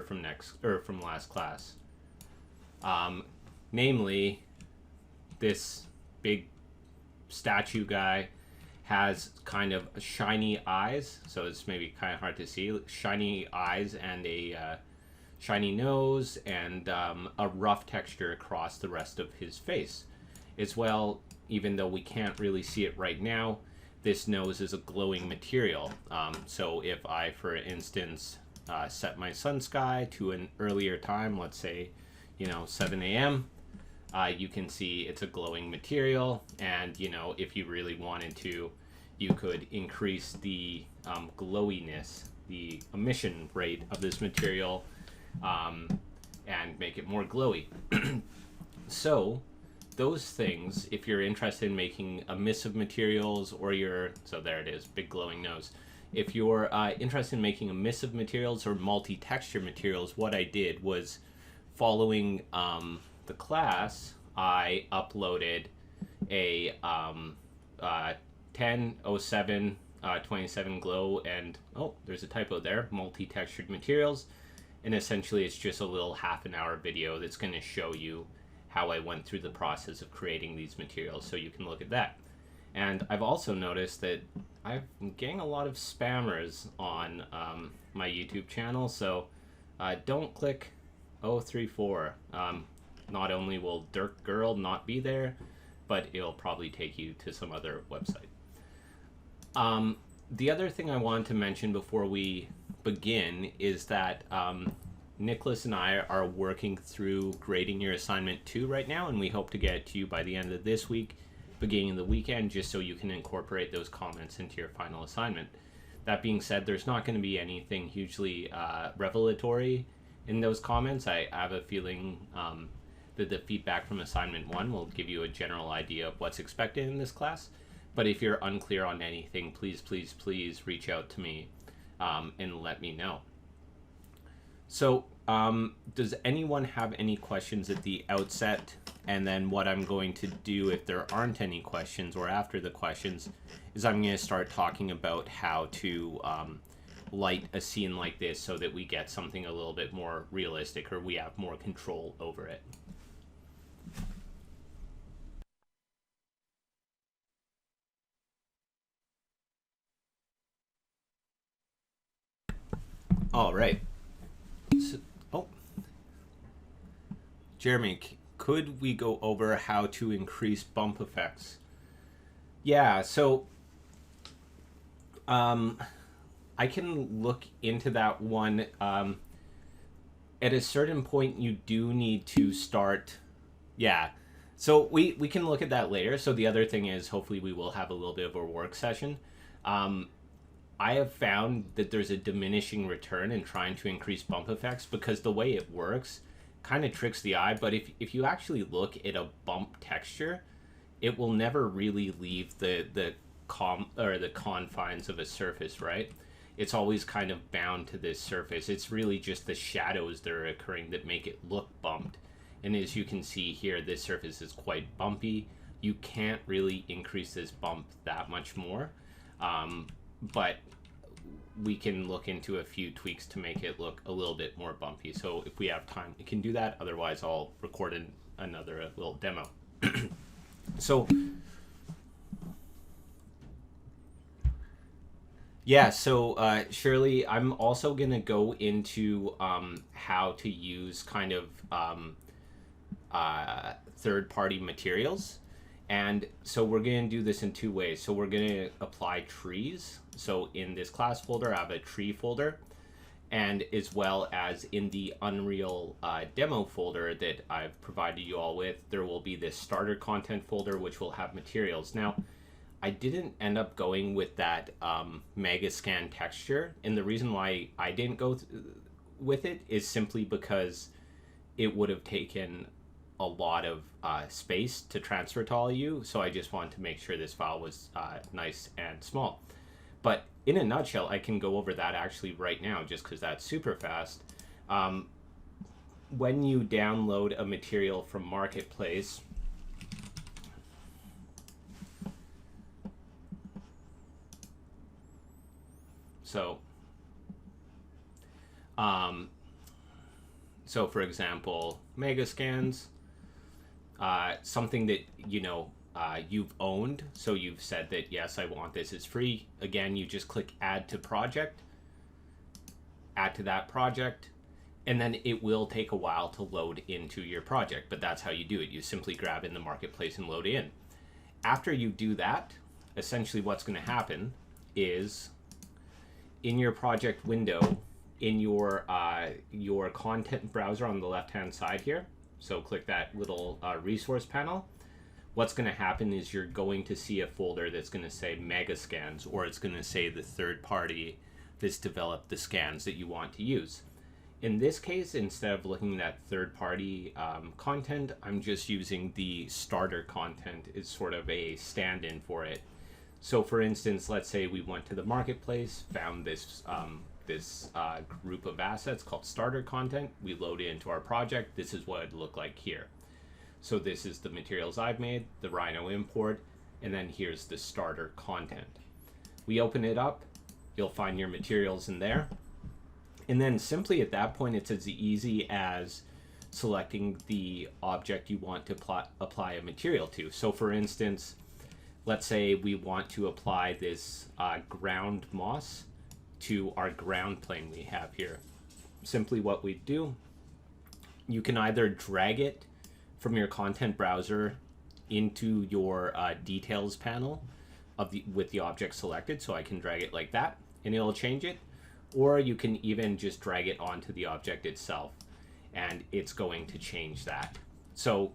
from last class. Namely, this big statue guy has kind of shiny eyes, so it's maybe kind of hard to see. Shiny eyes and a shiny nose and a rough texture across the rest of his face. As well, even though we can't really see it right now, this nose is a glowing material. So if I, for instance, set my sun sky to an earlier time, let's say, 7 a.m., you can see it's a glowing material. And, if you really wanted to, you could increase the glowiness, the emission rate of this material, and make it more glowy. So those things, if you're interested in making a mist of materials, or so there it is, big glowing nose. If you're interested in making a mist of materials or multi-texture materials, what I did was, following the class, I uploaded a 1007 27 glow, and there's a typo there, multi-textured materials. And essentially it's just a little half an hour video that's going to show you how I went through the process of creating these materials, so you can look at that. And I've also noticed that I'm getting a lot of spammers on my YouTube channel, so don't click 034. Not only will Dirk Girl not be there, but it'll probably take you to some other website. The other thing I wanted to mention before we begin is that Nicholas and I are working through grading your assignment 2 right now, and we hope to get it to you by the end of this week, beginning of the weekend, just so you can incorporate those comments into your final assignment. That being said, there's not going to be anything hugely revelatory in those comments. I have a feeling that the feedback from assignment 1 will give you a general idea of what's expected in this class. But if you're unclear on anything, please reach out to me and let me know. So does anyone have any questions at the outset? And then what I'm going to do, if there aren't any questions, or after the questions, is I'm going to start talking about how to light a scene like this so that we get something a little bit more realistic, or we have more control over it. All right. So, Jeremy, could we go over how to increase bump effects? Yeah, so I can look into that one. At a certain point, you do need to start. Yeah, so we can look at that later. So the other thing is, hopefully we will have a little bit of a work session. I have found that there's a diminishing return in trying to increase bump effects, because the way it works kind of tricks the eye. But if you actually look at a bump texture, it will never really leave the confines of a surface, right? It's always kind of bound to this surface. It's really just the shadows that are occurring that make it look bumped. And as you can see here, this surface is quite bumpy. You can't really increase this bump that much more. But we can look into a few tweaks to make it look a little bit more bumpy. So if we have time, we can do that. Otherwise, I'll record another little demo. So, yeah, so Shirley, I'm also going to go into how to use kind of third-party materials. And so we're going to do this in 2 ways. So we're going to apply trees. So in this class folder, I have a tree folder, and as well as in the Unreal demo folder that I've provided you all with, there will be this starter content folder, which will have materials. Now, I didn't end up going with that Megascan texture, and the reason why I didn't go with it is simply because it would have taken a lot of space to transfer to all of you, so I just wanted to make sure this file was nice and small. But in a nutshell, I can go over that actually right now, just because that's super fast. When you download a material from Marketplace, so So for example, Megascans, something that, you've owned. So you've said that, yes, I want this. It's free. Again, you just click add to project, add to that project, and then it will take a while to load into your project, but that's how you do it. You simply grab in the marketplace and load in. After you do that, essentially what's going to happen is in your project window, in your content browser on the left hand side here, so click that little resource panel, what's going to happen is you're going to see a folder that's going to say Megascans, or it's going to say the third party that's developed the scans that you want to use. In this case, instead of looking at third party content, I'm just using the starter content as sort of a stand-in for it. So for instance, let's say we went to the marketplace, found this group of assets called starter content. We load it into our project. This is what it looked like here. So this is the materials I've made, the Rhino import, and then here's the starter content. We open it up, you'll find your materials in there. And then simply at that point, it's as easy as selecting the object you want to apply a material to. So for instance, let's say we want to apply this ground moss to our ground plane we have here. Simply what we do, you can either drag it from your content browser into your details panel with the object selected. So I can drag it like that and it'll change it. Or you can even just drag it onto the object itself and it's going to change that. So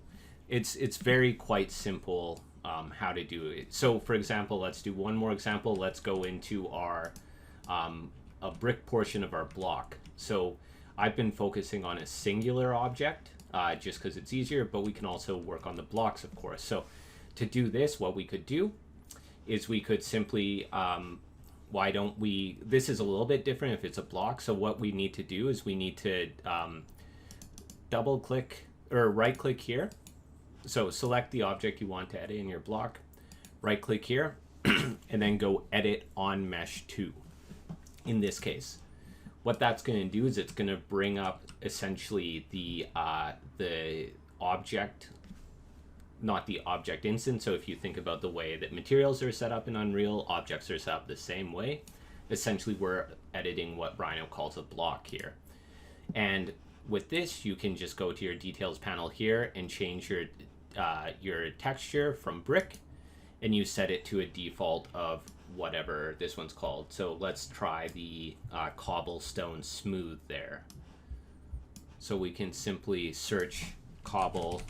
it's very quite simple how to do it. So for example, let's do one more example. Let's go into our a brick portion of our block. So I've been focusing on a singular object just because it's easier, but we can also work on the blocks, of course. So to do this, what we could do is we could simply, this is a little bit different if it's a block. So what we need to do is we need to double click or right click here. So select the object you want to edit in your block, right click here, and then go edit on mesh 2. In this case, what that's going to do is it's going to bring up essentially the object, not the object instance. So if you think about the way that materials are set up in Unreal, objects are set up the same way. Essentially, we're editing what Rhino calls a block here. And with this, you can just go to your details panel here and change your texture from brick, and you set it to a default of whatever this one's called. So let's try the cobblestone smooth there. So we can simply search cobblestone.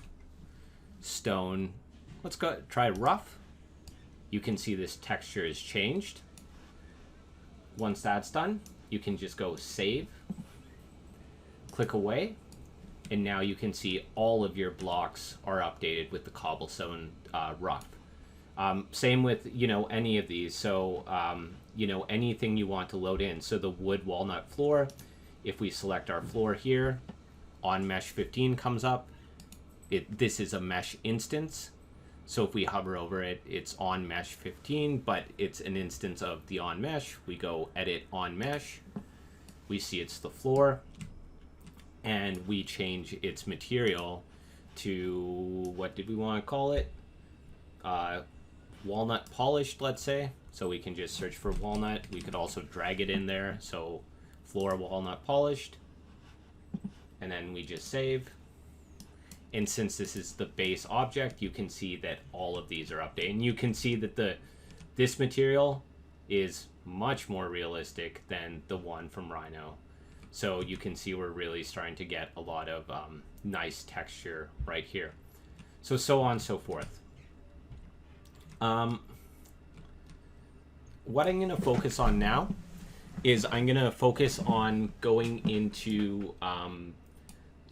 Let's go try rough. You can see this texture is changed. Once that's done, you can just go save, click away, and now you can see all of your blocks are updated with the cobblestone rough. Same with, any of these. So, anything you want to load in. So the wood walnut floor, if we select our floor here, on mesh 15 comes up. This is a mesh instance. So if we hover over it, it's on mesh 15, but it's an instance of the on mesh. We go edit on mesh. We see it's the floor, and we change its material to, what did we want to call it? Walnut polished, let's say. So we can just search for walnut. We could also drag it in there. So floor walnut polished, and then we just save. And since this is the base object, you can see that all of these are updated. And you can see that this material is much more realistic than the one from Rhino. So you can see we're really starting to get a lot of nice texture right here. So on and so forth. What I'm going to focus on now is I'm going to focus on going into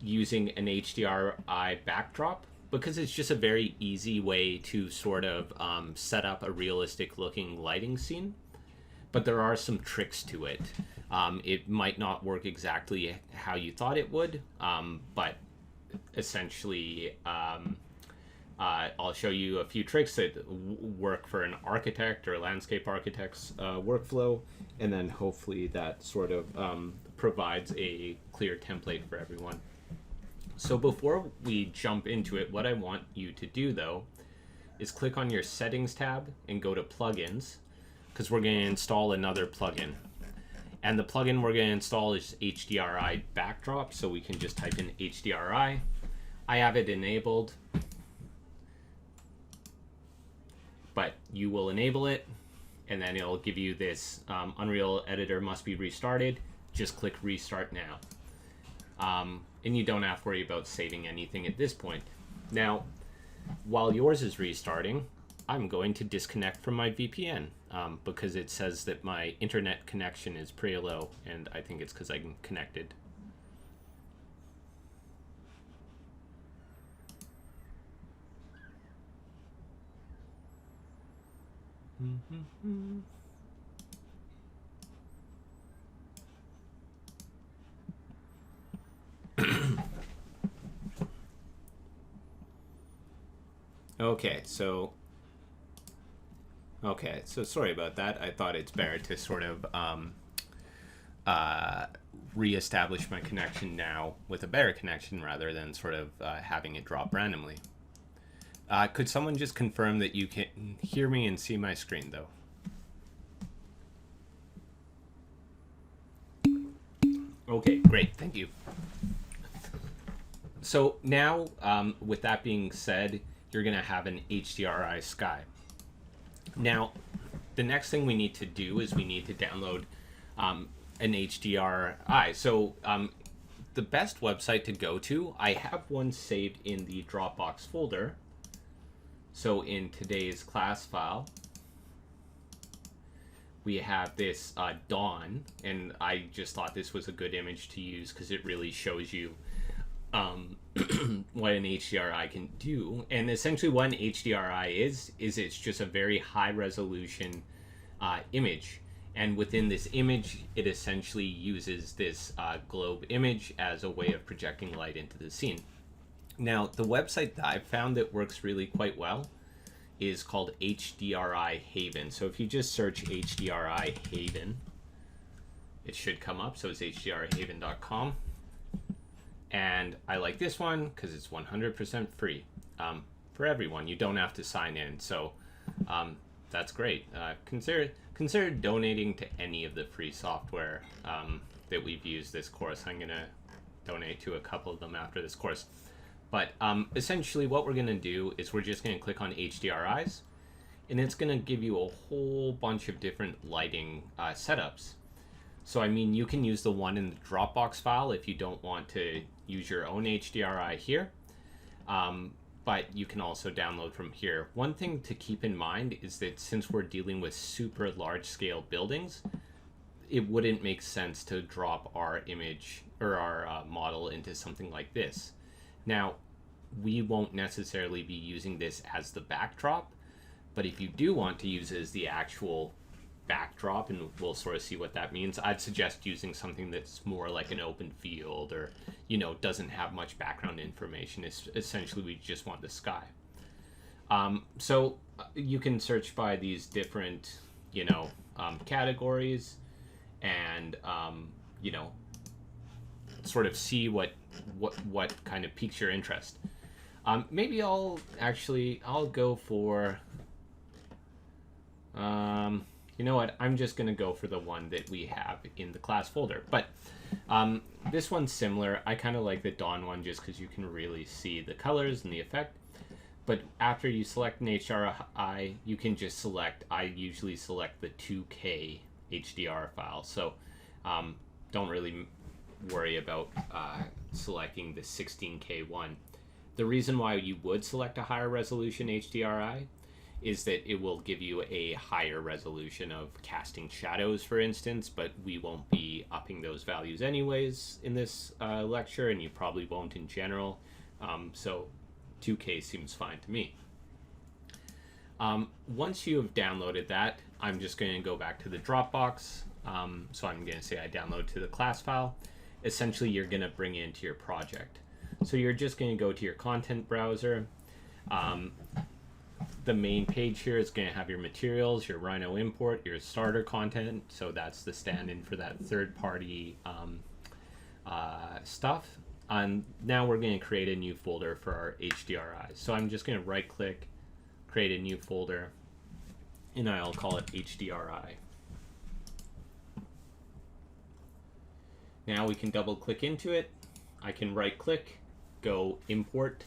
using an HDRI backdrop, because it's just a very easy way to sort of set up a realistic looking lighting scene. But there are some tricks to it. It might not work exactly how you thought it would, but essentially I'll show you a few tricks that work for an architect or landscape architect's workflow, and then hopefully that sort of provides a clear template for everyone. So before we jump into it, what I want you to do though is click on your settings tab and go to plugins, because we're going to install another plugin. And the plugin we're going to install is HDRI Backdrop, so we can just type in HDRI. I have it enabled, but you will enable it, and then it'll give you this Unreal Editor must be restarted. Just click Restart Now. And you don't have to worry about saving anything at this point. Now, while yours is restarting, I'm going to disconnect from my VPN because it says that my internet connection is pretty low, and I think it's because I'm connected. Okay, so sorry about that. I thought it's better to sort of reestablish my connection now with a better connection rather than sort of having it drop randomly. Could someone just confirm that you can hear me and see my screen, though? Okay, great. Thank you. So now, with that being said, you're going to have an HDRI sky. Now, the next thing we need to do is we need to download an HDRI. So the best website to go to, I have one saved in the Dropbox folder. So in today's class file, we have this Dawn, and I just thought this was a good image to use because it really shows you what an HDRI can do. And essentially what an HDRI is it's just a very high resolution image. And within this image, it essentially uses this globe image as a way of projecting light into the scene. Now, the website that I've found that works really quite well is called HDRI Haven. So if you just search HDRI Haven, it should come up. So it's hdrihaven.com. And I like this one because it's 100% free for everyone. You don't have to sign in. So that's great. Consider donating to any of the free software that we've used this course. I'm going to donate to a couple of them after this course. But essentially what we're going to do is we're just going to click on HDRIs, and it's going to give you a whole bunch of different lighting setups. So I mean, you can use the one in the Dropbox file if you don't want to use your own HDRI here, but you can also download from here. One thing to keep in mind is that since we're dealing with super large scale buildings, it wouldn't make sense to drop our image or our model into something like this. Now, we won't necessarily be using this as the backdrop, but if you do want to use it as the actual backdrop, and we'll sort of see what that means, I'd suggest using something that's more like an open field, or, you know, doesn't have much background information. It's essentially, we just want the sky. So you can search by these different, you know, categories, and, you know, sort of see what kind of piques your interest. Maybe I'll go for, you know what, I'm just going to go for the one that we have in the class folder. But this one's similar. I kind of like the Dawn one just because you can really see the colors and the effect. But after you select an HDRI, you can just select, I usually select the 2K HDR file. So don't really worry about selecting the 16K one. The reason why you would select a higher resolution HDRI is that it will give you a higher resolution of casting shadows, for instance, but we won't be upping those values anyways in this lecture, and you probably won't in general. So 2K seems fine to me. Once you have downloaded that, I'm just going to go back to the Dropbox. So I'm going to say I download to the class file. Essentially, you're going to bring it into your project. So you're just going to go to your content browser. The main page here is going to have your materials, your Rhino import, your starter content. So that's the stand-in for that third-party stuff. Now we're going to create a new folder for our HDRI. So I'm just going to right click, create a new folder, and I'll call it HDRI. Now we can double click into it. I can right click, go import,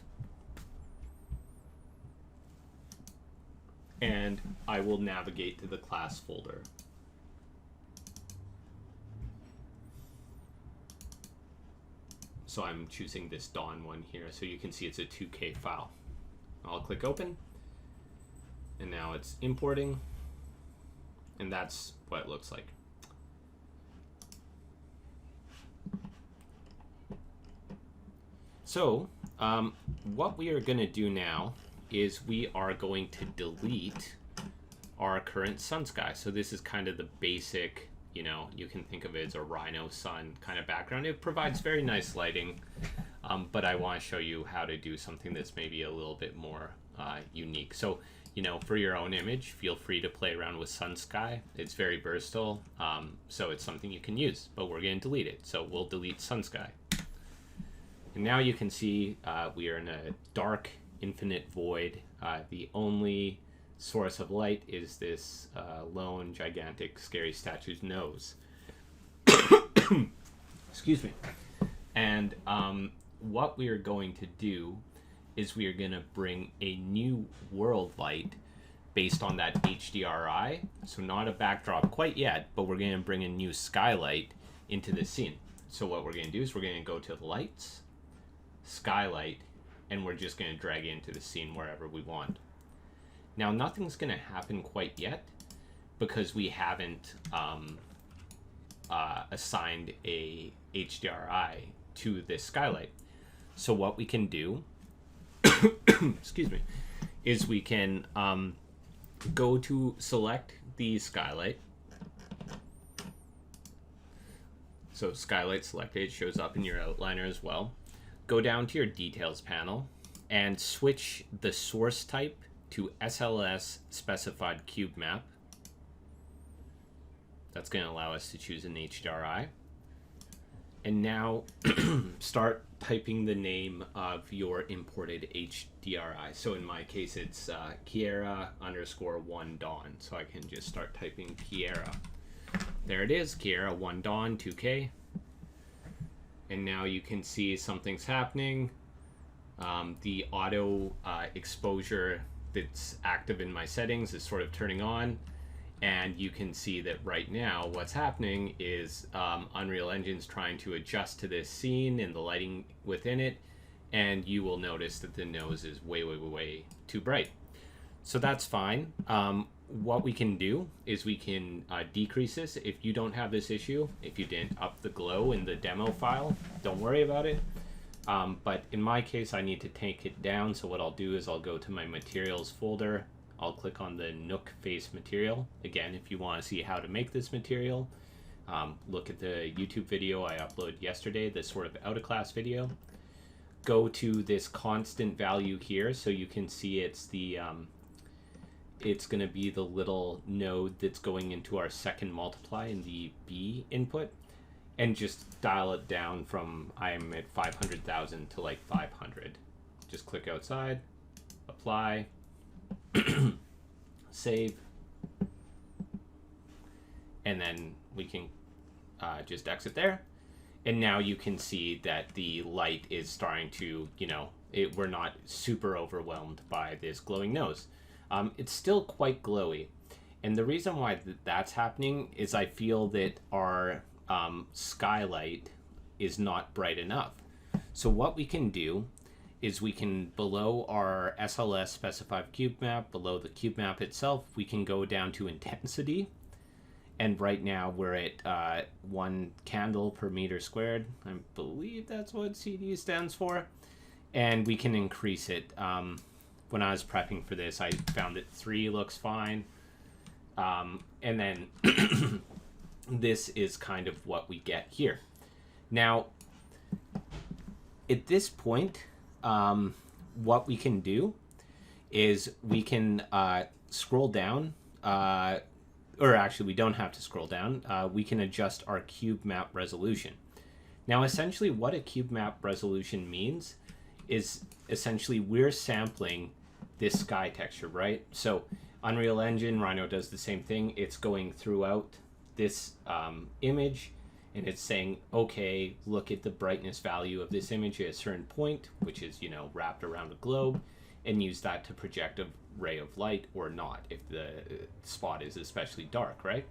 and I will navigate to the class folder. So I'm choosing this Dawn one here, so you can see it's a 2K file. I'll click open, and now it's importing, and that's what it looks like. So what we are going to do now is we are going to delete our current sun sky. So this is kind of the basic, you know, you can think of it as a rhino sun kind of background. It provides very nice lighting, but I want to show you how to do something that's maybe a little bit more unique. So, you know, for your own image, feel free to play around with sun sky. It's very versatile, so it's something you can use, but we're going to delete it. So we'll delete sun sky. And now you can see we are in a dark, infinite void. The only source of light is this lone, gigantic, scary statue's nose. Excuse me. And what we are going to do is we are going to bring a new world light based on that HDRI. So not a backdrop quite yet, but we're going to bring a new skylight into the scene. So what we're going to do is we're going to go to the lights, skylight, and we're just going to drag it into the scene wherever we want. Now nothing's going to happen quite yet because we haven't assigned a HDRI to this skylight. So what we can do excuse me, is we can go to select the skylight. So skylight selected shows up in your outliner as well. Go down to your details panel and switch the source type to SLS specified cube map. That's going to allow us to choose an HDRI. And now start typing the name of your imported HDRI. So in my case, it's Kiera_1 Dawn. So I can just start typing Kiera. There it is, Kiera 1 Dawn 2K. And now you can see something's happening. The auto exposure that's active in my settings is sort of turning on. And you can see that right now what's happening is Unreal Engine's trying to adjust to this scene and the lighting within it. And you will notice that the nose is way, way, way too bright. So that's fine. What we can do is we can decrease this. If you don't have this issue, if you didn't up the glow in the demo file, don't worry about it. But in my case, I need to take it down. So what I'll do is I'll go to my materials folder. I'll click on the Nook face material. Again, if you want to see how to make this material, look at the YouTube video I uploaded yesterday, this sort of out of class video. Go to this constant value here so you can see it's the it's going to be the little node that's going into our second multiply in the B input, and just dial it down from I'm at 500,000 to like 500. Just click outside, apply, save, and then we can just exit there. And now you can see that the light is starting to, you know, we're not super overwhelmed by this glowing nose. It's still quite glowy. And the reason why that's happening is I feel that our skylight is not bright enough. So what we can do is we can, below our SLS specified cube map, below the cube map itself, we can go down to intensity. And right now we're at 1 candle per meter squared. I believe that's what CD stands for. And we can increase it. When I was prepping for this, I found that 3 looks fine. And then this is kind of what we get here. Now, at this point, what we can do is we can scroll down, or actually we don't have to scroll down. We can adjust our cube map resolution. Now, essentially, what a cube map resolution means is essentially we're sampling this sky texture, right? So Unreal Engine, Rhino does the same thing. It's going throughout this image, and it's saying, okay, look at the brightness value of this image at a certain point, which is, you know, wrapped around a globe, and use that to project a ray of light or not, if the spot is especially dark, right?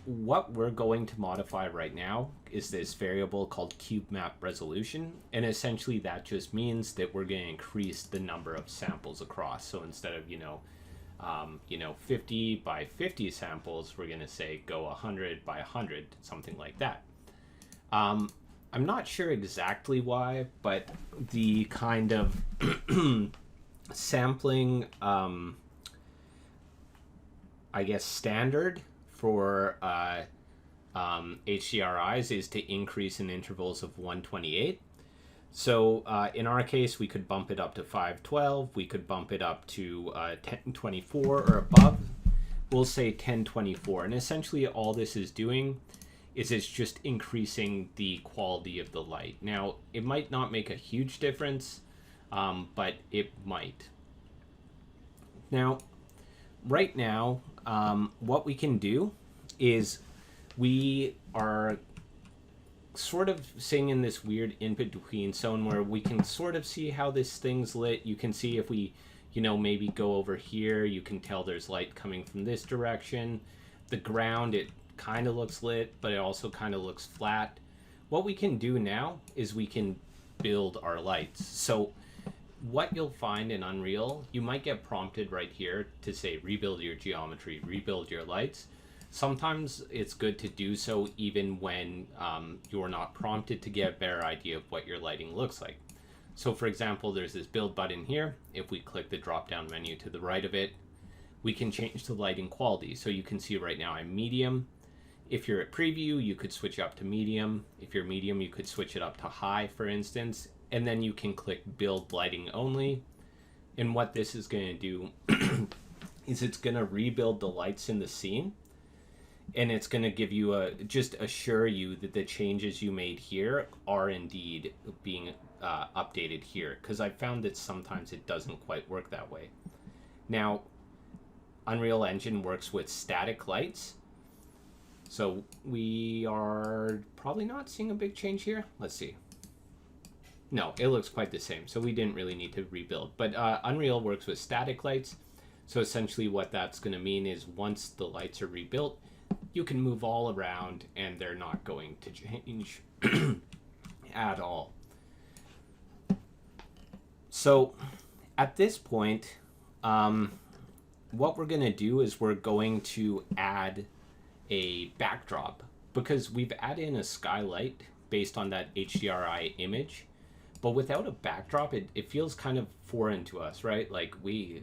What we're going to modify right now is this variable called cube map resolution, and essentially that just means that we're going to increase the number of samples across. So instead of 50 by 50 samples, we're going to say go 100 by 100, something like that. I'm not sure exactly why, but the kind of sampling, I guess, standard for HDRIs is to increase in intervals of 128. So in our case, we could bump it up to 512. We could bump it up to 1024 or above. We'll say 1024. And essentially all this is doing is it's just increasing the quality of the light. Now, it might not make a huge difference, but it might. Now, right now, what we can do is we are sort of sitting in this weird in-between zone where we can sort of see how this thing's lit. You can see if we, maybe go over here, you can tell there's light coming from this direction. The ground, it kind of looks lit, but it also kind of looks flat. What we can do now is we can build our lights. So what you'll find in Unreal, you might get prompted right here to say rebuild your geometry, rebuild your lights. Sometimes it's good to do so even when you're not prompted, to get a better idea of what your lighting looks like. So for example, there's this build button here. If we click the drop down menu to the right of it, we can change the lighting quality. So you can see right now I'm medium. If you're at preview, you could switch up to medium. If you're medium, you could switch it up to high, for instance, and then you can click build lighting only. And what this is going to do is it's going to rebuild the lights in the scene, and it's going to give you just assure you that the changes you made here are indeed being updated here, because I found that sometimes it doesn't quite work that way. Now, Unreal Engine works with static lights, so we are probably not seeing a big change here. Let's see. No, it looks quite the same, so we didn't really need to rebuild. But Unreal works with static lights, so essentially what that's going to mean is once the lights are rebuilt, you can move all around and they're not going to change at all. So at this point, what we're going to do is we're going to add a backdrop, because we've added in a skylight based on that HDRI image, but without a backdrop, it feels kind of foreign to us, right? Like we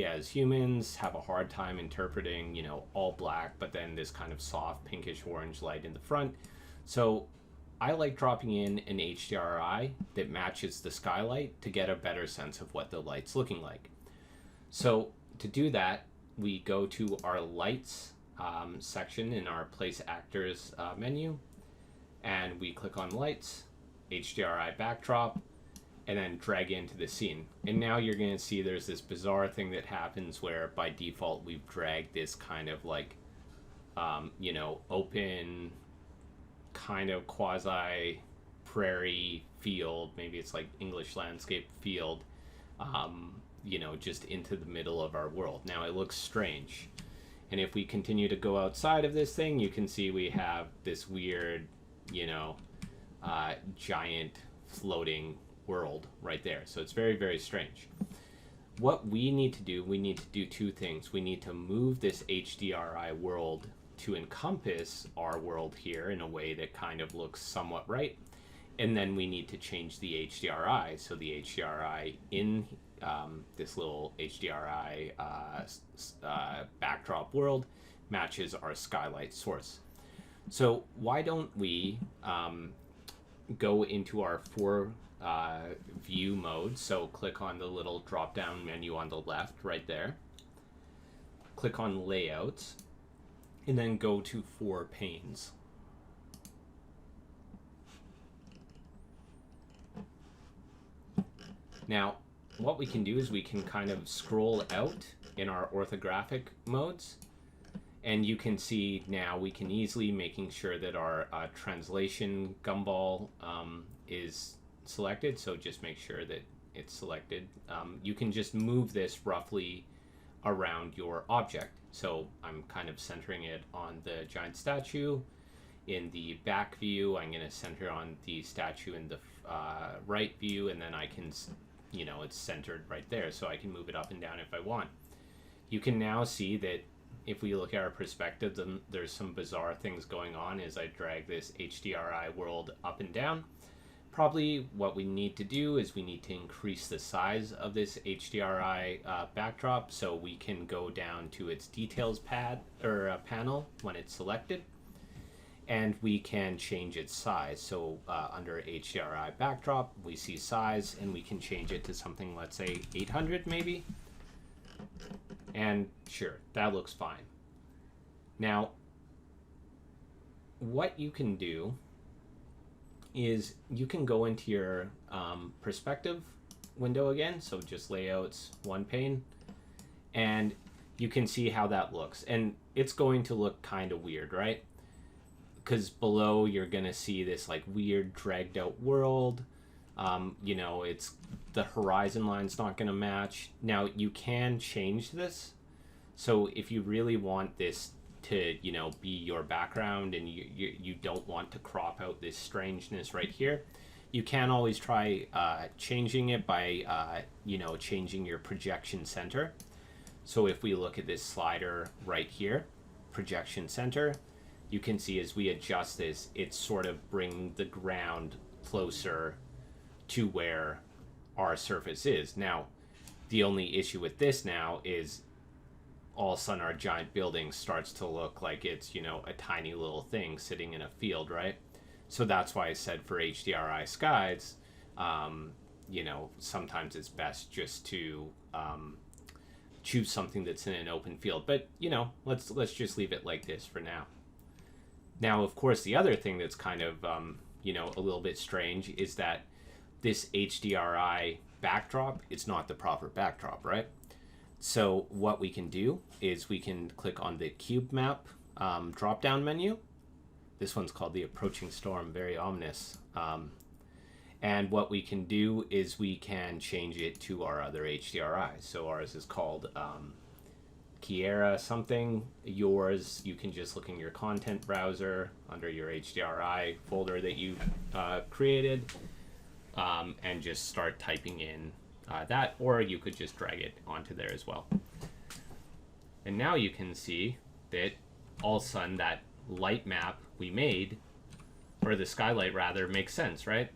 as humans have a hard time interpreting, all black, but then this kind of soft pinkish orange light in the front. So I like dropping in an HDRI that matches the skylight to get a better sense of what the light's looking like. So to do that, we go to our lights section in our place actors menu, and we click on lights, HDRI backdrop, and then drag into the scene. And now you're going to see there's this bizarre thing that happens where by default we've dragged this kind of like open kind of quasi prairie field, maybe it's like English landscape field, just into the middle of our world. Now it looks strange. And if we continue to go outside of this thing, you can see we have this weird, giant floating world right there. So it's very, very strange. What we need to do two things. We need to move this HDRI world to encompass our world here in a way that kind of looks somewhat right. And then we need to change the HDRI. So the HDRI in this little HDRI backdrop world matches our skylight source. So why don't we go into our view mode. So click on the little drop down menu on the left right there. Click on layouts, and then go to 4 panes. Now, what we can do is we can kind of scroll out in our orthographic modes, and you can see now we can easily making sure that our translation gumball is selected. So just make sure that it's selected. You can just move this roughly around your object. So I'm kind of centering it on the giant statue. In the back view, I'm going to center on the statue in the right view, and then I can, it's centered right there, so I can move it up and down if I want. You can now see that if we look at our perspective, then there's some bizarre things going on as I drag this HDRI world up and down. Probably what we need to do is we need to increase the size of this HDRI backdrop so we can go down to its details panel when it's selected, and we can change its size. So under HDRI backdrop, we see size, and we can change it to something, let's say 800 maybe. And sure, that looks fine. Now, what you can do is you can go into your perspective window again, so just layouts, one pane, and you can see how that looks. And it's going to look kind of weird, right? Because below you're going to see this like weird dragged out world. It's the horizon line's not going to match. Now you can change this. So if you really want this to, be your background and you don't want to crop out this strangeness right here, you can always try changing it by, changing your projection center. So if we look at this slider right here, projection center, you can see as we adjust this, it's sort of bringing the ground closer to where our surface is. Now, the only issue with this now is all of a sudden our giant building starts to look like it's, a tiny little thing sitting in a field, right? So that's why I said for HDRI skies, sometimes it's best just to choose something that's in an open field. But, let's just leave it like this for now. Now, of course, the other thing that's kind of, a little bit strange is that this HDRI backdrop, it's not the proper backdrop, right? So what we can do is we can click on the cube map drop-down menu. This one's called the Approaching Storm, very ominous. And what we can do is we can change it to our other HDRI. So ours is called Kiera something. Yours, you can just look in your content browser under your HDRI folder that you created and just start typing in that, or you could just drag it onto there as well. And now you can see that all of a sudden that light map we made, or the skylight rather, makes sense, right?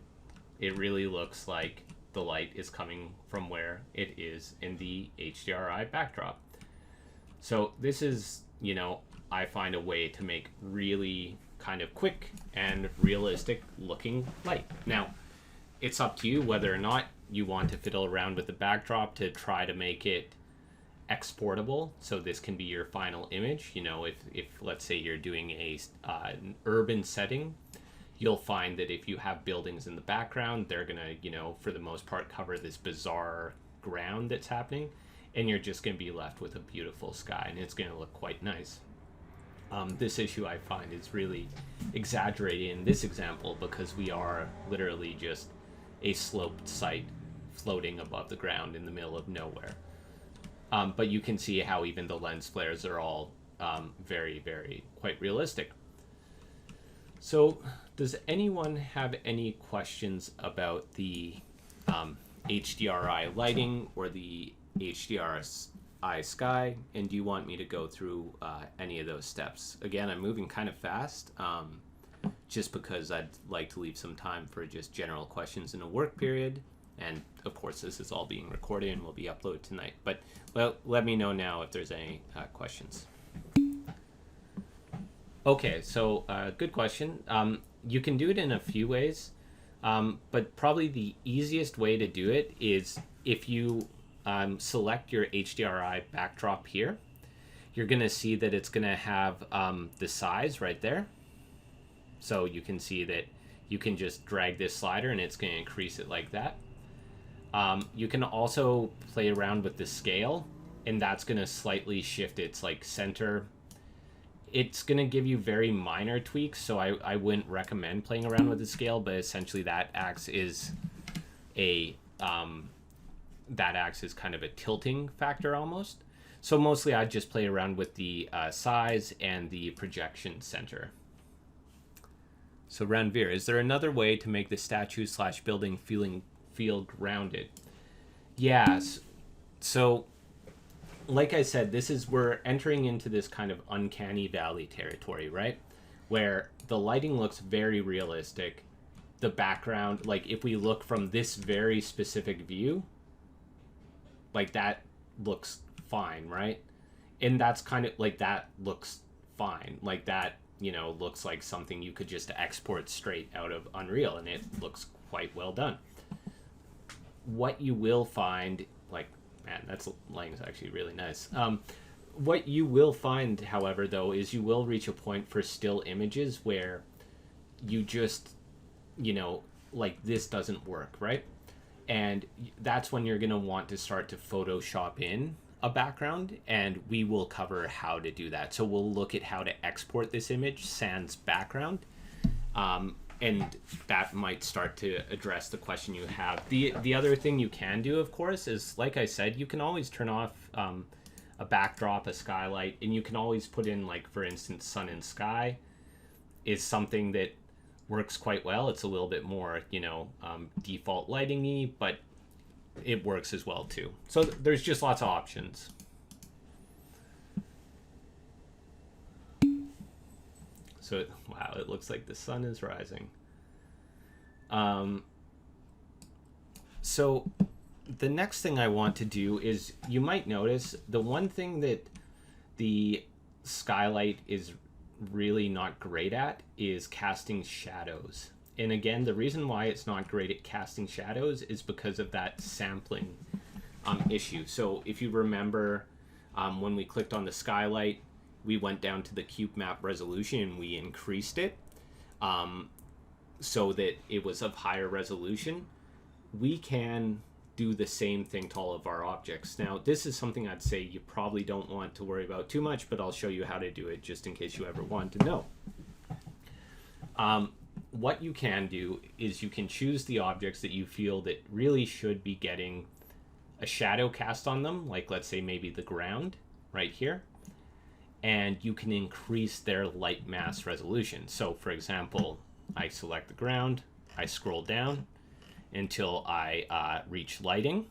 It really looks like the light is coming from where it is in the HDRI backdrop. So this is, I find a way to make really kind of quick and realistic looking light. Now, it's up to you whether or not you want to fiddle around with the backdrop to try to make it exportable, so this can be your final image. If let's say you're doing an urban setting, you'll find that if you have buildings in the background, they're gonna, for the most part, cover this bizarre ground that's happening, and you're just gonna be left with a beautiful sky, and it's gonna look quite nice. This issue I find is really exaggerated in this example because we are literally just a sloped site floating above the ground in the middle of nowhere. But you can see how even the lens flares are all very, very quite realistic. So does anyone have any questions about the HDRI lighting or the HDRI sky? And do you want me to go through any of those steps? Again, I'm moving kind of fast just because I'd like to leave some time for just general questions in a work period. And of course, this is all being recorded and will be uploaded tonight. But let me know now if there's any questions. Okay, so good question. You can do it in a few ways, but probably the easiest way to do it is if you select your HDRI backdrop here, you're going to see that it's going to have the size right there. So you can see that you can just drag this slider and it's going to increase it like that. You can also play around with the scale, and that's going to slightly shift its like center. It's going to give you very minor tweaks, so I wouldn't recommend playing around with the scale, but essentially that acts is a that acts as kind of a tilting factor almost. So mostly I'd just play around with the size and the projection center. So Ranveer, is there another way to make the statue / building feel grounded? Yes. So like I said, we're entering into this kind of uncanny valley territory, right? Where the lighting looks very realistic. The background, like if we look from this very specific view, like that looks fine, right? And that's kind of like that looks fine. Like that, looks like something you could just export straight out of Unreal, and it looks quite well done. What you will find, like, man, that's lighting is actually really nice. What you will find, however, though, is you will reach a point for still images where you just, like this doesn't work, right? And that's when you're going to want to start to Photoshop in a background, and we will cover how to do that. So we'll look at how to export this image sans background. And that might start to address the question you have. The other thing you can do, of course, is, like I said, you can always turn off a backdrop, a skylight, and you can always put in, like, for instance, sun and sky is something that works quite well. It's a little bit more, default lighting-y, but it works as well, too. So there's just lots of options. So, wow, it looks like the sun is rising. So the next thing I want to do is, you might notice, the one thing that the skylight is really not great at is casting shadows. And again, the reason why it's not great at casting shadows is because of that sampling issue. So if you remember, when we clicked on the skylight, we went down to the cube map resolution and we increased it so that it was of higher resolution. We can do the same thing to all of our objects. Now, this is something I'd say you probably don't want to worry about too much, but I'll show you how to do it just in case you ever want to know. What you can do is you can choose the objects that you feel that really should be getting a shadow cast on them, like let's say maybe the ground right here, and you can increase their light mass resolution. So for example, I select the ground, I scroll down until I reach lighting.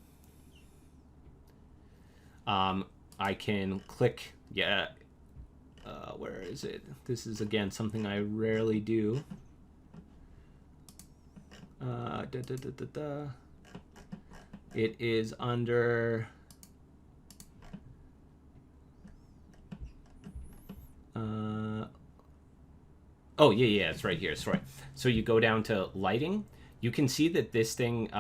I can click, where is it? This is again something I rarely do. It is under oh yeah, it's right here. Sorry. So you go down to lighting. You can see that this thing,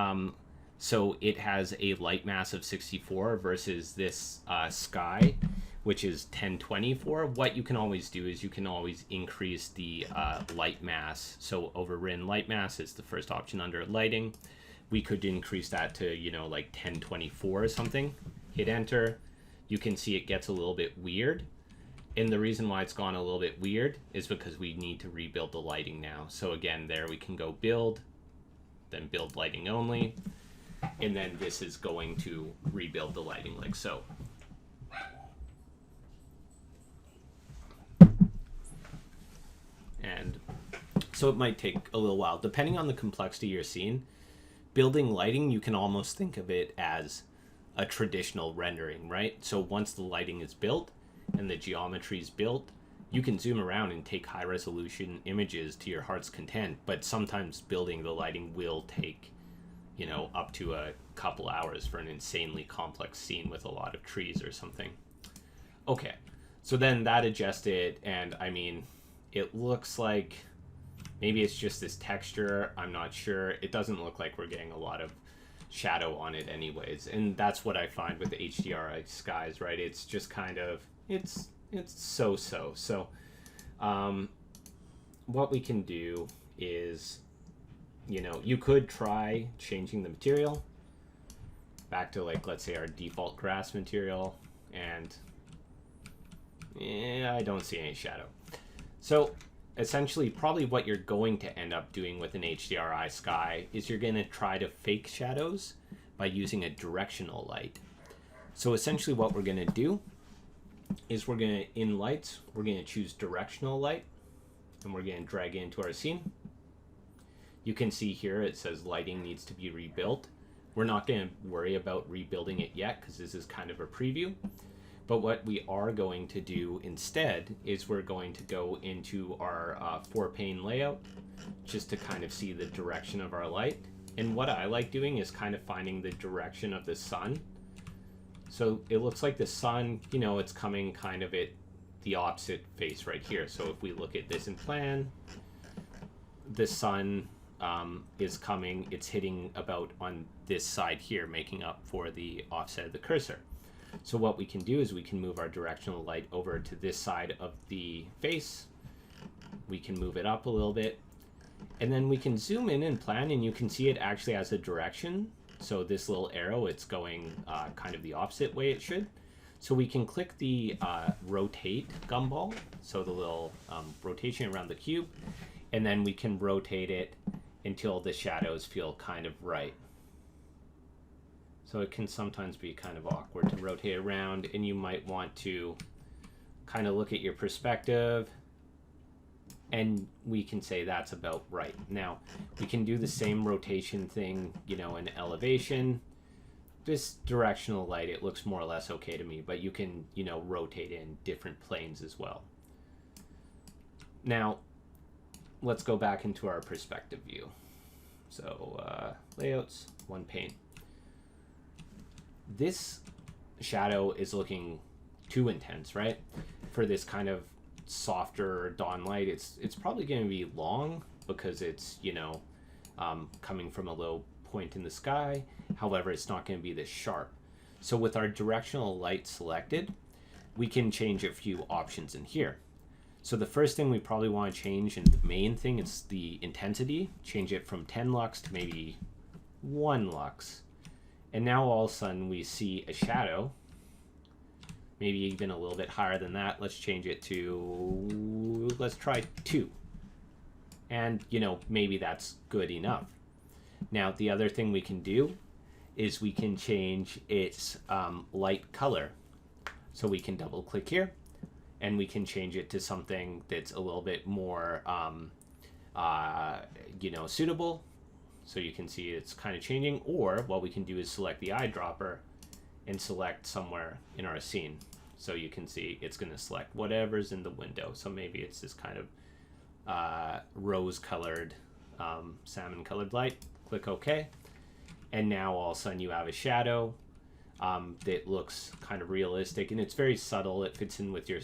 so it has a light mass of 64 versus this sky, which is 1024. What you can always do is you can always increase the light mass. So overridden light mass is the first option under lighting. We could increase that to, like 1024 or something. Hit enter. You can see it gets a little bit weird. And the reason why it's gone a little bit weird is because we need to rebuild the lighting now. So again, there we can go build, then build lighting only. And then this is going to rebuild the lighting like so. And so it might take a little while. Depending on the complexity of your scene, building lighting, you can almost think of it as a traditional rendering, right? So once the lighting is built and the geometry is built, you can zoom around and take high resolution images to your heart's content. But sometimes building the lighting will take, up to a couple hours for an insanely complex scene with a lot of trees or something. Okay, so then that adjusted, and I mean, it looks like maybe it's just this texture. I'm not sure. It doesn't look like we're getting a lot of shadow on it anyways. And that's what I find with the HDRI skies, right? It's just kind of, it's so-so. So what we can do is, you could try changing the material. back to, like, let's say our default grass material, and I don't see any shadow. So essentially, probably what you're going to end up doing with an HDRI sky is you're going to try to fake shadows by using a directional light. So essentially what we're going to do is we're going to, in lights, we're going to choose directional light, and we're going to drag it into our scene. You can see here it says lighting needs to be rebuilt. We're not going to worry about rebuilding it yet because this is kind of a preview. But what we are going to do instead is we're going to go into our 4-pane layout just to kind of see the direction of our light. And what I like doing is kind of finding the direction of the sun. So it looks like the sun, you know, it's coming kind of at the opposite face right here. So if we look at this in plan, the sun is coming, it's hitting about on this side here, making up for the offset of the cursor. So what we can do is we can move our directional light over to this side of the face. We can move it up a little bit, and then we can zoom in and plan, and you can see it actually has a direction. So this little arrow, it's going kind of the opposite way it should. So we can click the rotate gumball, so the little rotation around the cube, and then we can rotate it until the shadows feel kind of right. So it can sometimes be kind of awkward to rotate around, and you might want to kind of look at your perspective, and we can say that's about right. Now, we can do the same rotation thing, you know, in elevation. This directional light, it looks more or less okay to me, but you can, you know, rotate in different planes as well. Now, let's go back into our perspective view. So layouts, 1-pane. This shadow is looking too intense, right? For this kind of softer dawn light, it's probably going to be long because it's, you know, coming from a low point in the sky. However, it's not going to be this sharp. So with our directional light selected, we can change a few options in here. So the first thing we probably want to change, and the main thing, is the intensity. Change it from 10 lux to maybe 1 lux. And now all of a sudden we see a shadow, maybe even a little bit higher than that. Let's change it to, let's try 2. And, you know, maybe that's good enough. Now, the other thing we can do is we can change its light color. So we can double click here, and we can change it to something that's a little bit more, you know, suitable. So you can see it's kind of changing, or what we can do is select the eyedropper and select somewhere in our scene. So you can see it's going to select whatever's in the window. So maybe it's this kind of rose-colored, salmon-colored light. Click OK. And now all of a sudden you have a shadow that looks kind of realistic, and it's very subtle. It fits in with your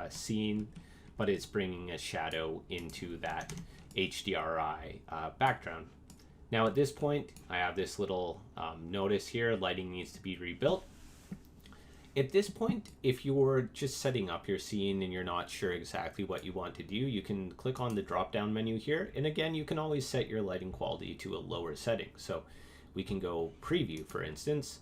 scene, but it's bringing a shadow into that HDRI background. Now at this point, I have this little notice here, lighting needs to be rebuilt. At this point, if you're just setting up your scene and you're not sure exactly what you want to do, you can click on the drop-down menu here. And again, you can always set your lighting quality to a lower setting. So we can go preview, for instance,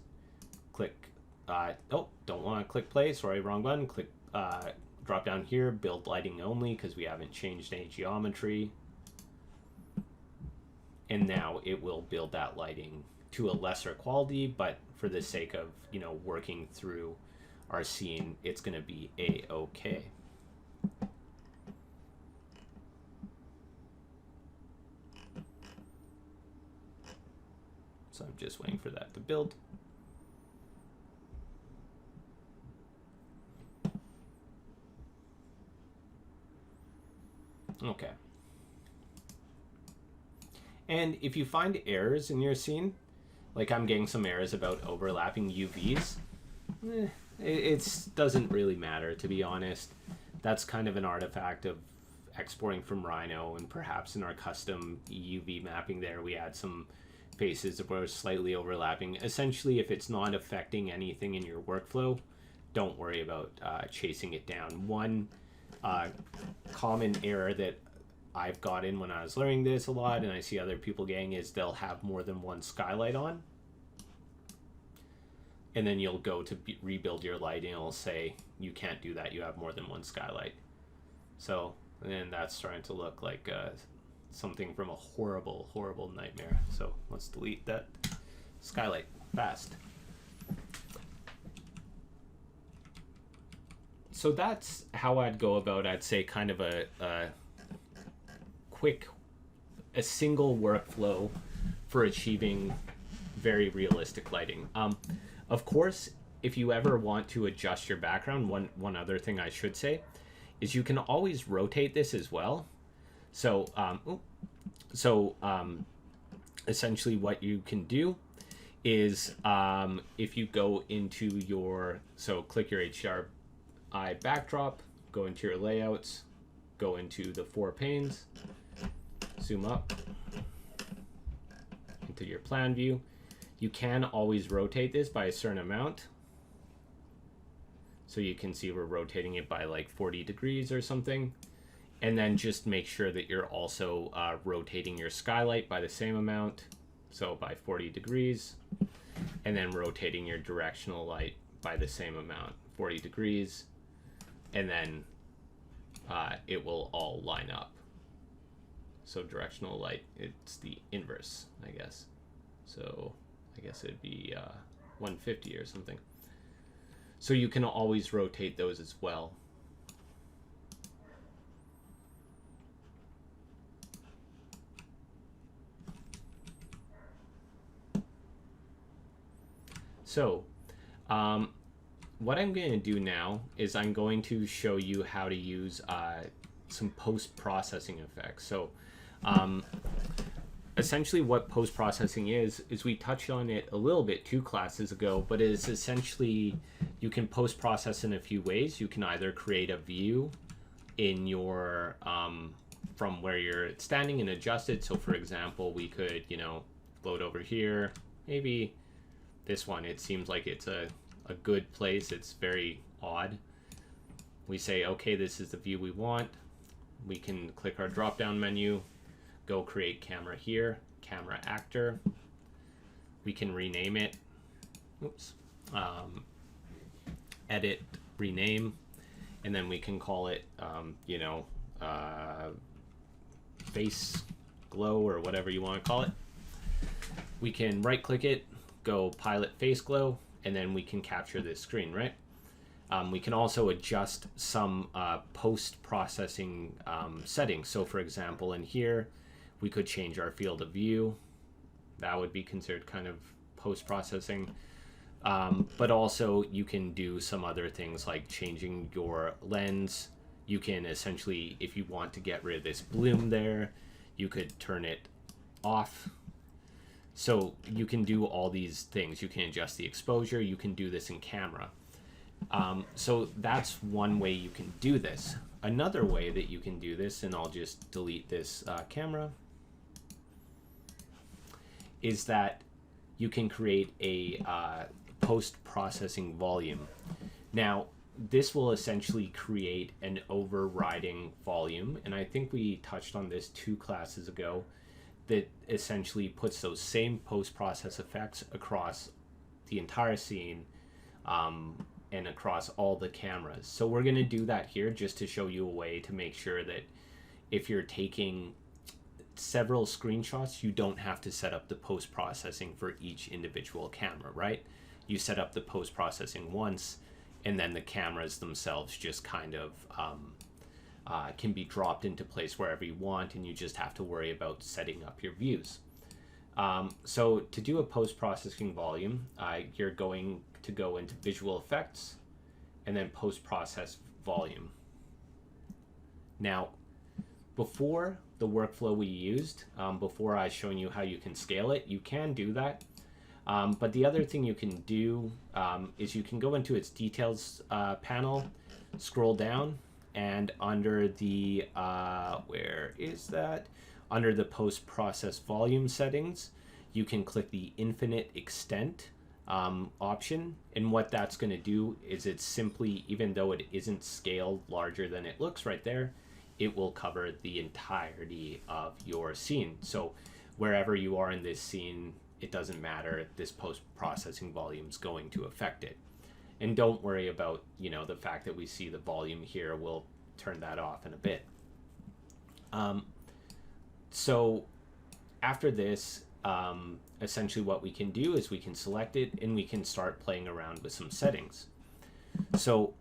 click, oh, don't want to click play, sorry, wrong button. Click drop down here, build lighting only, because we haven't changed any geometry. And now it will build that lighting to a lesser quality, but for the sake of, you know, working through our scene, it's going to be a-okay. So I'm just waiting for that to build. Okay. And if you find errors in your scene, like I'm getting some errors about overlapping UVs, it doesn't really matter, to be honest. That's kind of an artifact of exporting from Rhino, and perhaps in our custom UV mapping there, we add some faces that were slightly overlapping. Essentially, if it's not affecting anything in your workflow, don't worry about chasing it down. One common error that I've gotten when I was learning this a lot, and I see other people getting, is they'll have more than one skylight on. and then you'll go to rebuild your light, and it'll say you can't do that. You have more than one skylight. So, and that's starting to look like something from a horrible, horrible nightmare. So let's delete that skylight fast. So that's how I'd go about, I'd say, kind of a quick, a single workflow for achieving very realistic lighting. Of course, if you ever want to adjust your background, one other thing I should say is you can always rotate this as well. So, essentially what you can do is if you go into your, so click your HDRI backdrop, go into your layouts, go into the 4 panes, zoom up into your plan view. You can always rotate this by a certain amount. So you can see we're rotating it by like 40 degrees or something. And then just make sure that you're also rotating your skylight by the same amount. So by 40 degrees. And then rotating your directional light by the same amount, 40 degrees. And then it will all line up. So directional light, it's the inverse, I guess. So I guess it'd be 150 or something. So you can always rotate those as well. So what I'm going to do now is I'm going to show you how to use some post-processing effects. So essentially what post-processing is we touched on it a little bit 2 classes ago, but it is essentially you can post-process in a few ways. You can either create a view in your from where you're standing and adjust it. So for example, we could, you know, load over here, maybe this one, it seems like it's a good place. It's very odd. We say, okay, this is the view we want. We can click our drop down menu, go create camera here, camera actor. We can rename it. Oops. Edit, rename, and then we can call it, you know, face glow or whatever you want to call it. We can right click it, go pilot face glow, and then we can capture this screen, right? We can also adjust some post-processing settings. So for example, in here, we could change our field of view. That would be considered kind of post-processing. But also you can do some other things like changing your lens. You can essentially, if you want to get rid of this bloom there, you could turn it off. So you can do all these things. You can adjust the exposure. You can do this in camera. So that's one way you can do this. Another way that you can do this, and I'll just delete this camera, is that you can create a post-processing volume. Now, this will essentially create an overriding volume, and I think we touched on this 2 classes ago, that essentially puts those same post-process effects across the entire scene and across all the cameras. So we're going to do that here just to show you a way to make sure that if you're taking several screenshots, you don't have to set up the post-processing for each individual camera, right? You set up the post-processing once, and then the cameras themselves just kind of can be dropped into place wherever you want, and you just have to worry about setting up your views. So to do a post-processing volume, you're going to go into visual effects and then post-process volume. Now, before the workflow we used, before I showing you how you can scale it, you can do that. But the other thing you can do is you can go into its details panel, scroll down, and under the, where is that? Under the post-process volume settings, you can click the infinite extent option. And what that's going to do is it's simply, even though it isn't scaled larger than it looks right there, it will cover the entirety of your scene. So wherever you are in this scene, it doesn't matter. This post-processing volume is going to affect it. And don't worry about, the fact that we see the volume here. We'll turn that off in a bit. So after this, essentially what we can do is we can select it and we can start playing around with some settings. So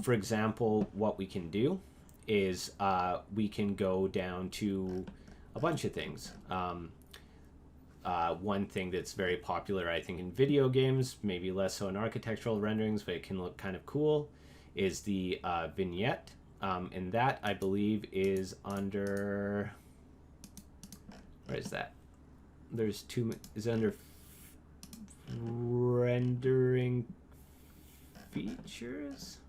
for example, what we can do is we can go down to a bunch of things. One thing that's very popular, I think, in video games, maybe less so in architectural renderings, but it can look kind of cool, is the vignette. And that, I believe, is under... Where is that? There's is under rendering features.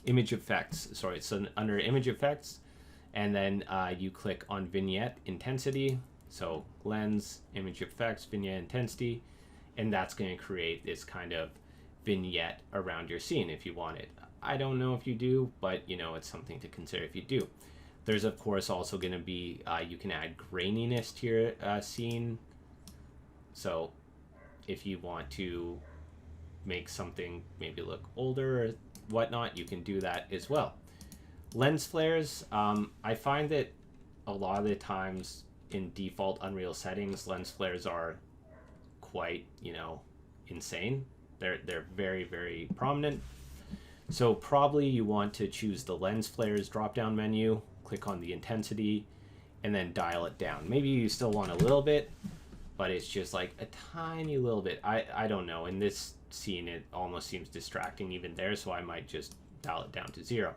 Image effects. Sorry, so under image effects, and then you click on vignette intensity. So lens, image effects, vignette intensity, and that's going to create this kind of vignette around your scene if you want it. I don't know if you do, but it's something to consider if you do. There's of course also going to be you can add graininess to your scene. So if you want to make something maybe look older or whatnot, you can do that as well. Lens flares, I find that a lot of the times in default Unreal settings, lens flares are quite, insane. They're very, very prominent. So probably you want to choose the lens flares drop-down menu, click on the intensity, and then dial it down. Maybe you still want a little bit, but it's just like a tiny little bit. I don't know. In this scene, it almost seems distracting even there, so I might just dial it down to 0.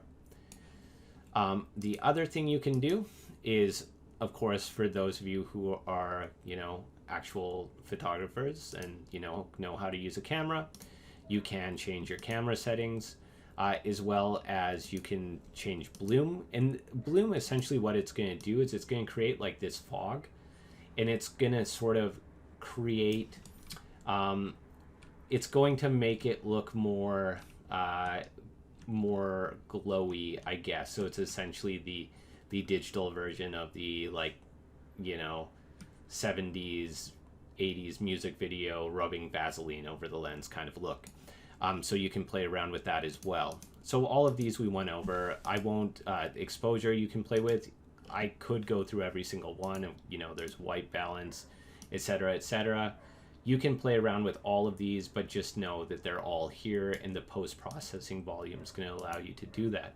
The other thing you can do is, of course, for those of you who are, actual photographers and, know how to use a camera, you can change your camera settings, as well as you can change bloom. And bloom, essentially what it's going to do is it's going to create like this fog, and it's going to sort of create, it's going to make it look more glowy, I guess. So it's essentially the digital version of the 70s 80s music video rubbing Vaseline over the lens kind of look. So you can play around with that as well. So all of these we went over. I won't, exposure you can play with. I could go through every single one. There's white balance, etc., etc. You can play around with all of these, but just know that they're all here, and the post-processing volume is going to allow you to do that.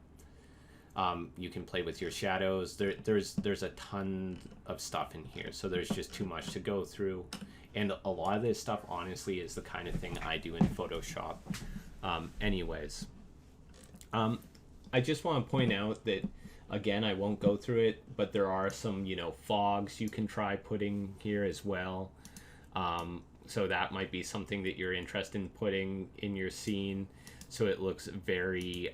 You can play with your shadows. There's a ton of stuff in here, so there's just too much to go through. And a lot of this stuff, honestly, is the kind of thing I do in Photoshop anyways. I just want to point out that, again, I won't go through it, but there are some, fogs you can try putting here as well. So that might be something that you're interested in putting in your scene, so it looks very,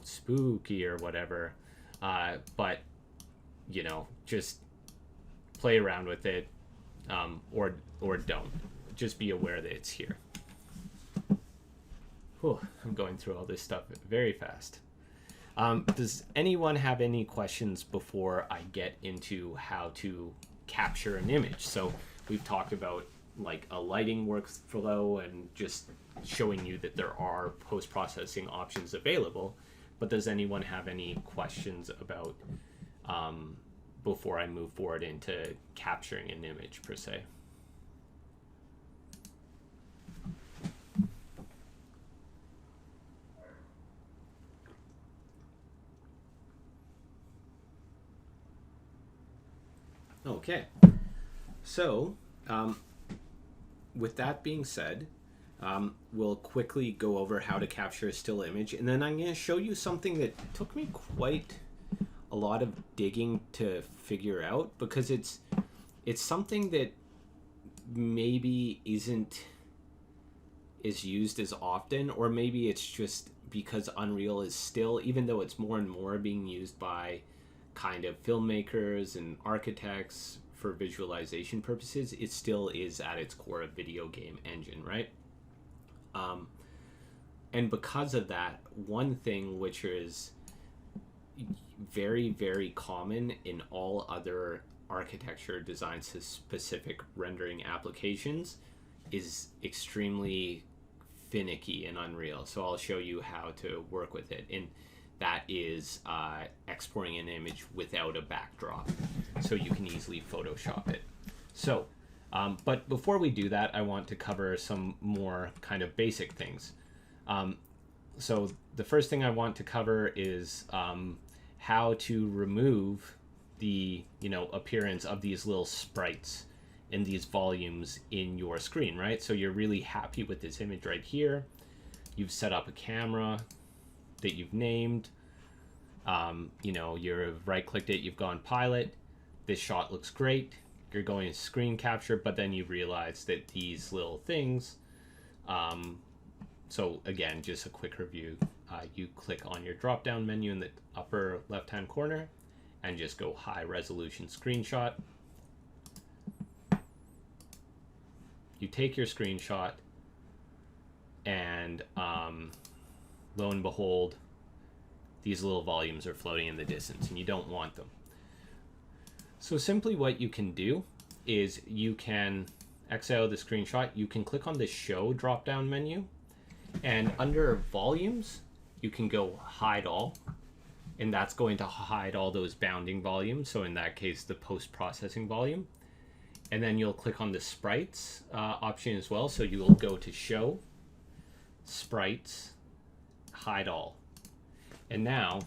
spooky or whatever. But, just play around with it, or don't. Just be aware that it's here. Whew, I'm going through all this stuff very fast. Does anyone have any questions before I get into how to capture an image? So we've talked about like a lighting workflow and just showing you that there are post-processing options available, but does anyone have any questions about before I move forward into capturing an image per se? Okay, so with that being said, we'll quickly go over how to capture a still image, and then I'm going to show you something that took me quite a lot of digging to figure out, because it's something that maybe isn't as used as often, or maybe it's just because Unreal is still, even though it's more and more being used by kind of filmmakers and architects for visualization purposes, it still is at its core a video game engine, right? And because of that, one thing which is very, very common in all other architecture design specific rendering applications, is extremely finicky in Unreal. So I'll show you how to work with it. And that is exporting an image without a backdrop, so you can easily Photoshop it. So, but before we do that, I want to cover some more kind of basic things. So the first thing I want to cover is how to remove the appearance of these little sprites and these volumes in your screen, right? So you're really happy with this image right here. You've set up a camera that you've named. You've right-clicked it, you've gone pilot. This shot looks great. You're going to screen capture, but then you realize that these little things, so again, just a quick review. You click on your drop-down menu in the upper left-hand corner and just go high resolution screenshot. You take your screenshot and lo and behold, these little volumes are floating in the distance and you don't want them. So simply what you can do is you can exit out the screenshot. You can click on the show drop-down menu, and under volumes, you can go hide all, and that's going to hide all those bounding volumes. So in that case, the post-processing volume. And then you'll click on the sprites option as well. So you will go to show, sprites, hide all. And now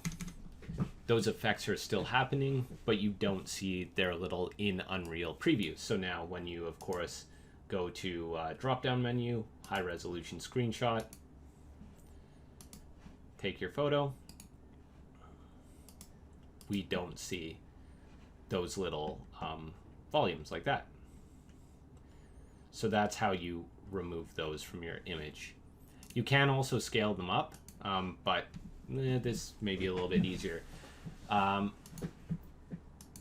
those effects are still happening, but you don't see their little in Unreal previews. So now when you, of course, go to drop-down menu, high resolution screenshot, take your photo, we don't see those little volumes like that. So that's how you remove those from your image. You can also scale them up, but this may be a little bit easier.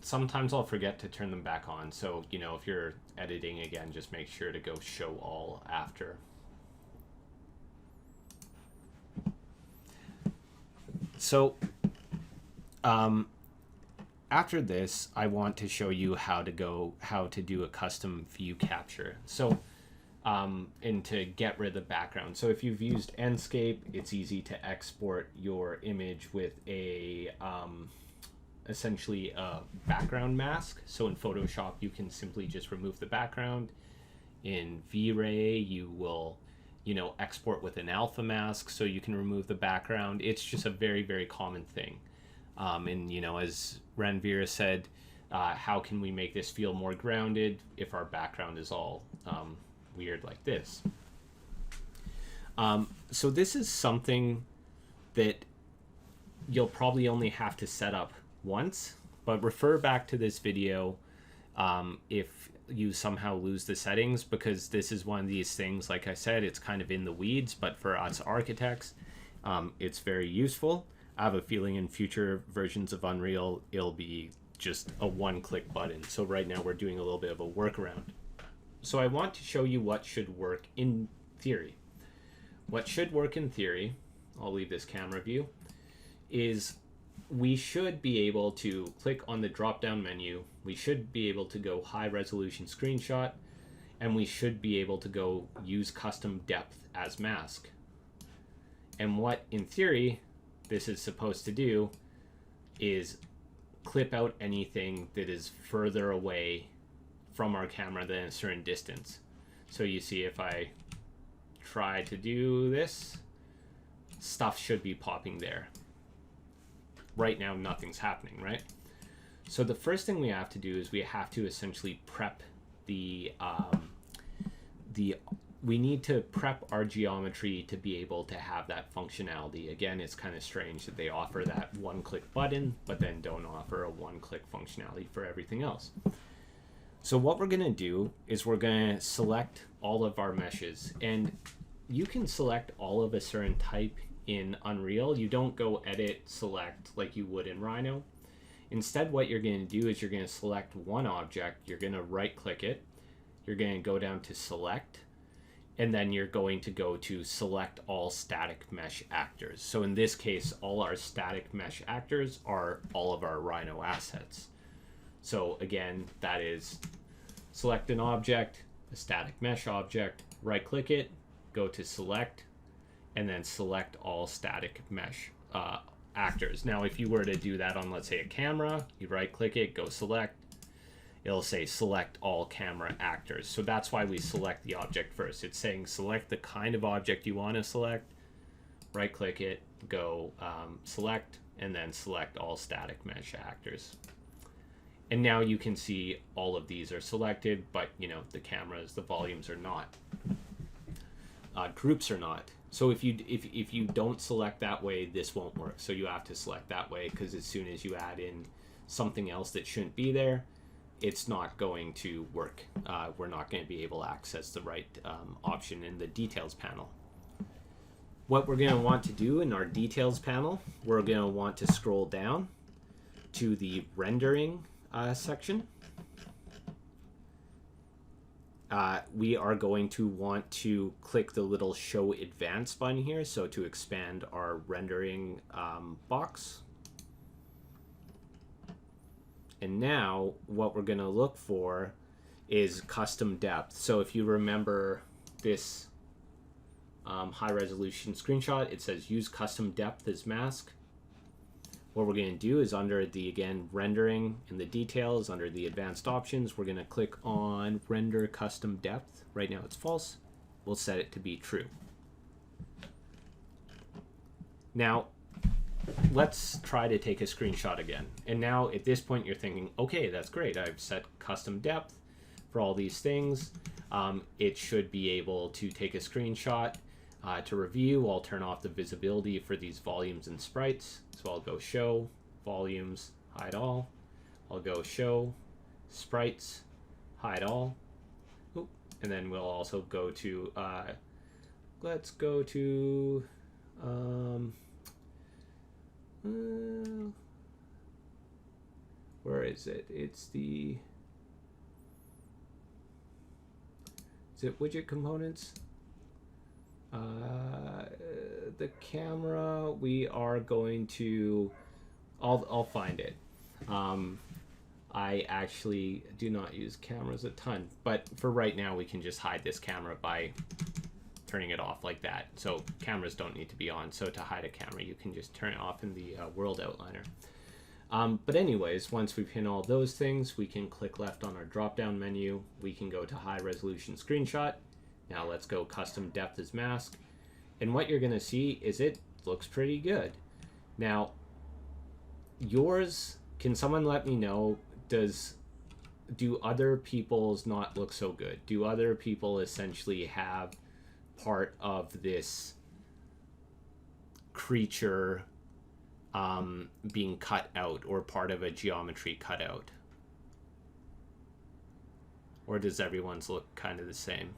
Sometimes I'll forget to turn them back on. So, if you're editing again, just make sure to go show all after. So, after this, I want to show you how to do a custom view capture. So, and to get rid of the background. So if you've used Enscape, it's easy to export your image with a essentially a background mask. So in Photoshop, you can simply just remove the background. In V-Ray, you will, export with an alpha mask, so you can remove the background. It's just a very, very common thing. And as Ranveer said, how can we make this feel more grounded if our background is all weird like this? So this is something that you'll probably only have to set up once, but refer back to this video if you somehow lose the settings, because this is one of these things, like I said, it's kind of in the weeds, but for us architects, it's very useful. I have a feeling in future versions of Unreal, it'll be just a one-click button. So right now we're doing a little bit of a workaround. So I want to show you what should work in theory. What should work in theory, I'll leave this camera view, is we should be able to click on the drop-down menu. We should be able to go high-resolution screenshot, and we should be able to go use custom depth as mask. And what, in theory, this is supposed to do is clip out anything that is further away from our camera than a certain distance. So you see, if I try to do this, stuff should be popping there. Right now, nothing's happening, right? So the first thing we have to do is we have to essentially prep we need to prep our geometry to be able to have that functionality. Again, it's kind of strange that they offer that one-click button, but then don't offer a one-click functionality for everything else. So what we're going to do is we're going to select all of our meshes, and you can select all of a certain type in Unreal. You don't go edit, select like you would in Rhino. Instead, what you're going to do is you're going to select one object, you're going to right-click it, you're going to go down to select, and then you're going to go to select all static mesh actors. So in this case, all our static mesh actors are all of our Rhino assets. So again, that is select an object, a static mesh object, right click it, go to select, and then select all static mesh actors. Now, if you were to do that on, let's say, a camera, you right click it, go select, it'll say select all camera actors. So that's why we select the object first. It's saying select the kind of object you want to select, right click it, go select, and then select all static mesh actors. And now you can see all of these are selected, but you know, the cameras, the volumes are not. Groups are not. So if you don't select that way, this won't work. So you have to select that way, because as soon as you add in something else that shouldn't be there, it's not going to work. We're not going to be able to access the right option in the details panel. What we're going to want to do in our details panel, we're going to want to scroll down to the rendering section. We are going to want to click the little show advanced button here, so to expand our rendering box. And now what we're going to look for is custom depth. So if you remember this high resolution screenshot, it says use custom depth as mask. What we're going to do is under the, again, rendering in the details, under the advanced options, we're going to click on render custom depth. Right now it's false. We'll set it to be true. Now, let's try to take a screenshot again. And now at this point you're thinking, okay, that's great. I've set custom depth for all these things. It should be able to take a screenshot. To review, I'll turn off the visibility for these volumes and sprites. So I'll go show, volumes, hide all. I'll go show, sprites, hide all. Oop. And then we'll also go to, let's go to, where is it? It's the, is it widget components? The camera, we are going to, I'll find it. I actually do not use cameras a ton, but for right now we can just hide this camera by turning it off like that. So cameras don't need to be on. So to hide a camera, you can just turn it off in the world outliner. But anyways, once we pin all those things, we can click left on our drop down menu. We can go to high resolution screenshot. Now let's go custom depth as mask. And what you're going to see is it looks pretty good. Now, yours, can someone let me know, do other people's not look so good? Do other people essentially have part of this creature being cut out, or part of a geometry cut out? Or does everyone's look kind of the same?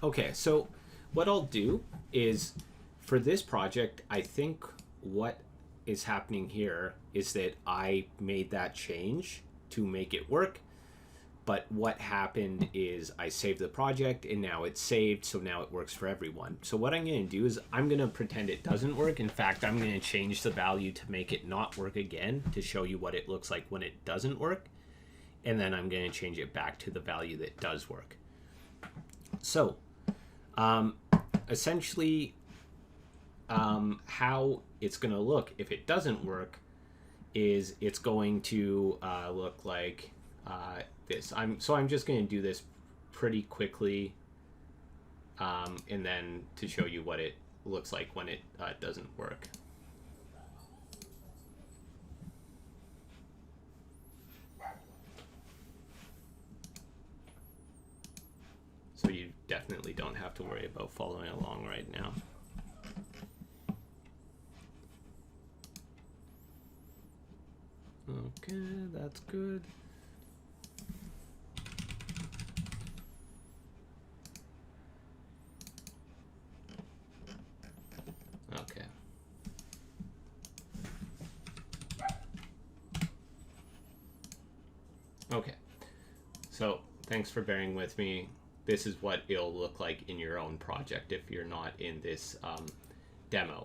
Okay, so what I'll do is, for this project, I think what is happening here is that I made that change to make it work. But what happened is I saved the project and now it's saved, so now it works for everyone. So what I'm going to do is I'm going to pretend it doesn't work. In fact, I'm going to change the value to make it not work again, to show you what it looks like when it doesn't work. And then I'm going to change it back to the value that does work. So essentially, how it's going to look if it doesn't work is it's going to look like this. So I'm just going to do this pretty quickly, and then to show you what it looks like when it doesn't work. So you definitely don't have to worry about following along right now. Okay, that's good. Okay, so thanks for bearing with me. This is what it'll look like in your own project if you're not in this demo.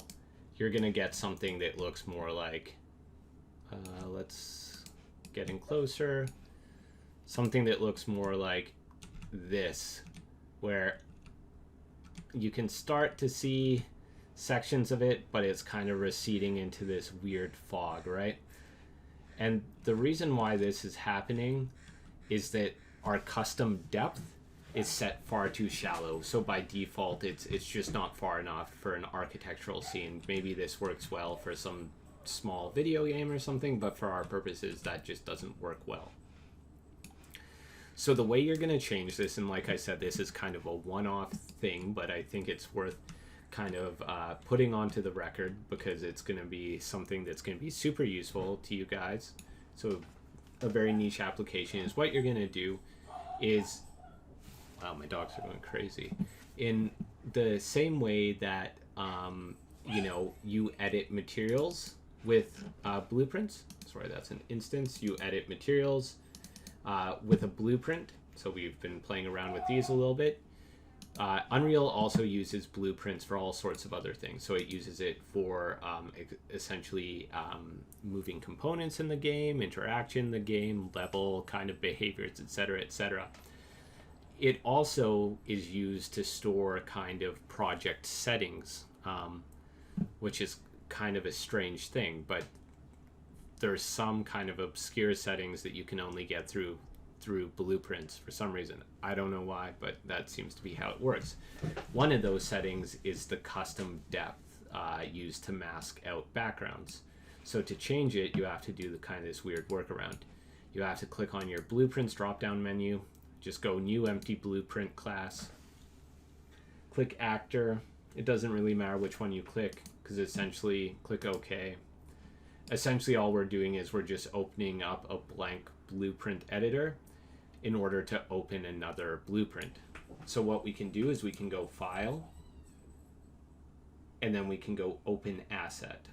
You're gonna get something that looks more like, let's get in closer, something that looks more like this, where you can start to see sections of it, but it's kind of receding into this weird fog, right? And the reason why this is happening is that our custom depth is set far too shallow. So by default, it's just not far enough for an architectural scene. Maybe this works well for some small video game or something, but for our purposes, that just doesn't work well. So the way you're going to change this, and like I said, this is kind of a one-off thing, but I think it's worth kind of putting onto the record because it's going to be something that's going to be super useful to you guys. So a very niche application is what you're going to do is, wow, my dogs are going crazy. In the same way that, you know, you edit materials with blueprints, sorry, that's an instance, you edit materials with a blueprint. So we've been playing around with these a little bit. Unreal also uses blueprints for all sorts of other things. So it uses it for essentially moving components in the game, interaction in the game, level kind of behaviors, etc., etc. It also is used to store kind of project settings, which is kind of a strange thing, but there's some kind of obscure settings that you can only get through blueprints for some reason. I don't know why, but that seems to be how it works. One of those settings is the custom depth used to mask out backgrounds. So to change it, you have to do the kind of this weird workaround. You have to click on your blueprints drop-down menu, just go new empty blueprint class, click actor. It doesn't really matter which one you click because essentially click OK. Essentially all we're doing is we're just opening up a blank blueprint editor in order to open another blueprint. So what we can do is we can go file and then we can go open asset.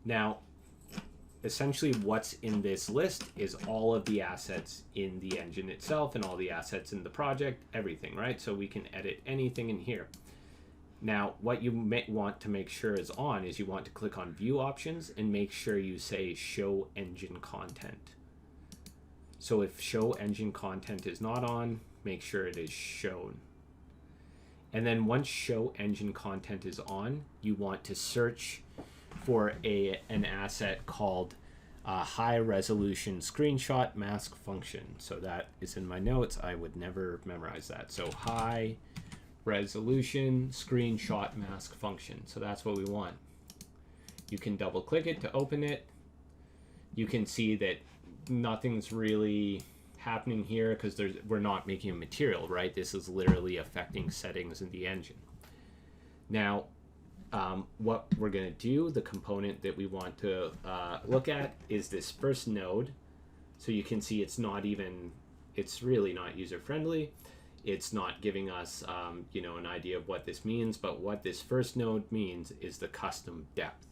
Now essentially what's in this list is all of the assets in the engine itself and all the assets in the project, everything, right? So we can edit anything in here. Now, what you may want to make sure is on is you want to click on View Options and make sure you say Show Engine Content. So if Show Engine Content is not on, make sure it is shown. And then once Show Engine Content is on, you want to search for an asset called High Resolution Screenshot Mask Function. So that is in my notes. I would never memorize that. So High Resolution Screenshot Mask Function. So that's what we want. You can double click it to open it. You can see that nothing's really happening here because we're not making a material, right? This is literally affecting settings in the engine. Now, what we're going to do, the component that we want to look at is this first node. So you can see it's really not user-friendly. It's not giving us, you know, an idea of what this means, but what this first node means is the custom depth.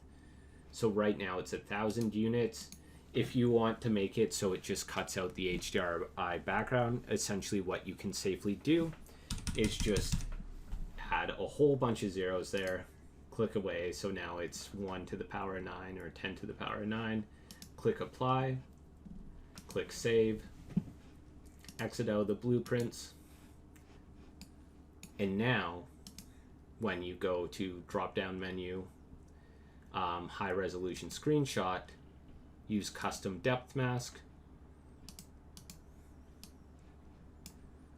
So right now it's 1,000 units. If you want to make it so it just cuts out the HDRI background, essentially what you can safely do is just add a whole bunch of zeros there, click away. So now it's 1 to the power of 9 or 10 to the power of 9. Click apply, click save, exit out the blueprints. And now, when you go to drop-down menu, high resolution screenshot, use custom depth mask.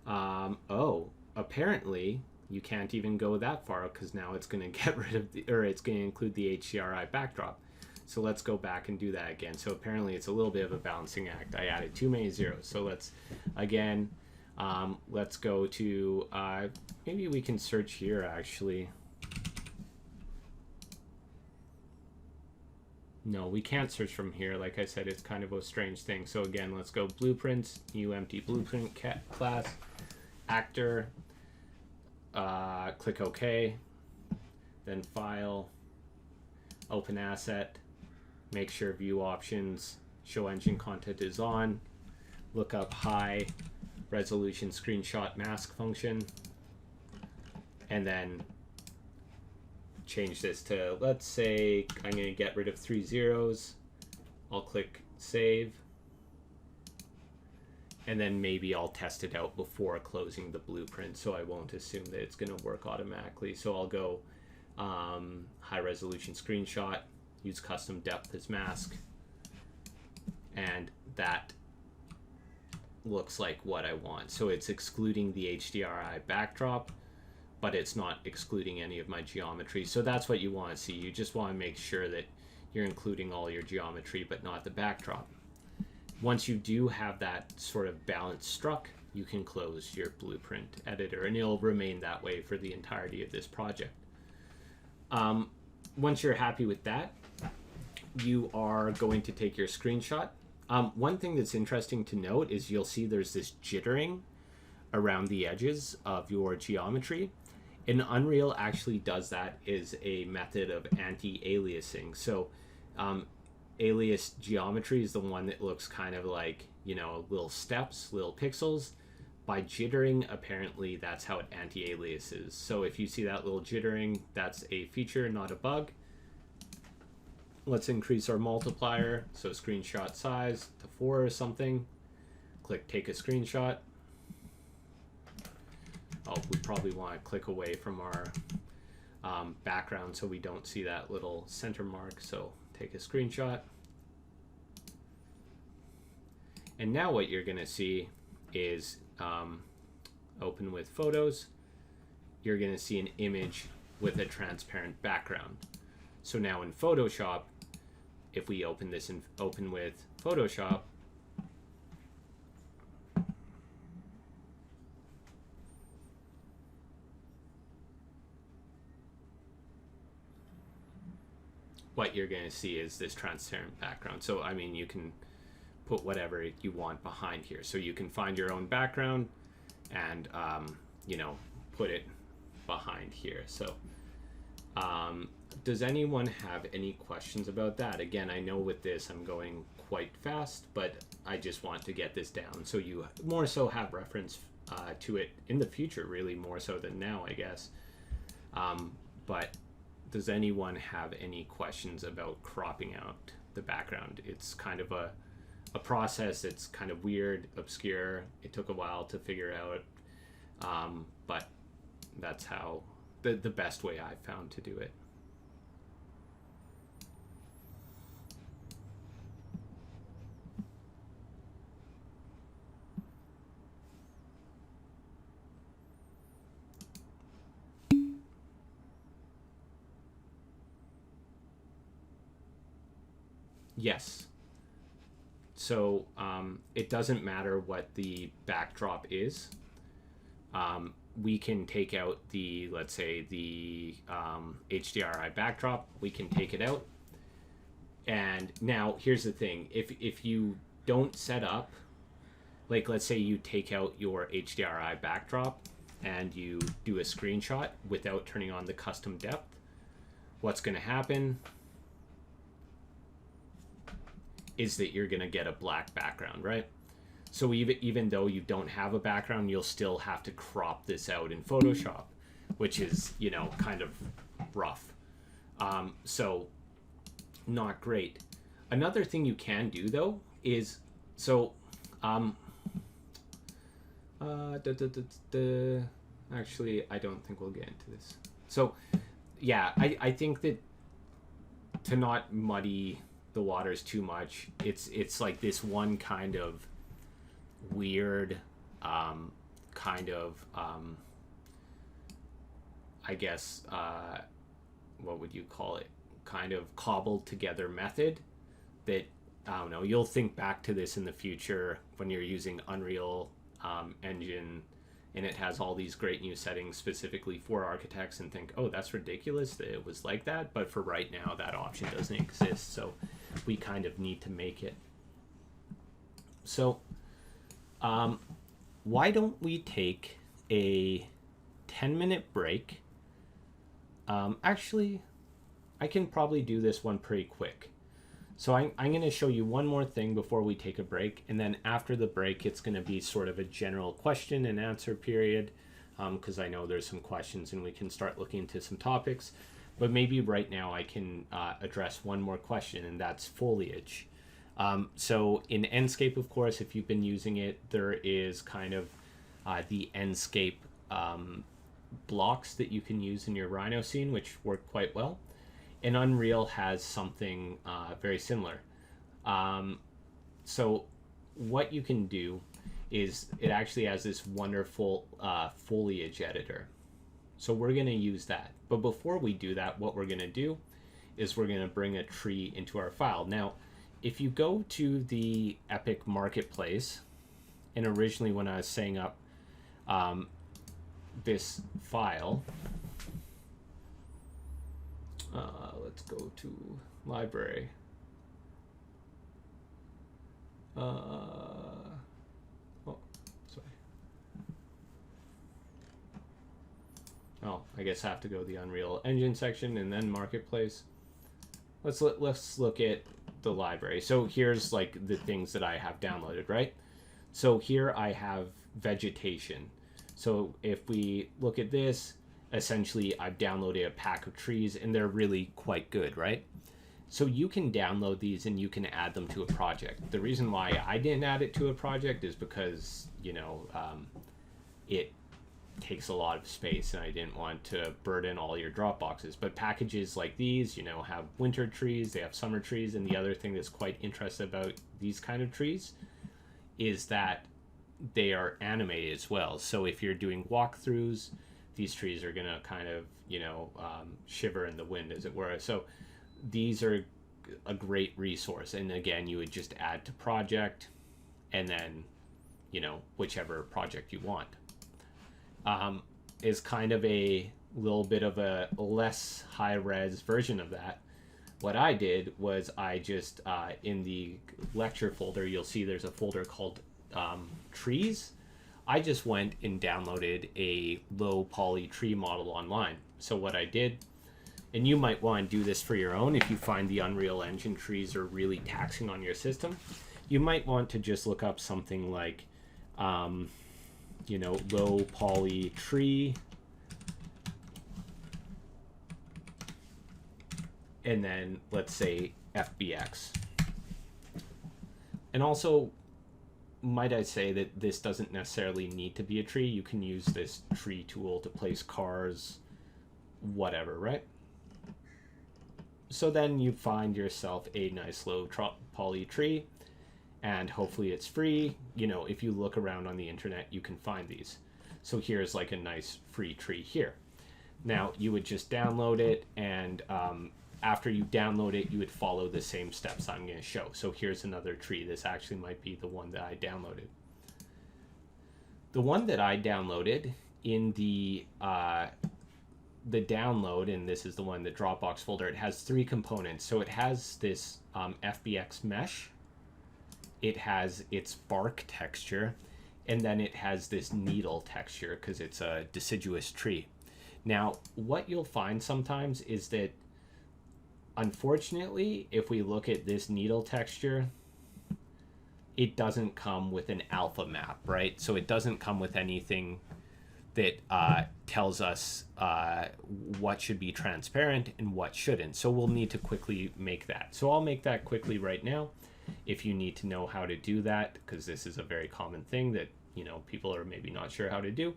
Oh, apparently you can't even go that far because now it's going to get rid of it's going to include the HDRI backdrop. So let's go back and do that again. So apparently it's a little bit of a balancing act. I added too many zeros. So let's again. Let's go to, maybe we can search here actually. No, we can't search from here. Like I said, it's kind of a strange thing. So again, let's go blueprints, new empty blueprint class, actor, click OK, then file, open asset, make sure view options show engine content is on, look up high resolution screenshot mask function, and then change this to, let's say I'm going to get rid of 3 zeros. I'll click save, and then maybe I'll test it out before closing the blueprint, so I won't assume that it's going to work automatically. So I'll go high resolution screenshot, use custom depth as mask, and that looks like what I want. So it's excluding the HDRI backdrop, but it's not excluding any of my geometry. So that's what you want to see. You just want to make sure that you're including all your geometry, but not the backdrop. Once you do have that sort of balance struck, you can close your blueprint editor, and it'll remain that way for the entirety of this project. Once you're happy with that, you are going to take your screenshot. One thing that's interesting to note is you'll see there's this jittering around the edges of your geometry. And Unreal actually does that is a method of anti-aliasing. So alias geometry is the one that looks kind of like, you know, little steps, little pixels. By jittering, apparently that's how it anti-aliases. So if you see that little jittering, that's a feature, not a bug. Let's increase our multiplier, so screenshot size to 4 or something. Click take a screenshot. Oh, we probably want to click away from our background so we don't see that little center mark. So take a screenshot. And now what you're going to see is open with photos. You're going to see an image with a transparent background. So now in Photoshop, if we open this and open with Photoshop, what you're going to see is this transparent background. So, I mean, you can put whatever you want behind here. So you can find your own background and, you know, put it behind here. So, does anyone have any questions about that? Again, I know with this I'm going quite fast, but I just want to get this down so you more so have reference to it in the future, really more so than now, I guess. But does anyone have any questions about cropping out the background? It's kind of a process that's kind of weird, obscure. It took a while to figure out, but that's how the best way I've found to do it. Yes. So it doesn't matter what the backdrop is. We can take out the, let's say, the HDRI backdrop. We can take it out. And now here's the thing. If you don't set up, like let's say you take out your HDRI backdrop and you do a screenshot without turning on the custom depth, what's going to happen is that you're going to get a black background, right? So even though you don't have a background, you'll still have to crop this out in Photoshop, which is, you know, kind of rough. So not great. Another thing you can do though is, so actually I don't think we'll get into this. So yeah, I think that to not muddy the waters too much, it's like this one kind of weird I guess what would you call it, kind of cobbled together method that, I don't know, you'll think back to this in the future when you're using Unreal Engine and it has all these great new settings specifically for architects and think, oh, that's ridiculous that it was like that. But for right now, that option doesn't exist. So we kind of need to make it. So why don't we take a 10-minute break? Actually, I can probably do this one pretty quick. So I'm going to show you one more thing before we take a break, and then after the break, it's going to be sort of a general question and answer period, because I know there's some questions and we can start looking into some topics. But maybe right now I can address one more question, and that's foliage. So in Enscape, of course, if you've been using it, there is kind of the Enscape blocks that you can use in your Rhino scene, which work quite well. And Unreal has something very similar. So what you can do is it actually has this wonderful foliage editor. So we're going to use that. But before we do that, what we're going to do is we're going to bring a tree into our file. Now, if you go to the Epic Marketplace, and originally when I was setting up this file, let's go to library. Oh, sorry. Oh, I guess I have to go to the Unreal Engine section and then Marketplace. Let's look at the library. So here's like the things that I have downloaded, right? So here I have vegetation. So if we look at this, essentially I've downloaded a pack of trees, and they're really quite good, right? So you can download these and you can add them to a project. The reason why I didn't add it to a project is because, you know, it takes a lot of space and I didn't want to burden all your Dropboxes. But packages like these, you know, have winter trees, they have summer trees, and the other thing that's quite interesting about these kind of trees is that they are animated as well. So if you're doing walkthroughs, these trees are going to kind of, you know, shiver in the wind, as it were. So these are a great resource. And again, you would just add to project and then, you know, whichever project you want. Is kind of a little bit of a less high res version of that. What I did was I just, in the lecture folder, you'll see there's a folder called trees. I just went and downloaded a low poly tree model online. So what I did, and you might want to do this for your own if you find the Unreal Engine trees are really taxing on your system, you might want to just look up something like, you know, low poly tree, and then let's say FBX. And also, might I say that this doesn't necessarily need to be a tree. You can use this tree tool to place cars, whatever, right? So then you find yourself a nice low poly tree, and hopefully it's free. You know, if you look around on the internet, you can find these. So here's like a nice free tree here. Now you would just download it, and after you download it, you would follow the same steps I'm going to show. So here's another tree. This actually might be the one that I downloaded. The one that I downloaded in the download, and this is the one, the Dropbox folder, it has three components. So it has this FBX mesh, it has its bark texture, and then it has this needle texture because it's a deciduous tree. Now, what you'll find sometimes is that, unfortunately, if we look at this needle texture, it doesn't come with an alpha map, right? So it doesn't come with anything that tells us what should be transparent and what shouldn't. So we'll need to quickly make that. So I'll make that quickly right now. If you need to know how to do that, because this is a very common thing that, you know, people are maybe not sure how to do,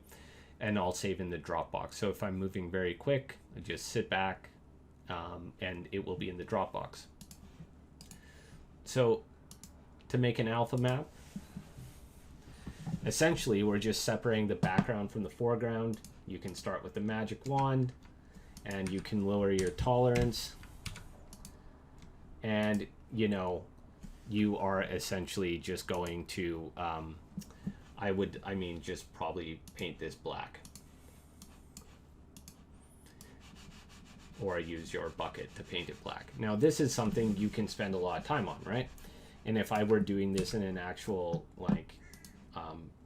and I'll save in the Dropbox. So if I'm moving very quick, I just sit back, and it will be in the Dropbox. So to make an alpha map, essentially we're just separating the background from the foreground. You can start with the magic wand, and you can lower your tolerance, and, you know, you are essentially just going to, just probably paint this black. Or use your bucket to paint it black. Now, this is something you can spend a lot of time on, right? And if I were doing this in an actual, like,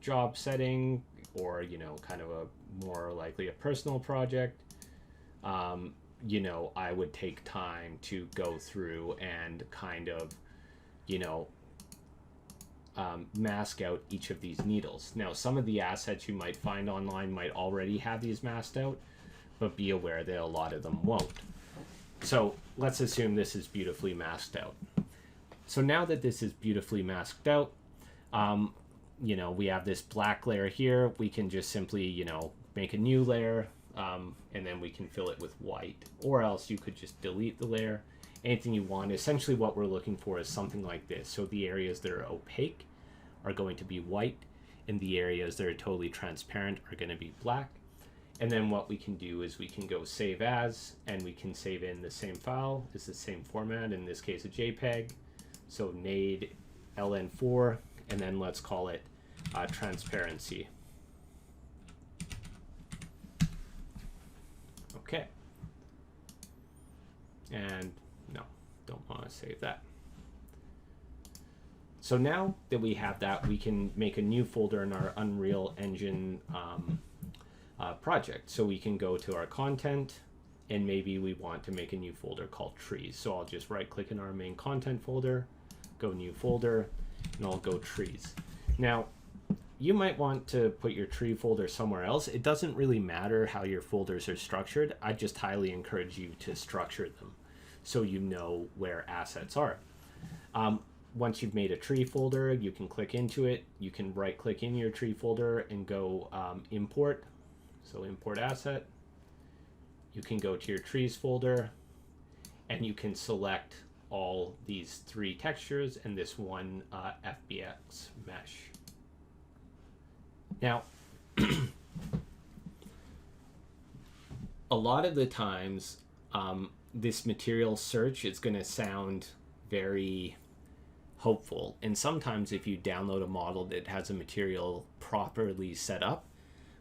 job setting, or, you know, kind of a more likely a personal project, you know, I would take time to go through and kind of, you know, mask out each of these needles. Now, some of the assets you might find online might already have these masked out, but be aware that a lot of them won't. So let's assume this is beautifully masked out. So now that this is beautifully masked out, you know, we have this black layer here. We can just simply, you know, make a new layer, and then we can fill it with white. Or else you could just delete the layer, anything you want. Essentially what we're looking for is something like this. So the areas that are opaque are going to be white, and the areas that are totally transparent are going to be black. And then what we can do is we can go save as, and we can save in the same file. It's the same format, in this case a JPEG. So nade ln4, and then let's call it transparency. Okay. And no, don't want to save that. So now that we have that, we can make a new folder in our Unreal Engine project. So we can go to our content, and maybe we want to make a new folder called trees. So I'll just right click in our main content folder, go new folder, and I'll go trees. Now, you might want to put your tree folder somewhere else. It doesn't really matter how your folders are structured. I just highly encourage you to structure them so you know where assets are. Once you've made a tree folder, you can click into it. You can right click in your tree folder and go import. So import asset. You can go to your trees folder, and you can select all these 3 textures and this one FBX mesh. Now, a lot of the times, this material search is going to sound very hopeful. And sometimes if you download a model that has a material properly set up,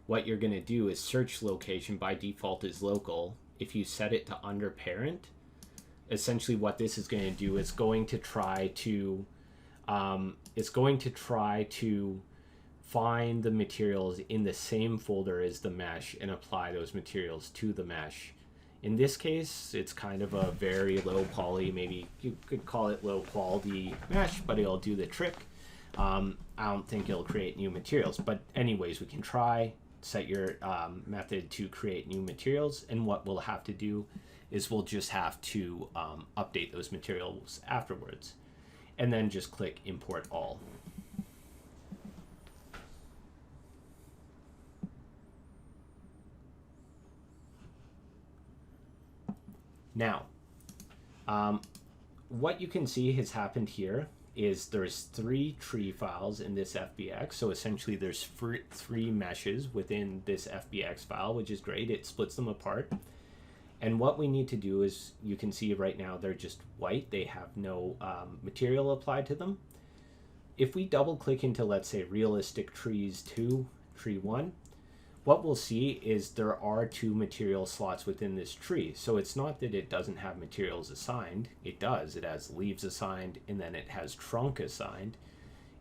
what you're going to do is search location by default is local. If you set it to under parent, essentially what this is going to do is going to try to find the materials in the same folder as the mesh and apply those materials to the mesh. In this case, it's kind of a very low poly, maybe you could call it low quality mesh, but it'll do the trick. I don't think it'll create new materials, but anyways, we can try, set your method to create new materials, and what we'll have to do is we'll just have to update those materials afterwards, and then just click import all. Now, what you can see has happened here is there's 3 tree files in this FBX. So essentially there's 3 meshes within this FBX file, which is great. It splits them apart. And what we need to do is, you can see right now they're just white. They have no material applied to them. If we double click into, let's say, realistic trees 2, tree 1, what we'll see is there are 2 material slots within this tree. So it's not that it doesn't have materials assigned. It does. It has leaves assigned, and then it has trunk assigned.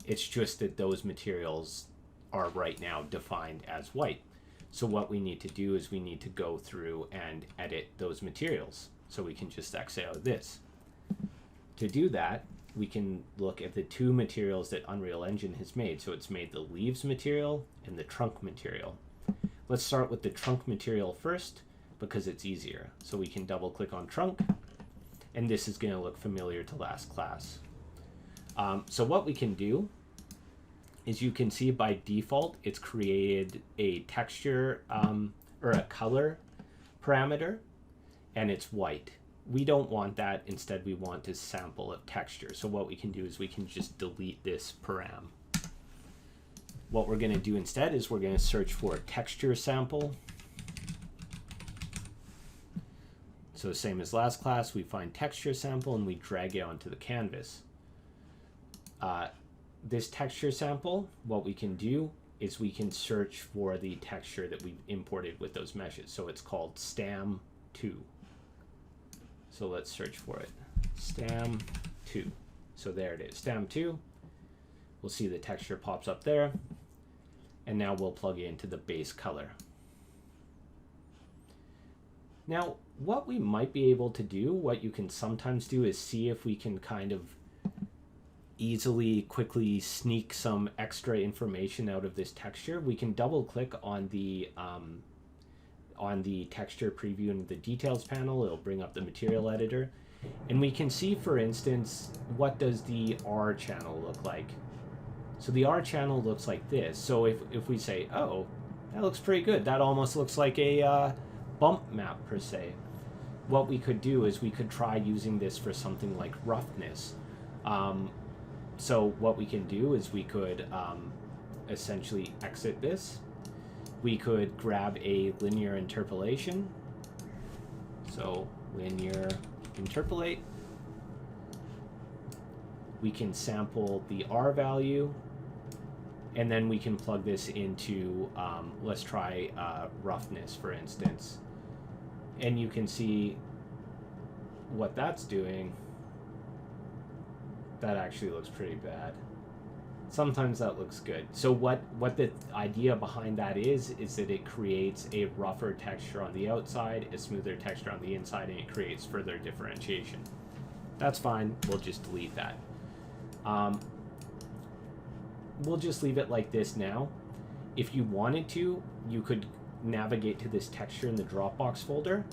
It's just that those materials are right now defined as white. So what we need to do is we need to go through and edit those materials. So we can just exit out of this. To do that, we can look at the 2 materials that Unreal Engine has made. So it's made the leaves material and the trunk material. Let's start with the trunk material first because it's easier. So we can double click on trunk, and this is going to look familiar to last class. So what we can do is, you can see by default it's created a texture or a color parameter, and it's white. We don't want that. Instead, we want a sample of texture. So what we can do is we can just delete this param. What we're going to do instead is we're going to search for texture sample. So same as last class, we find texture sample and we drag it onto the canvas. This texture sample, what we can do is we can search for the texture that we've imported with those meshes. So it's called STAM2. So let's search for it. STAM2. So there it is, STAM2. We'll see the texture pops up there. And now we'll plug it into the base color. Now, what we might be able to do, what you can sometimes do, is see if we can kind of easily, quickly sneak some extra information out of this texture. We can double click on the texture preview in the details panel. It'll bring up the material editor. And we can see, for instance, what does the R channel look like. So the R channel looks like this. So if we say, oh, that looks pretty good. That almost looks like a bump map per se. What we could do is we could try using this for something like roughness. So what we can do is we could essentially exit this. We could grab a linear interpolation. So linear interpolate. We can sample the R value, and then we can plug this into, let's try roughness, for instance. And you can see what that's doing. That actually looks pretty bad. Sometimes that looks good. So what the idea behind that is that it creates a rougher texture on the outside, a smoother texture on the inside, and it creates further differentiation. That's fine. We'll just delete that. We'll just leave it like this now. If you wanted to, you could navigate to this texture in the Dropbox folder,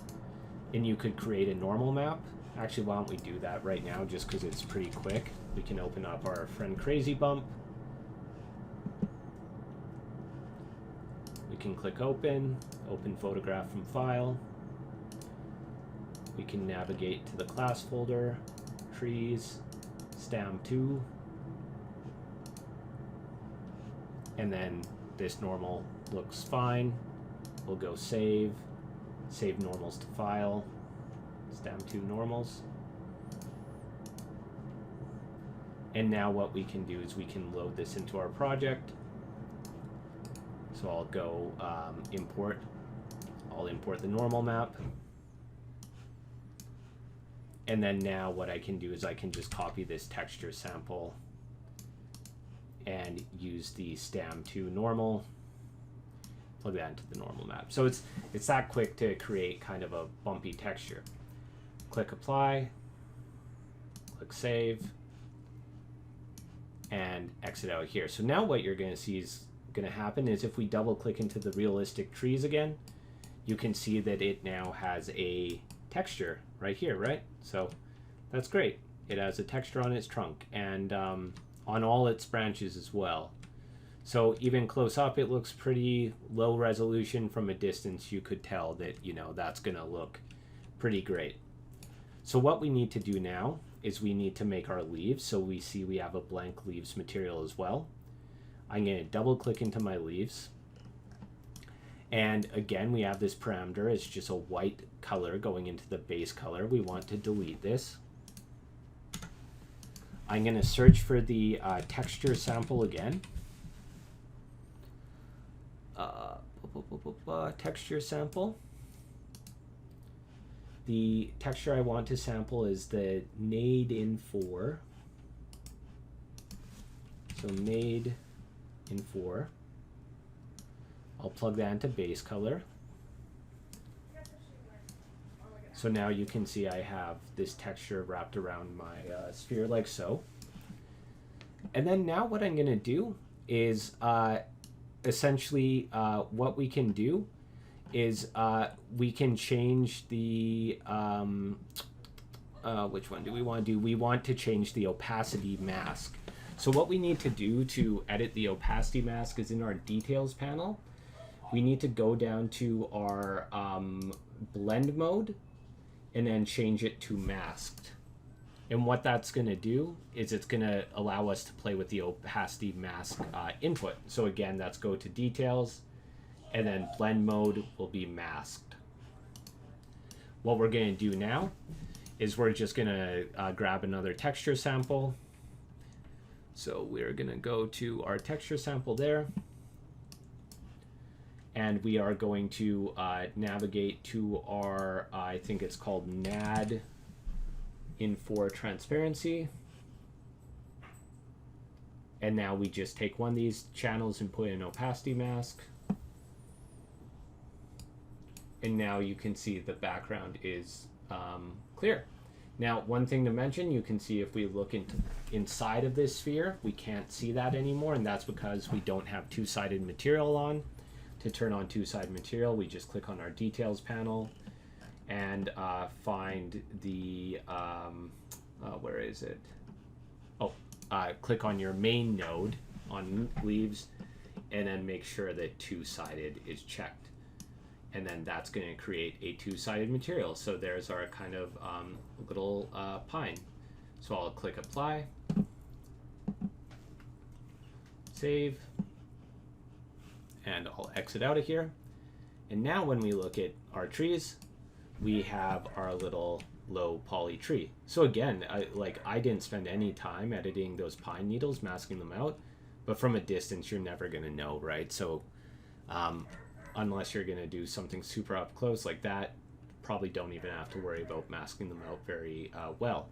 and you could create a normal map. Actually, why don't we do that right now, just because it's pretty quick. We can open up our friend Crazy Bump. We can click open photograph from file. We can navigate to the class folder, trees, stam2, and then this normal looks fine. We'll go save normals to file, stam2 normals. And now what we can do is we can load this into our project. So I'll go import. I'll import the normal map. And then now what I can do is I can just copy this texture sample and use the stam2 normal, plug that into the normal map. So it's that quick to create kind of a bumpy texture. Click apply, click save, and exit out here. So now what you're going to see is going to happen is if we double click into the realistic trees again, you can see that it now has a texture right here, right? So that's great. It has a texture on its trunk and on all its branches as well. So even close up, it looks pretty low resolution. From a distance, you could tell that, you know, that's going to look pretty great. So what we need to do now is we need to make our leaves. So we see we have a blank leaves material as well. I'm going to double click into my leaves. And again, we have this parameter. It's just a white color going into the base color. We want to delete this. I'm going to search for the texture sample again. Texture sample. The texture I want to sample is the Nade in 4. So Nade in 4. I'll plug that into base color. So now you can see I have this texture wrapped around my sphere like so. And then now what I'm going to do is essentially what we can do is we can change the which one do we want to do? We want to change the opacity mask. So what we need to do to edit the opacity mask is in our details panel. We need to go down to our blend mode and then change it to masked. And what that's going to do is it's going to allow us to play with the opacity mask input. So again, let's go to details, and then blend mode will be masked. What we're going to do now is we're just going to grab another texture sample. So we're going to go to our texture sample there. And we are going to navigate to our, I think it's called NAD in 4 transparency. And now we just take one of these channels and put in an opacity mask. And now you can see the background is clear. Now, one thing to mention, you can see if we look inside of this sphere, we can't see that anymore, and that's because we don't have two-sided material on. To turn on two-sided material, we just click on our details panel and find the, where is it? Oh, click on your main node on leaves, and then make sure that two-sided is checked. And then that's going to create a two-sided material. So there's our kind of little pine. So I'll click apply, save, and I'll exit out of here. And now when we look at our trees, we have our little low poly tree. So again, I didn't spend any time editing those pine needles, masking them out, but from a distance, you're never going to know, right? So unless you're going to do something super up close like that, probably don't even have to worry about masking them out very well.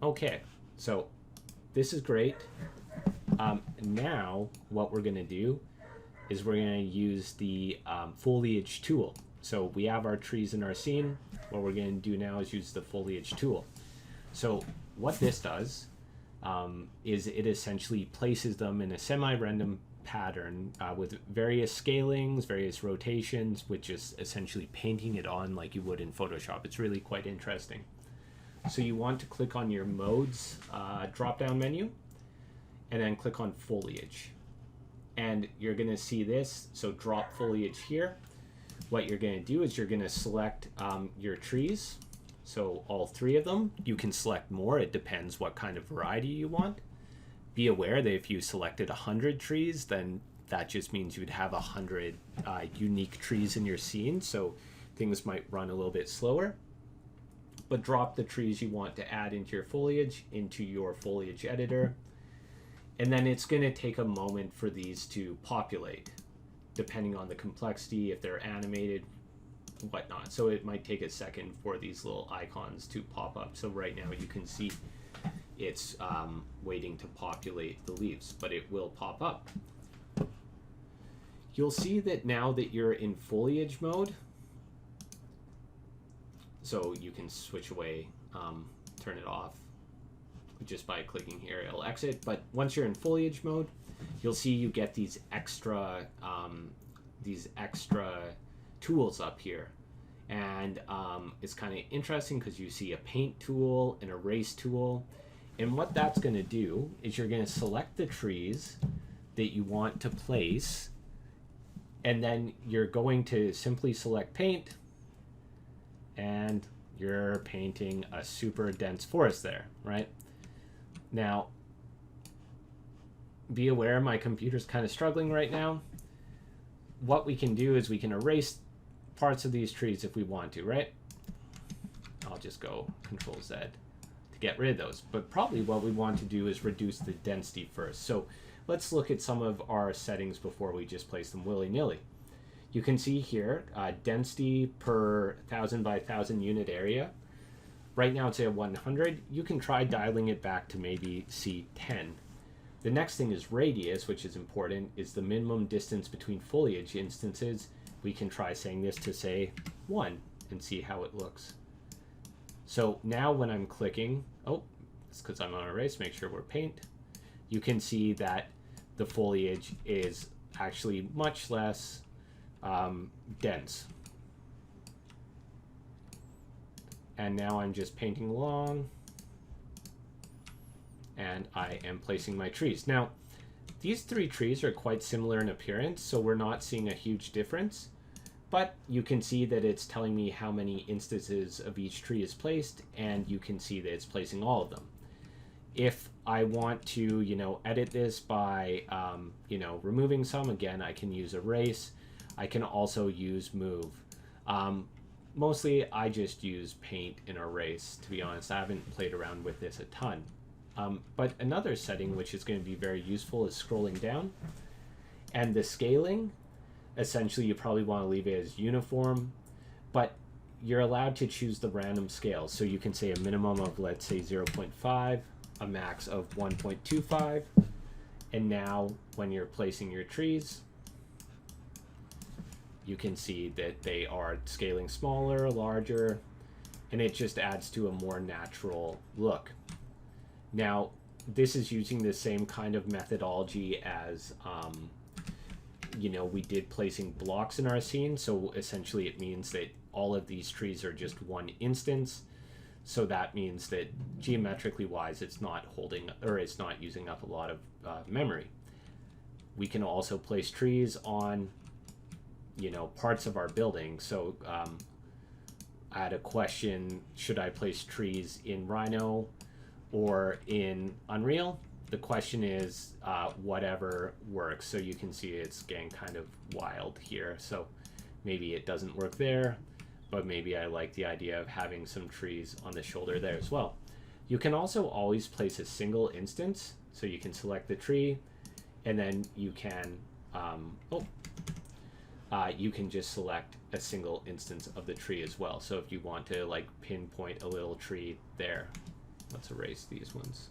Okay, so this is great. Now what we're going to do is we're going to use the foliage tool. So we have our trees in our scene. What we're going to do now is use the foliage tool. So what this does is it essentially places them in a semi-random pattern with various scalings, various rotations, which is essentially painting it on like you would in Photoshop. It's really quite interesting. So you want to click on your modes drop-down menu and then click on foliage. And you're going to see this, so drop foliage here. What you're going to do is you're going to select your trees, so all 3 of them. You can select more, it depends what kind of variety you want. Be aware that if you selected 100 trees, then that just means you'd have 100 unique trees in your scene, so things might run a little bit slower. But drop the trees you want to add into your foliage into your foliage editor, and then it's going to take a moment for these to populate, depending on the complexity, if they're animated, whatnot. So it might take a second for these little icons to pop up. So right now you can see it's waiting to populate the leaves, but it will pop up. You'll see that now that you're in foliage mode, so you can switch away, turn it off just by clicking here. It'll exit, but once you're in foliage mode, you'll see you get these extra tools up here. And it's kind of interesting because you see a paint tool, an erase tool. And what that's going to do is you're going to select the trees that you want to place, and then you're going to simply select paint, and you're painting a super dense forest there, right? Now, be aware my computer's kind of struggling right now. What we can do is we can erase parts of these trees if we want to, right? I'll just go Control Z to get rid of those. But probably what we want to do is reduce the density first. So let's look at some of our settings before we just place them willy-nilly. You can see here, density per 1,000 by 1,000 unit area. Right now it's at 100. You can try dialing it back to maybe C10. The next thing is radius, which is important, is the minimum distance between foliage instances. We can try saying this to say 1 and see how it looks. So now when I'm clicking, oh, it's because I'm on erase, make sure we're paint. You can see that the foliage is actually much less dense. And now I'm just painting along, and I am placing my trees. Now, these 3 trees are quite similar in appearance, so we're not seeing a huge difference, but you can see that it's telling me how many instances of each tree is placed, and you can see that it's placing all of them. If I want to, edit this by, removing some, again, I can use erase. I can also use move. Mostly I just use paint and erase, to be honest. I haven't played around with this a ton. But another setting which is going to be very useful is scrolling down. And the scaling, essentially you probably want to leave it as uniform, but you're allowed to choose the random scale. So you can say a minimum of, let's say, 0.5, a max of 1.25. And now when you're placing your trees, you can see that they are scaling smaller, larger, and it just adds to a more natural look. Now, this is using the same kind of methodology as we did placing blocks in our scene. So essentially it means that all of these trees are just one instance. So that means that geometrically wise, it's not using up a lot of memory. We can also place trees on, parts of our building. So I had a question, should I place trees in Rhino or in Unreal? The question is whatever works. So you can see it's getting kind of wild here. So maybe it doesn't work there, but maybe I like the idea of having some trees on the shoulder there as well. You can also always place a single instance. So you can select the tree, and then you can you can just select a single instance of the tree as well. So if you want to like pinpoint a little tree there, let's erase these ones.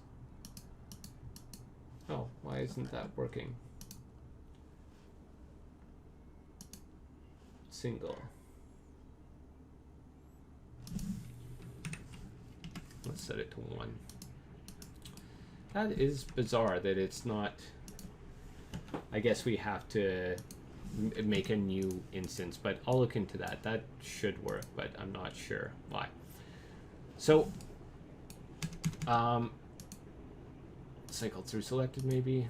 Oh, why isn't that working? Single. Let's set it to 1. That is bizarre that it's not. I guess we have to make a new instance, but I'll look into that. That should work, but I'm not sure why. So, cycle through selected maybe.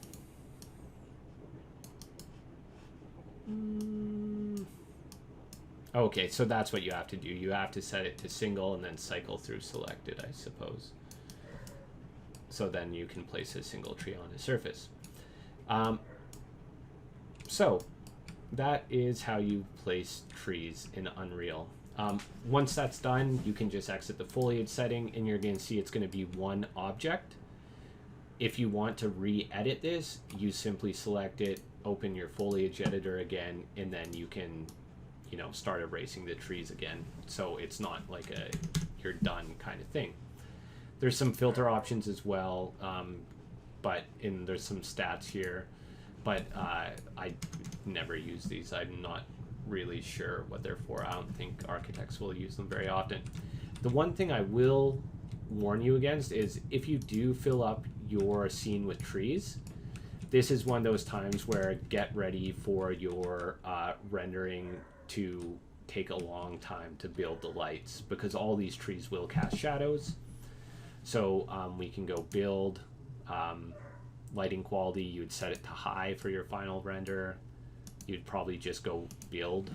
Okay, so that's what you have to do. You have to set it to single and then cycle through selected, I suppose. So then you can place a single tree on a surface. So that is how you place trees in Unreal. Once that's done, you can just exit the foliage setting, and you're going to see it's going to be one object. If you want to re-edit this, you simply select it, open your foliage editor again, and then you can, start erasing the trees again. So it's not like a you're done kind of thing. There's some filter options as well, there's some stats here, but I never use these. I'm not really sure what they're for. I don't think architects will use them very often. The one thing I will warn you against is if you do fill up your scene with trees, this is one of those times where get ready for your rendering to take a long time to build the lights, because all these trees will cast shadows. So we can go build, lighting quality, you'd set it to high for your final render. You'd probably just go build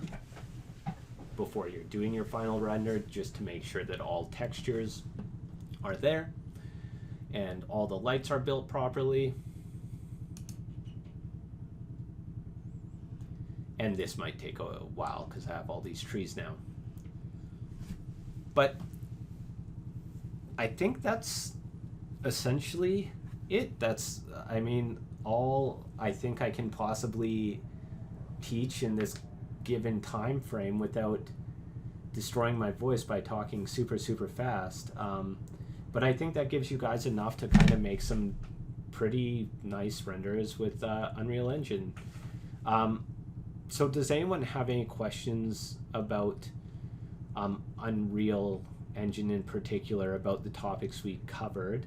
before you're doing your final render, just to make sure that all textures are there and all the lights are built properly. And this might take a while because I have all these trees now. But I think that's essentially it. That's, all I think I can possibly teach in this given time frame without destroying my voice by talking super fast. But I think that gives you guys enough to kind of make some pretty nice renders with Unreal Engine. So does anyone have any questions about Unreal Engine in particular, about the topics we covered?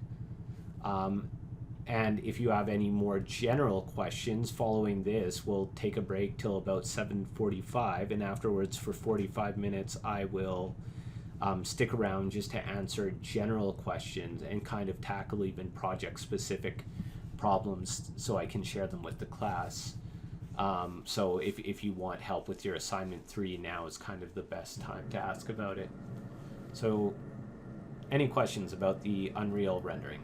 And if you have any more general questions following this, we'll take a break till about 7:45, and afterwards for 45 minutes I will stick around just to answer general questions and kind of tackle even project-specific problems so I can share them with the class. So if you want help with your assignment 3, now is kind of the best time to ask about it. So any questions about the Unreal rendering?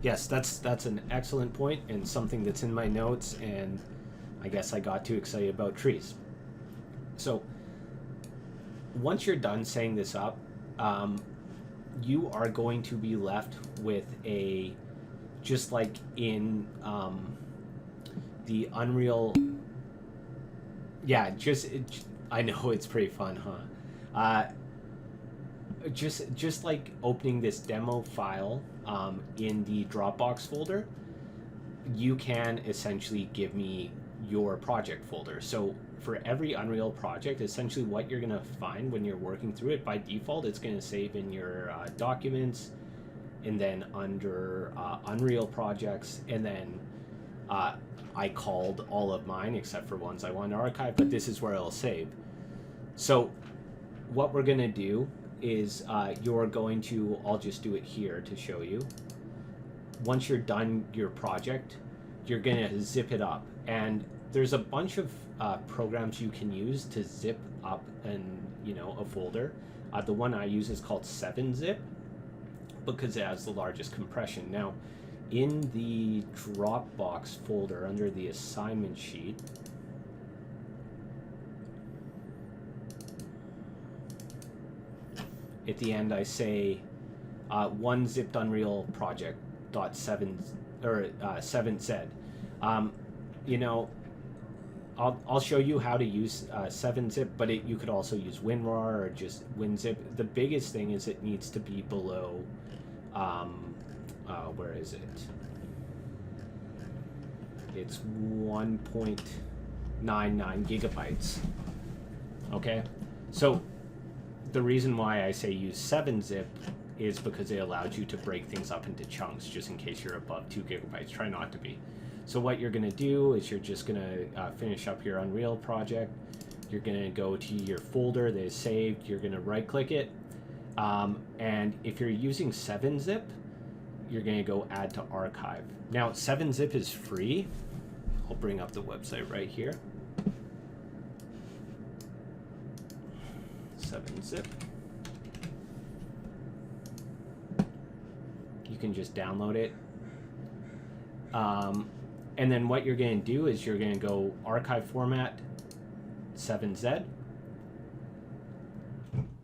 Yes, that's an excellent point and something that's in my notes, and I guess I got too excited about trees. So once you're done setting this up, you are going to be left with just like in the Unreal, I know it's pretty fun, huh? just like opening this demo file in the Dropbox folder, you can essentially give me your project folder. So for every Unreal project, essentially what you're going to find when you're working through it, by default, it's going to save in your documents, and then under Unreal projects, and then I called all of mine except for ones I want to archive, but this is where it'll save. So what we're going to do is you're going to, I'll just do it here to show you. Once you're done your project, you're going to zip it up. And there's a bunch of programs you can use to zip up a folder. The one I use is called 7-Zip because it has the largest compression. Now, in the Dropbox folder under the assignment sheet, at the end I say one zipped Unreal project .7 or 7Z. I'll show you how to use 7-Zip, but you could also use WinRAR or just WinZip. The biggest thing is it needs to be below, where is it? It's 1.99 gigabytes. Okay, so the reason why I say use 7-Zip is because it allows you to break things up into chunks, just in case you're above 2 gigabytes. Try not to be. So what you're going to do is you're just going to finish up your Unreal project. You're going to go to your folder that is saved. You're going to right click it. And if you're using 7-Zip, you're going to go add to archive. Now 7-Zip is free. I'll bring up the website right here. 7-Zip. You can just download it. And then what you're going to do is you're going to go archive format 7Z.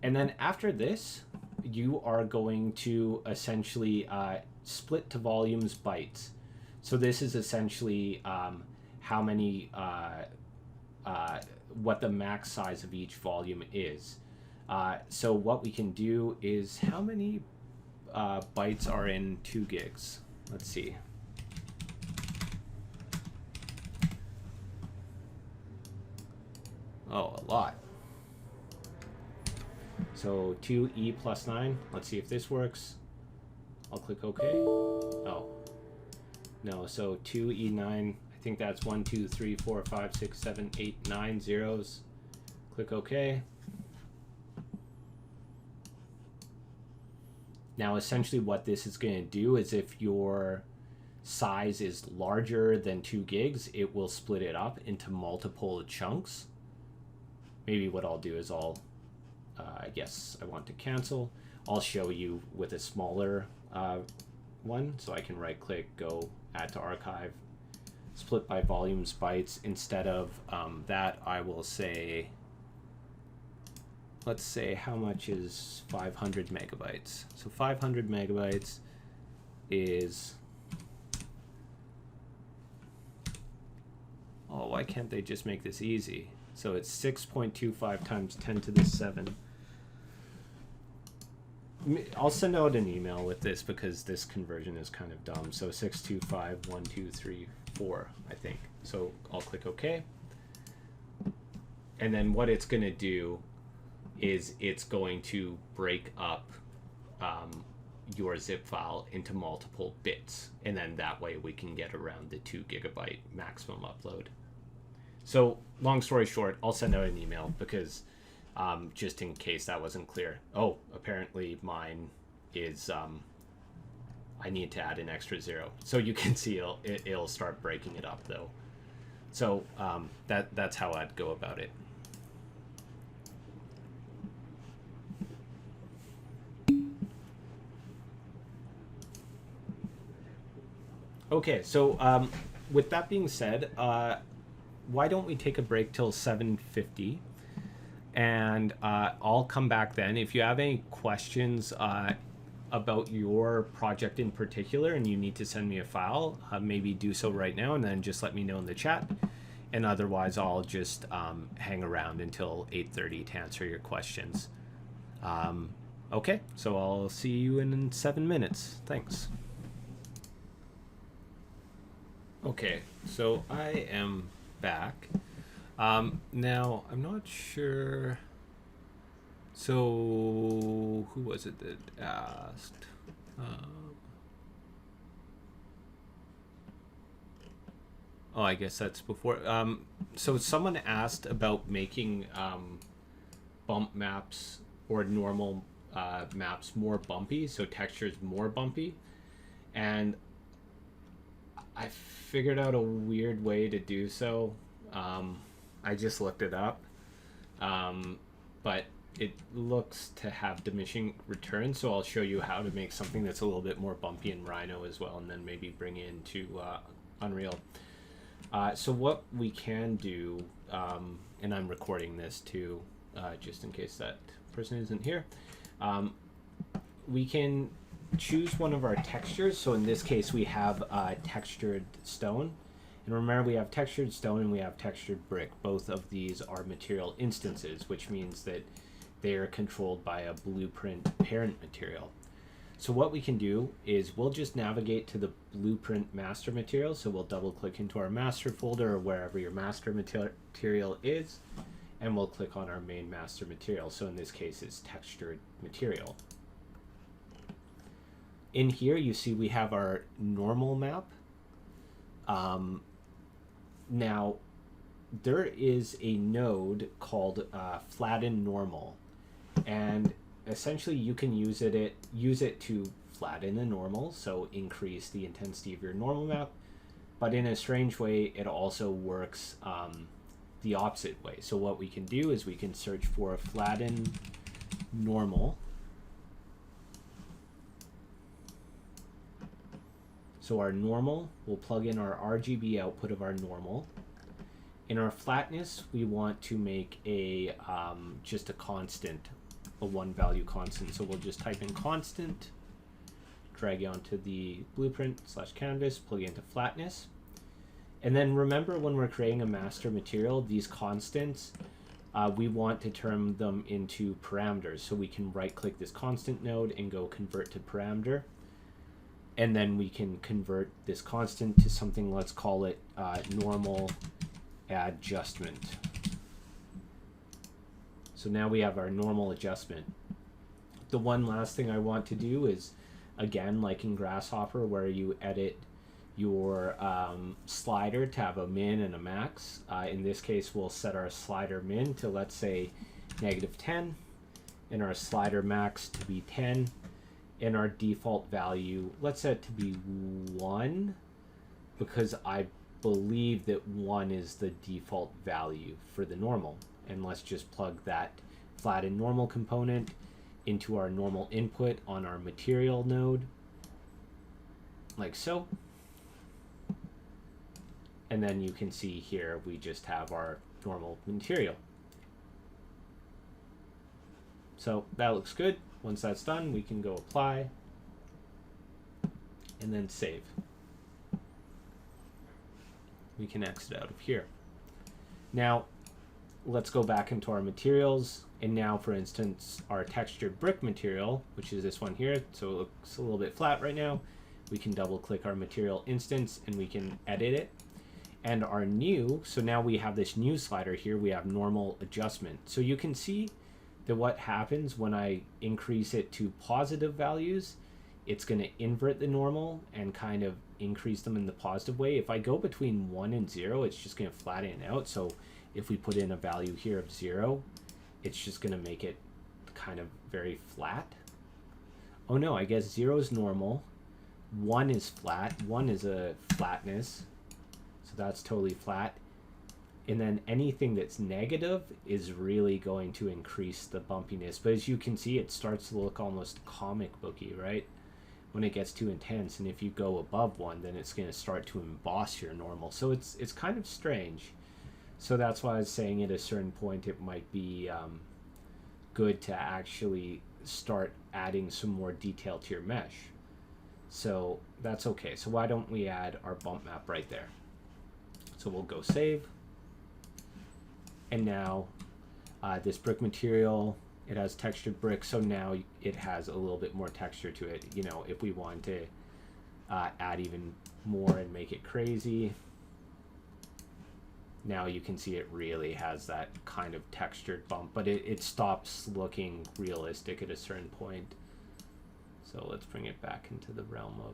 And then after this, you are going to essentially split to volumes bytes. So this is essentially how many, what the max size of each volume is. So what we can do is how many bytes are in 2 gigs? Let's see. Oh, a lot. So 2e plus 9. Let's see if this works. I'll click OK. Oh. No, so 2e9. I think that's 1, 2, 3, 4, 5, 6, 7, 8, 9 zeros. Click OK. Now, essentially what this is going to do is if your size is larger than 2 gigs, it will split it up into multiple chunks. Maybe what I'll do is yes, I want to cancel. I'll show you with a smaller one. So I can right click, go add to archive, split by volumes bytes. Instead of that, I will say, let's say how much is 500 megabytes. So 500 megabytes is, oh, why can't they just make this easy? So it's 6.25 times 10 to the 7. I'll send out an email with this because this conversion is kind of dumb. So 625, 1, 2, 3, 4, I think. So I'll click OK. And then what it's going to do is it's going to break up your zip file into multiple bits. And then that way we can get around the 2 gigabyte maximum upload. So long story short, I'll send out an email because just in case that wasn't clear. Oh, apparently mine is, I need to add an extra 0. So you can see it'll start breaking it up though. So that's how I'd go about it. Okay, so with that being said, why don't we take a break till 7:50, and I'll come back then. If you have any questions about your project in particular and you need to send me a file, maybe do so right now and then just let me know in the chat. And otherwise, I'll just hang around until 8:30 to answer your questions. Okay, so I'll see you in 7 minutes. Thanks. Okay, so I am back. Now, I'm not sure. So, who was it that asked? Oh, I guess that's before. So someone asked about making bump maps or normal maps more bumpy, so textures more bumpy, and I figured out a weird way to do so. I just looked it up, but it looks to have diminishing returns, so I'll show you how to make something that's a little bit more bumpy in Rhino as well, and then maybe bring it into Unreal. So what we can do, and I'm recording this too, just in case that person isn't here, we can choose one of our textures. So in this case, we have textured stone. And remember, we have textured stone and we have textured brick. Both of these are material instances, which means that they are controlled by a blueprint parent material. So what we can do is we'll just navigate to the blueprint master material. So we'll double click into our master folder or wherever your master material is, and we'll click on our main master material. So in this case, it's textured material. In here, you see we have our normal map. Now, there is a node called flatten normal, and essentially you can use it to flatten a normal, so increase the intensity of your normal map, but in a strange way it also works the opposite way. So what we can do is we can search for a flatten normal. So our normal, we'll plug in our RGB output of our normal. In our flatness, we want to make a just a constant, a one value constant. So we'll just type in constant, drag it onto the blueprint / canvas, plug it into flatness. And then remember, when we're creating a master material, these constants, we want to turn them into parameters. So we can right click this constant node and go convert to parameter. And then we can convert this constant to something, let's call it normal adjustment. So now we have our normal adjustment. The one last thing I want to do is, again, like in Grasshopper, where you edit your slider to have a min and a max. In this case, we'll set our slider min to, let's say, -10, and our slider max to be 10, and our default value, let's set it to be 1, because I believe that 1 is the default value for the normal. And let's just plug that flatten normal component into our normal input on our material node, like so. And then you can see here we just have our normal material. So that looks good. Once that's done, we can go apply and then save. We can exit out of here. Now, let's go back into our materials. And now, for instance, our textured brick material, which is this one here, so it looks a little bit flat right now. We can double click our material instance and we can edit it. And our new, so now we have this new slider here, we have normal adjustment. So you can see that what happens when I increase it to positive values, it's going to invert the normal and kind of increase them in the positive way. If I go between 1 and 0, it's just going to flatten out. So if we put in a value here of 0, it's just going to make it kind of very flat. Oh no, I guess 0 is normal, 1 is flat, 1 is a flatness, so that's totally flat. And then anything that's negative is really going to increase the bumpiness. But as you can see, it starts to look almost comic booky, right? When it gets too intense. And if you go above 1, then it's going to start to emboss your normal. So it's kind of strange. So that's why I was saying at a certain point it might be good to actually start adding some more detail to your mesh. So that's okay. So why don't we add our bump map right there? So we'll go save. And now this brick material it has textured brick, so now it has a little bit more texture to it. You know, if we want to add even more and make it crazy, now you can see it really has that kind of textured bump, but it stops looking realistic at a certain point. So let's bring it back into the realm of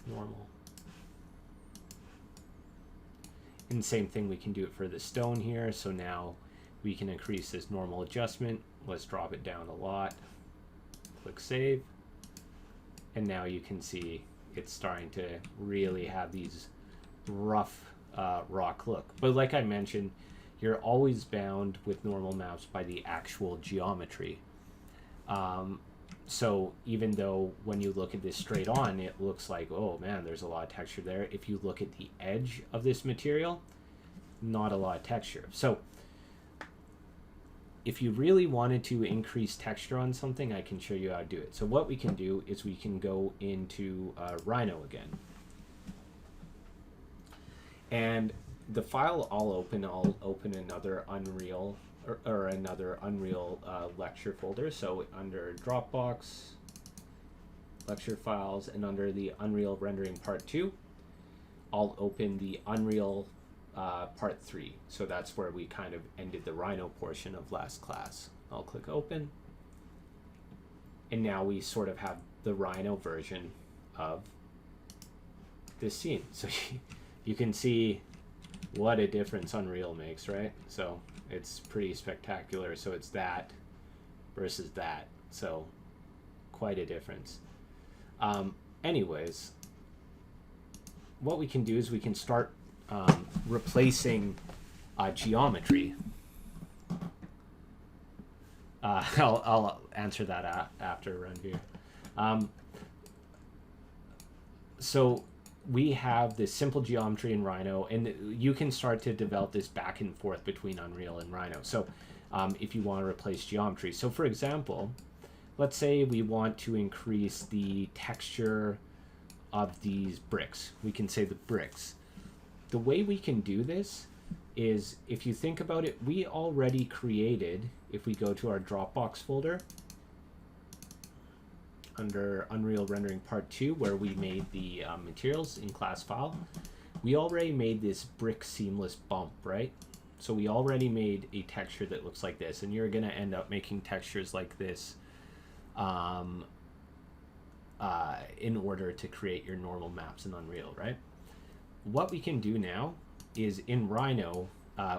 normal. And same thing, we can do it for the stone here. So now we can increase this normal adjustment. Let's drop it down a lot. Click save. And now you can see it's starting to really have these rough rock look. But like I mentioned, you're always bound with normal maps by the actual geometry. So even though when you look at this straight on, it looks like, oh man, there's a lot of texture there. If you look at the edge of this material, not a lot of texture. So if you really wanted to increase texture on something, I can show you how to do it. So what we can do is we can go into Rhino again. And the file I'll open another Unreal or another Unreal lecture folder. So under Dropbox, lecture files, and under the Unreal Rendering Part 2, I'll open the Unreal Part 3. So that's where we kind of ended the Rhino portion of last class. I'll click open. And now we sort of have the Rhino version of this scene. So you can see what a difference Unreal makes, right? So it's pretty spectacular. So it's that versus that. So quite a difference. Anyways, what we can do is we can start replacing geometry. I'll answer that after Ranveer. So we have this simple geometry in Rhino, and you can start to develop this back and forth between Unreal and Rhino. So if you want to replace geometry. So for example, let's say we want to increase the texture of these bricks. We can say the bricks. The way we can do this is, if you think about it, we already created, if we go to our Dropbox folder, under Unreal Rendering Part 2, where we made the materials in class file, we already made this brick seamless bump, right? So we already made a texture that looks like this, and you're going to end up making textures like this in order to create your normal maps in Unreal, right? What we can do now is in Rhino,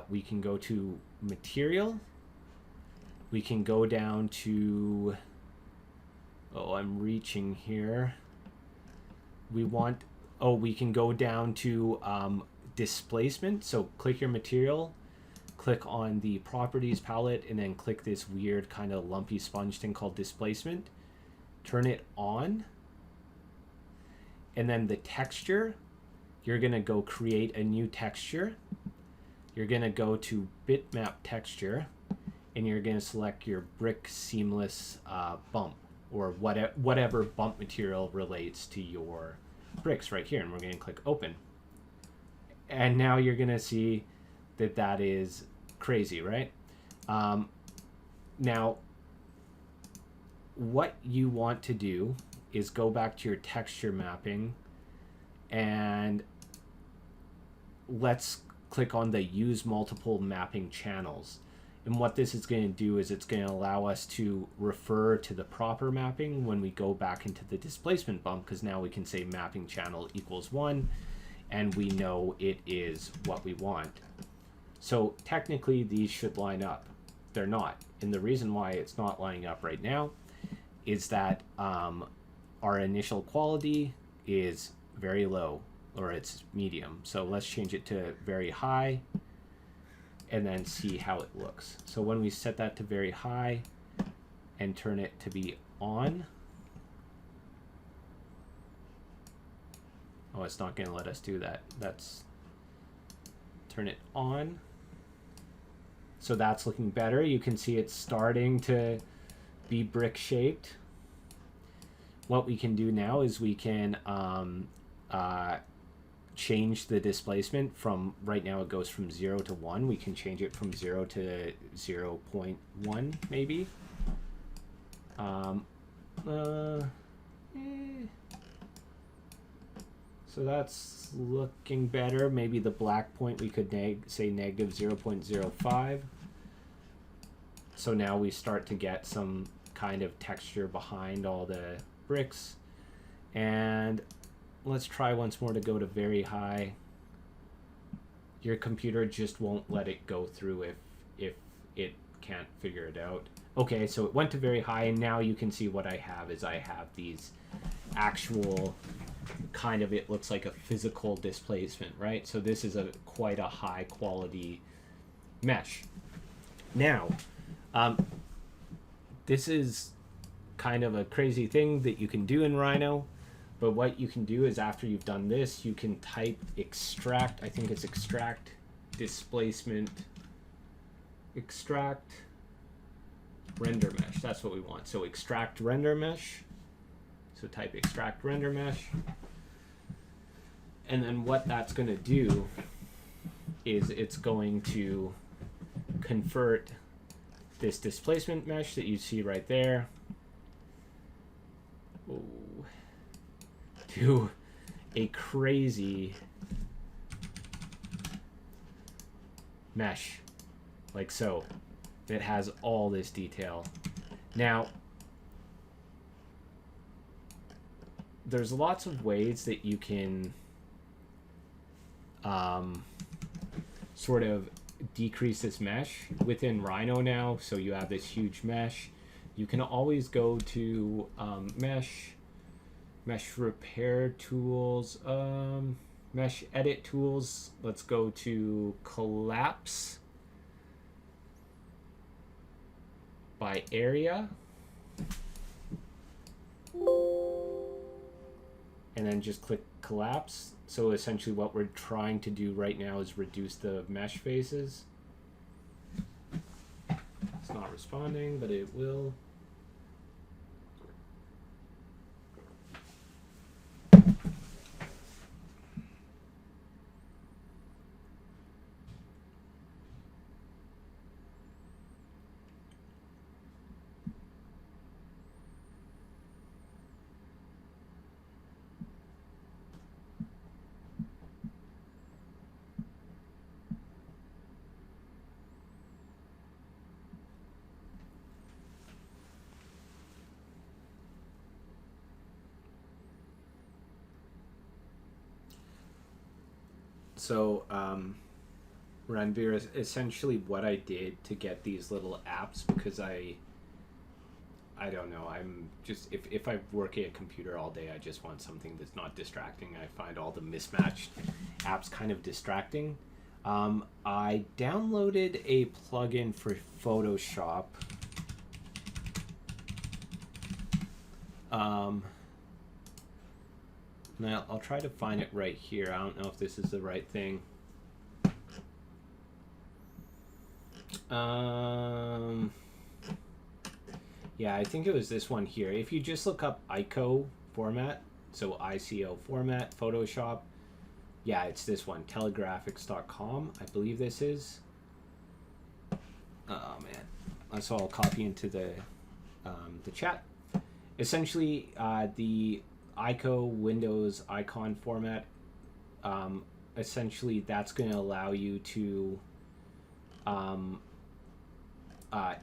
we can go to Material, we can go down to, oh, I'm reaching here. We can go down to Displacement. So click your material, click on the Properties palette, and then click this weird kind of lumpy sponge thing called Displacement. Turn it on. And then the texture, you're going to go create a new texture. You're going to go to Bitmap Texture, and you're going to select your brick seamless bump, or whatever bump material relates to your bricks right here. And we're going to click open. And now you're going to see that that is crazy, right? Now, what you want to do is go back to your texture mapping, and let's click on the use multiple mapping channels. And what this is going to do is it's going to allow us to refer to the proper mapping when we go back into the displacement bump, because now we can say mapping channel equals 1, and we know it is what we want. So technically these should line up. They're not. And the reason why it's not lining up right now is that our initial quality is very low, or it's medium. So let's change it to very high, and then see how it looks. So when we set that to very high and turn it to be on, oh, it's not going to let us do that. That's, turn it on. So that's looking better. You can see it's starting to be brick shaped. What we can do now is we can change the displacement from, right now it goes from 0 to 1. We can change it from 0 to 0.1 maybe. So that's looking better. Maybe the black point we could say negative 0.05. So now we start to get some kind of texture behind all the bricks. And let's try once more to go to very high. Your computer just won't let it go through if it can't figure it out. Okay, so it went to very high, and now you can see what I have is I have these actual kind of, it looks like a physical displacement, right? So this is quite a high quality mesh. Now, this is kind of a crazy thing that you can do in Rhino, but what you can do is after you've done this, you can type extract, I think it's extract displacement, extract render mesh. That's what we want. So extract render mesh. So type extract render mesh. And then what that's going to do is it's going to convert this displacement mesh that you see right there to a crazy mesh, like so. It has all this detail. Now, there's lots of ways that you can sort of decrease this mesh within Rhino now. So you have this huge mesh. You can always go to mesh repair tools, mesh edit tools. Let's go to collapse by area, and then just click collapse. So essentially what we're trying to do right now is reduce the mesh faces. It's not responding, but it will. So Ranveer, is essentially what I did to get these little apps, because I don't know, I'm just, if I work at a computer all day, I just want something that's not distracting. I find all the mismatched apps kind of distracting. I downloaded a plugin for Photoshop. Now I'll try to find it right here. I don't know if this is the right thing. Yeah, I think it was this one here. If you just look up ICO format, so ICO format, Photoshop, yeah, it's this one, telegraphics.com, I believe this is. Oh man, so I'll copy into the chat. Essentially, the ICO Windows icon format, essentially that's going to allow you to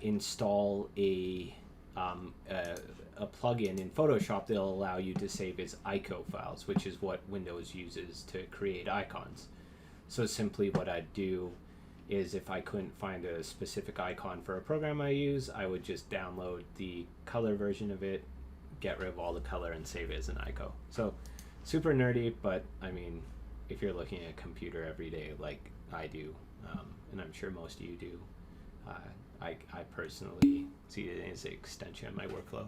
install a plugin in Photoshop that'll allow you to save as ICO files, which is what Windows uses to create icons. So simply what I'd do is, if I couldn't find a specific icon for a program I use, I would just download the color version of it, get rid of all the color, and save it as an ICO. So super nerdy, but I mean, if you're looking at a computer every day like I do, and I'm sure most of you do, I personally see it as an extension of my workflow.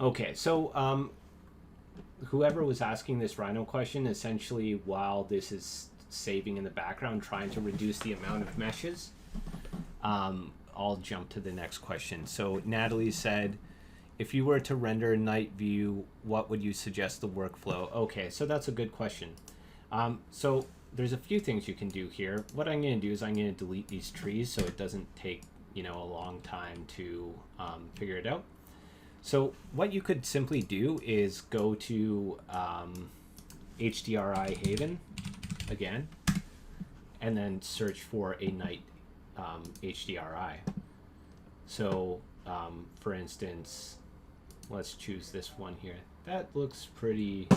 Okay, so whoever was asking this Rhino question, essentially while this is saving in the background, trying to reduce the amount of meshes, I'll jump to the next question. So Natalie said, if you were to render a night view, what would you suggest the workflow? Okay, so that's a good question. So there's a few things you can do here. What I'm going to do is I'm going to delete these trees so it doesn't take, you know, a long time to figure it out. So what you could simply do is go to HDRI Haven again, and then search for a night HDRI. So for instance, let's choose this one here. That looks pretty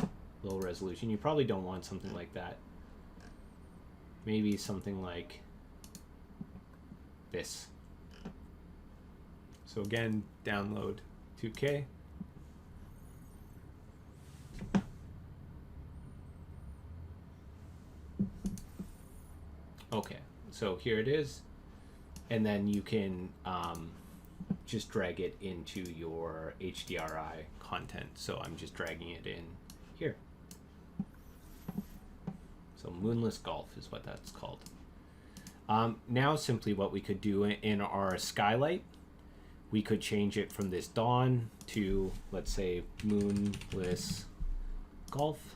low resolution. You probably don't want something like that. Maybe something like this. So again, download 2K. Okay, so here it is. And then you can just drag it into your HDRI content. So I'm just dragging it in here. So Moonless Golf is what that's called. Now simply what we could do in our skylight, we could change it from this dawn to, let's say, Moonless Golf.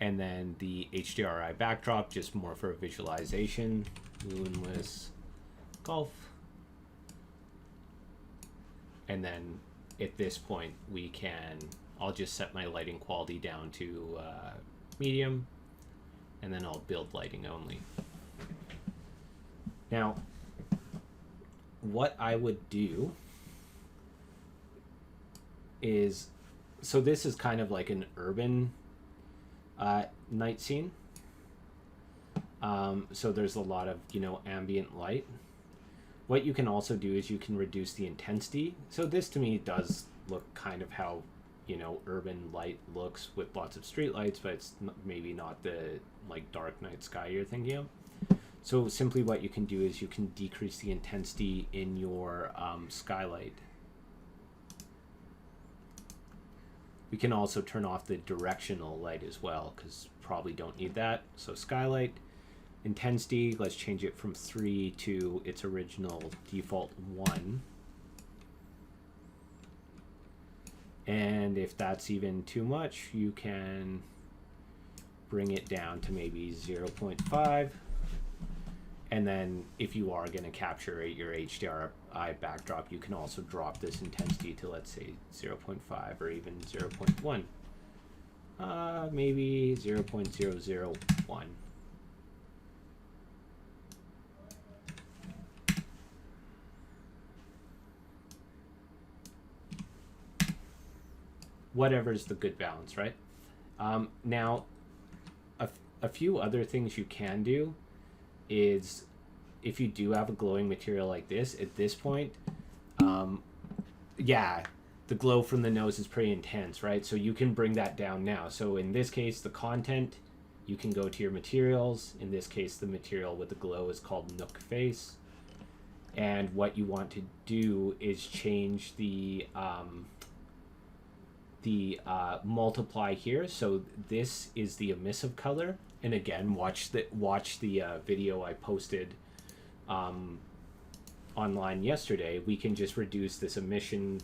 And then the HDRI backdrop, just more for visualization, Moonless Golf. And then at this point we can, I'll just set my lighting quality down to medium, and then I'll build lighting only. Now, what I would do is, so this is kind of like an urban night scene. So there's a lot of, you know, ambient light. What you can also do is you can reduce the intensity. So this to me does look kind of how, you know, urban light looks with lots of street lights, but it's maybe not the like dark night sky you're thinking of. So simply what you can do is you can decrease the intensity in your skylight. We can also turn off the directional light as well, because probably don't need that. So skylight intensity, let's change it from 3 to its original default 1. And if that's even too much, you can bring it down to maybe 0.5. And then if you are going to capture your HDRI backdrop, you can also drop this intensity to, let's say, 0.5 or even 0.1. Maybe 0.001. Whatever's the good balance, right? Now, a few other things you can do is, if you do have a glowing material like this, at this point, yeah, the glow from the nose is pretty intense, right? So you can bring that down now. So in this case, the content, you can go to your materials. In this case, the material with the glow is called Nook Face. And what you want to do is change the multiply here. So this is the emissive color. And again, watch the video I posted online yesterday. We can just reduce this emission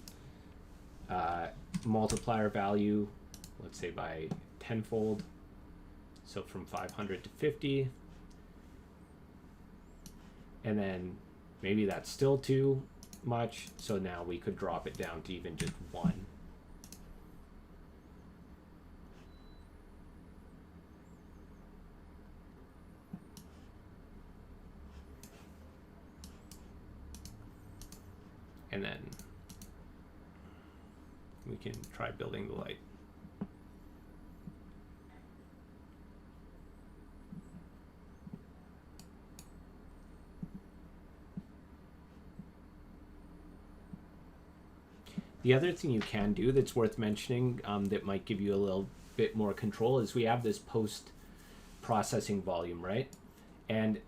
multiplier value, let's say by tenfold. So from 500 to 50. And then maybe that's still too much. So now we could drop it down to even just 1. And then we can try building the light. The other thing you can do that's worth mentioning, that might give you a little bit more control, is we have this post-processing volume, right? And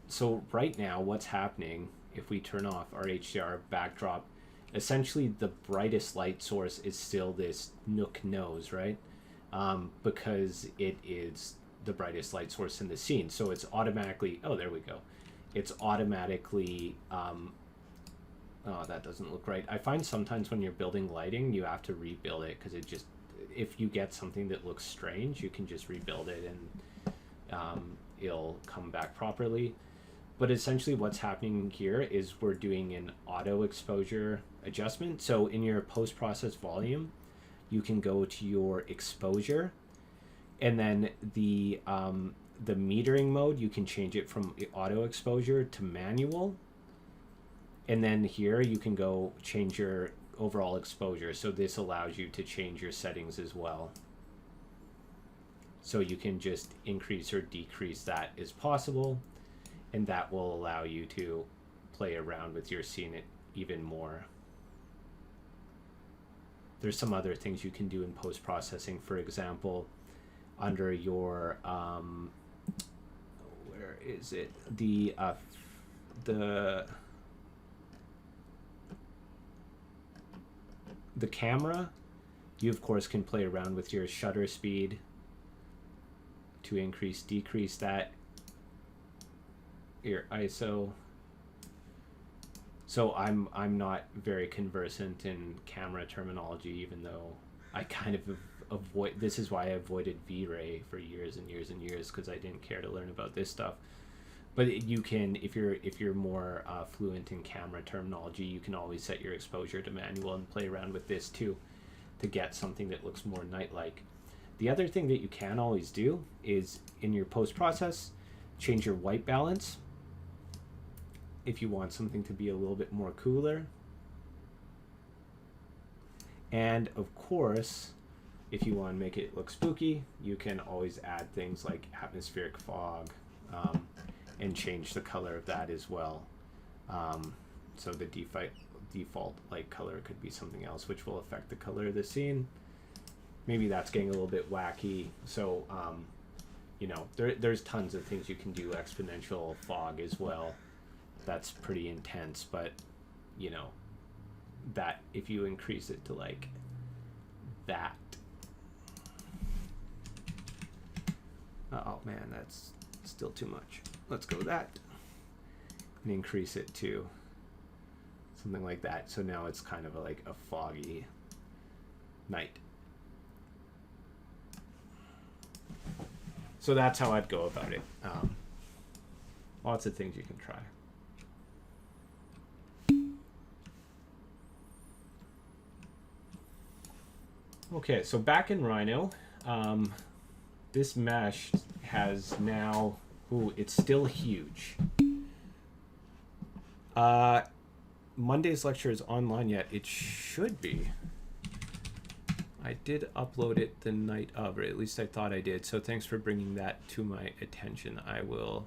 so right now what's happening, if we turn off our HDR backdrop, essentially the brightest light source is still this Nook nose, right? Because it is the brightest light source in the scene. So it's automatically, oh, there we go. it's automatically oh, that doesn't look right. I find sometimes when you're building lighting, you have to rebuild it because it just, if you get something that looks strange, you can just rebuild it and it'll come back properly. But essentially what's happening here is we're doing an auto exposure adjustment. So in your post-process volume, you can go to your exposure, and then the metering mode, you can change it from auto exposure to manual. And then here you can go change your overall exposure. So this allows you to change your settings as well. So you can just increase or decrease that as possible, and that will allow you to play around with your scene even more. There's some other things you can do in post-processing. For example, under your where is it, the camera, you of course can play around with your shutter speed to increase, decrease that, your ISO. So I'm not very conversant in camera terminology, even though I kind of avoid. This is why I avoided V-Ray for years and years and years, because I didn't care to learn about this stuff. But you can, if you're more fluent in camera terminology, you can always set your exposure to manual and play around with this too, to get something that looks more night-like. The other thing that you can always do is in your post-process, change your white balance if you want something to be a little bit more cooler. And of course, if you want to make it look spooky, you can always add things like atmospheric fog, and change the color of that as well. So the default light color could be something else, which will affect the color of the scene. Maybe that's getting a little bit wacky. So, you know, there's tons of things you can do. Exponential fog as well. That's pretty intense, but you know, that if you increase it to like that, oh man, that's still too much. Let's go with that and increase it to something like that. So now it's kind of like a foggy night. So that's how I'd go about it. Lots of things you can try. Okay, so back in Rhino, this mesh has now, ooh, it's still huge. Monday's lecture is online yet? It should be. I did upload it the night of, or at least I thought I did. So thanks for bringing that to my attention. I'll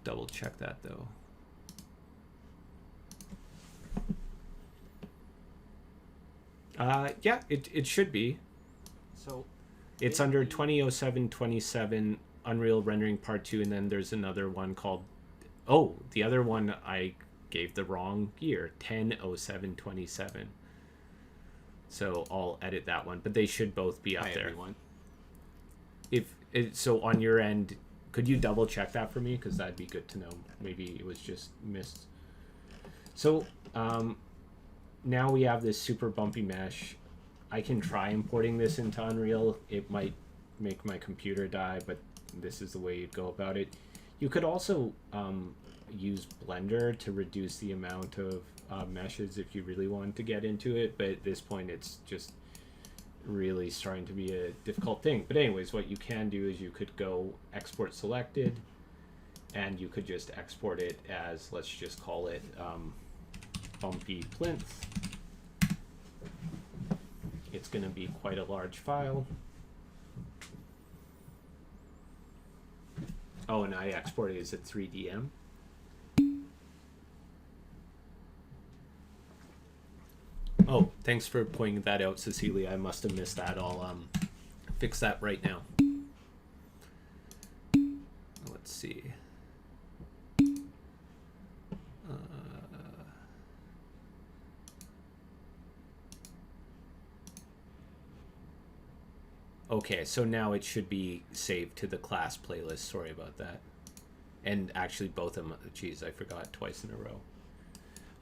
double check that though. Yeah, it should be. So it's under 2007-27 Unreal Rendering Part 2, and then there's another one called, oh, the other one I gave the wrong year, 10-07-27. So I'll edit that one, but they should both be up there. Everyone. So on your end, could you double check that for me? Because that'd be good to know. Maybe it was just missed. So now we have this super bumpy mesh. I can try importing this into Unreal. It might make my computer die, but this is the way you'd go about it. You could also use Blender to reduce the amount of meshes if you really want to get into it, but at this point it's just really starting to be a difficult thing. But anyways, what you can do is you could go export selected, and you could just export it as, let's just call it bumpy plinth. It's going to be quite a large file. Oh, and I exported it as a 3DM. Oh, thanks for pointing that out, Cecilia. I must have missed that. I'll fix that right now. Let's see. Okay, so now it should be saved to the class playlist. Sorry about that. And actually both of them, geez, I forgot twice in a row.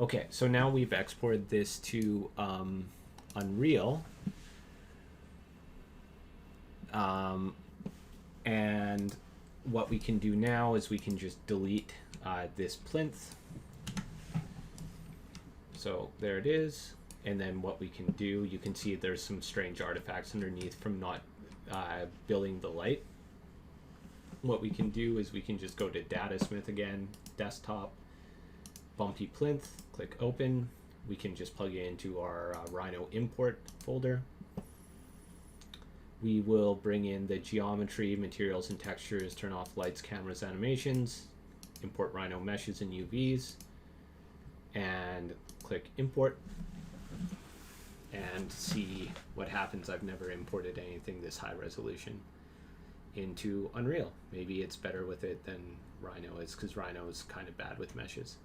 Okay, so now we've exported this to Unreal. And what we can do now is we can just delete this plinth. So there it is. And then what we can do, you can see there's some strange artifacts underneath from not building the light. What we can do is we can just go to Datasmith again, desktop, bumpy plinth, click open. We can just plug it into our Rhino import folder. We will bring in the geometry, materials and textures, turn off lights, cameras, animations, import Rhino meshes and UVs, and click import and see what happens. I've never imported anything this high resolution into Unreal. Maybe it's better with it than Rhino is, because Rhino is kind of bad with meshes.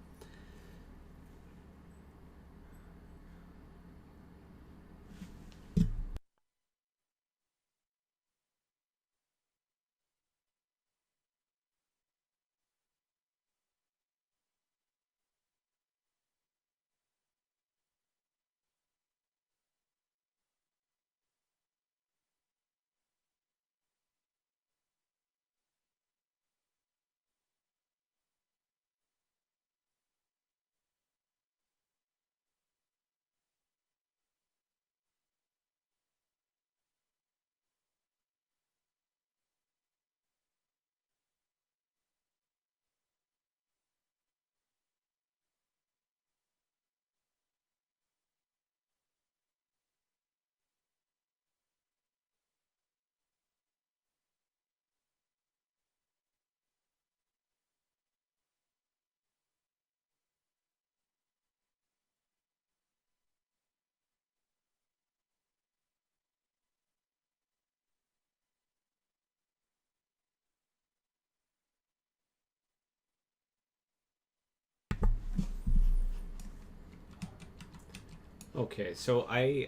Okay, so I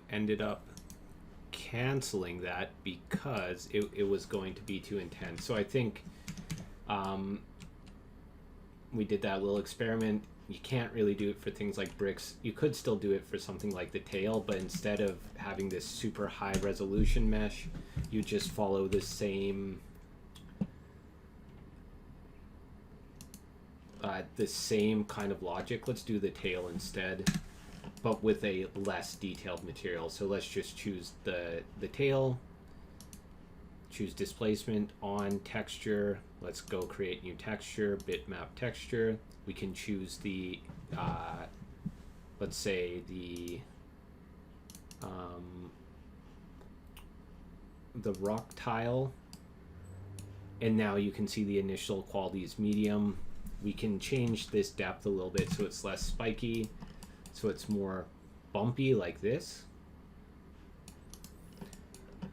ended up canceling that because it was going to be too intense. So I think we did that little experiment. You can't really do it for things like bricks. You could still do it for something like the tail, but instead of having this super high resolution mesh, you just follow the same kind of logic. Let's do the tail instead, but with a less detailed material. So let's just choose the tail, choose displacement, on texture. Let's go create new texture, bitmap texture. We can choose the let's say the rock tile, and now you can see the initial quality is medium. We can change this depth a little bit so it's less spiky, so it's more bumpy like this.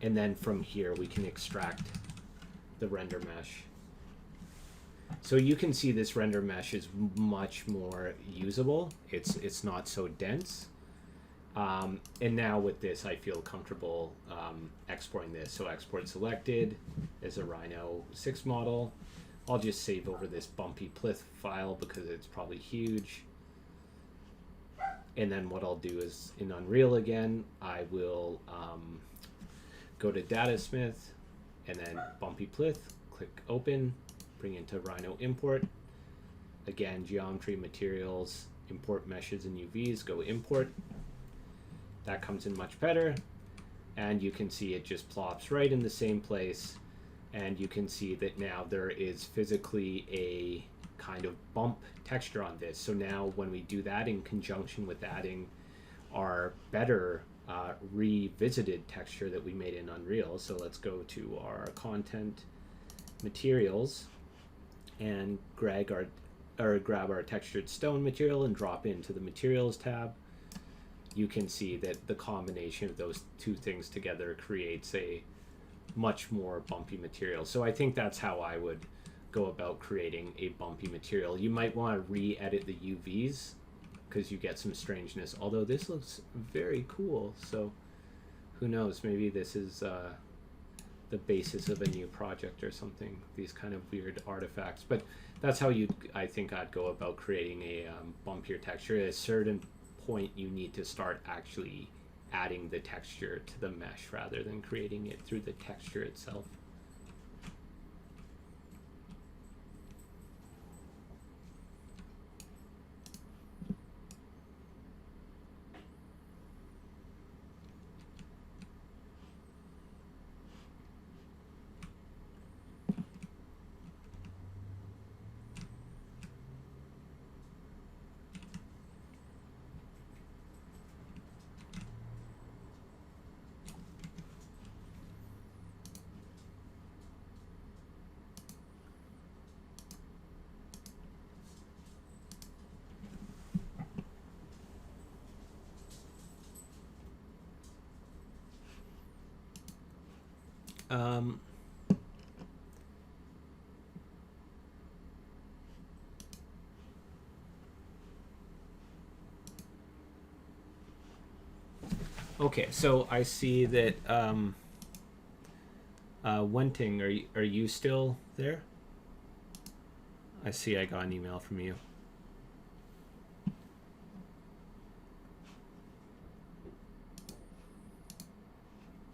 And then from here we can extract the render mesh. So you can see this render mesh is much more usable. It's not so dense. And now with this, I feel comfortable exporting this. So export selected as a Rhino 6 model. I'll just save over this bumpy plinth file because it's probably huge. And then what I'll do is in Unreal again, I will go to Datasmith and then bumpy plinth, click open, bring into Rhino import. Again, geometry, materials, import meshes and UVs, go import. That comes in much better. And you can see it just plops right in the same place. And you can see that now there is physically a kind of bump texture on this. So now when we do that in conjunction with adding our better revisited texture that we made in Unreal. So let's go to our content materials and grab our textured stone material and drop into the materials tab. You can see that the combination of those two things together creates a much more bumpy material. So I think that's how I would go about creating a bumpy material. You might want to re-edit the UVs because you get some strangeness, although this looks very cool. So who knows, maybe this is the the basis of a new project or something. These kind of weird artifacts, but that's how I think I'd go about creating a bumpier texture. At a certain point, you need to start actually adding the texture to the mesh rather than creating it through the texture itself. Um, okay, so I see that Wenting, are you still there? I see I got an email from you.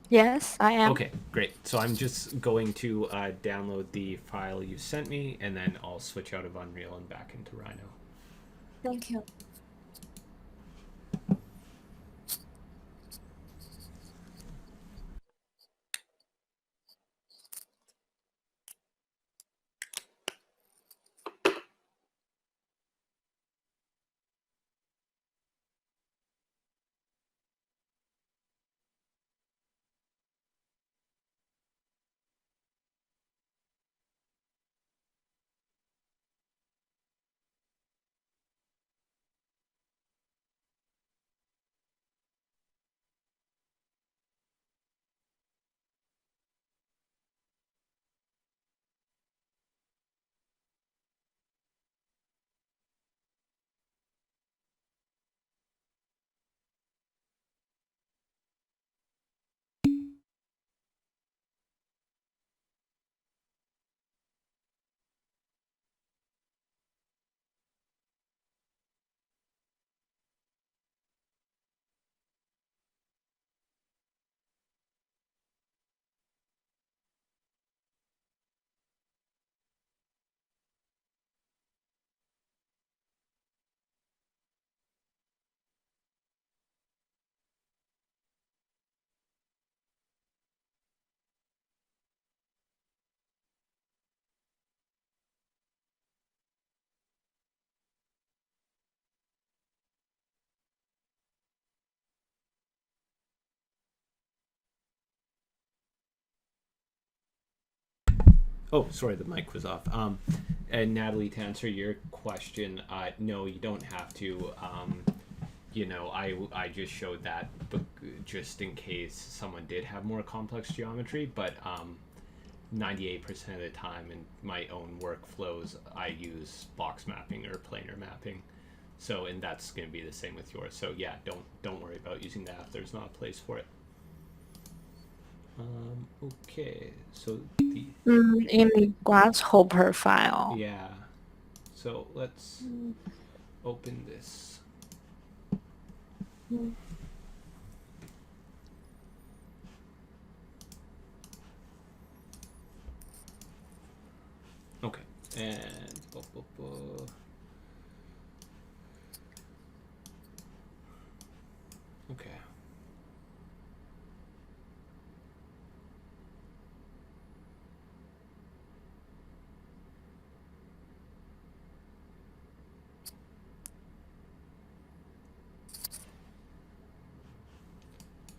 Yes, I am. Okay, great. So I'm just going to download the file you sent me, and then I'll switch out of Unreal and back into Rhino. Thank you. Oh, sorry, the mic was off. And Natalie, to answer your question, no, you don't have to. I just showed that just in case someone did have more complex geometry, but 98% of the time in my own workflows, I use box mapping or planar mapping. So, and that's going to be the same with yours. So yeah, don't worry about using that if there's not a place for it. Okay, so the In Grasshopper file. yeah, so let's open this. Okay, and okay.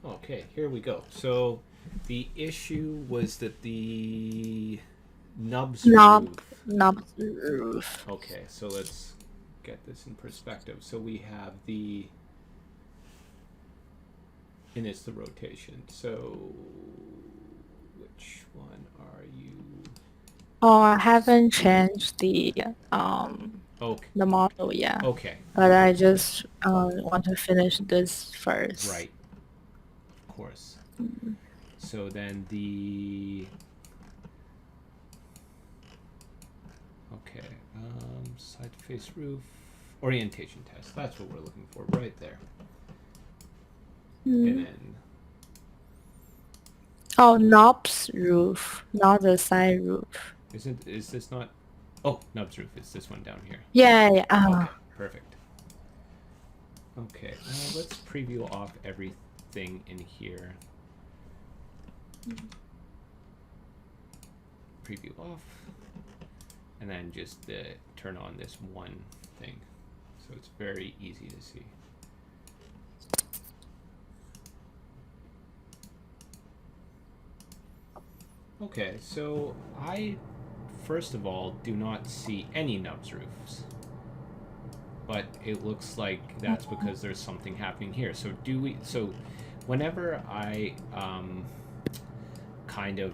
Okay, here we go. So the issue was that the nubs Knob roof. Okay, so let's get this in perspective. So we have the, and it's the rotation. So which one are you? Oh, I haven't changed the Okay. the model yet. Okay. But I just want to finish this first. Right. Of course. So then the... Okay, side to face roof, orientation test. That's what we're looking for right there. And then... Oh, knobs roof, not the side roof. Is this not... Oh, knobs roof. It's this one down here. Yeah. Okay, perfect. Okay, let's preview off everything in here. Preview off. And then just turn on this one thing. So it's very easy to see. Okay, so I, first of all, do not see any nubs roofs. But it looks like that's because there's something happening here. So so whenever I kind of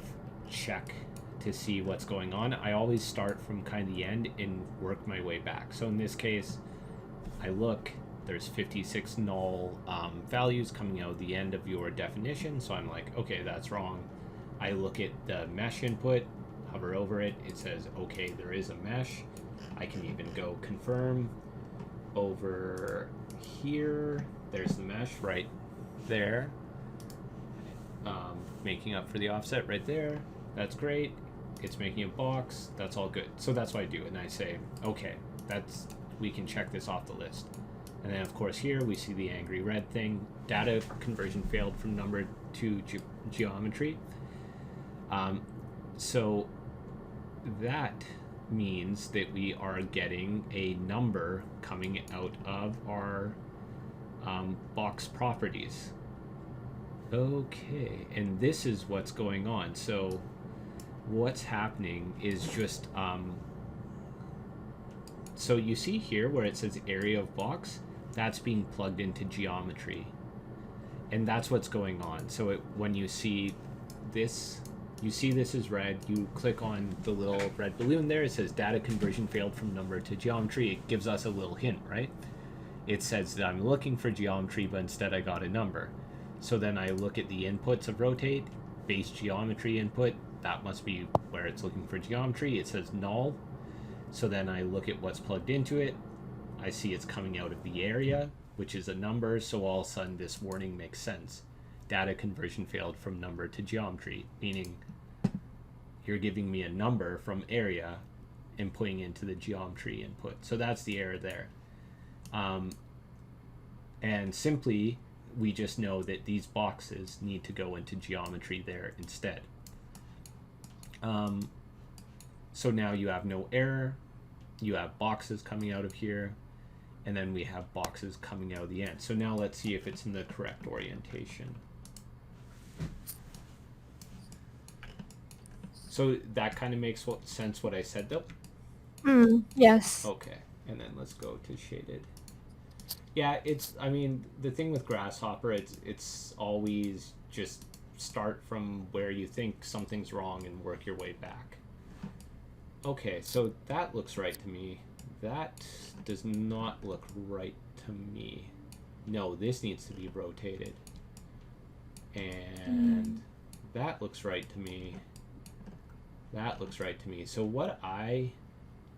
check to see what's going on, I always start from kind of the end and work my way back. So in this case, I look, there's 56 null values coming out of the end of your definition. So I'm like, okay, that's wrong. I look at the mesh input, hover over it, it says, okay, there is a mesh. I can even go confirm over here. There's the mesh right there. Making up for the offset right there. That's great. It's making a box. That's all good. So that's what I do. And I say, okay, we can check this off the list. And then of course here we see the angry red thing. Data conversion failed from number to geometry. So that means that we are getting a number coming out of our box properties. Okay, and this is what's going on. So what's happening is just so you see here where it says area of box, that's being plugged into geometry, and that's what's going on. So when you see this, you see this is red, you click on the little red balloon there, it says data conversion failed from number to geometry. It gives us a little hint, right? It says that I'm looking for geometry, but instead I got a number. So then I look at the inputs of rotate, base geometry input, that must be where it's looking for geometry. It says null. So then I look at what's plugged into it. I see it's coming out of the area, which is a number, so all of a sudden this warning makes sense. Data conversion failed from number to geometry, meaning you're giving me a number from area and putting into the geometry input. So that's the error there. And simply, we just know that these boxes need to go into geometry there instead. So now you have no error, you have boxes coming out of here, and then we have boxes coming out of the end. So now let's see if it's in the correct orientation. So that kind of makes sense what I said though? Yes. Okay, and then let's go to shaded. Yeah, I mean, the thing with Grasshopper, it's always just start from where you think something's wrong and work your way back. Okay, so that looks right to me. That does not look right to me. No, this needs to be rotated. And that looks right to me. That looks right to me. So what I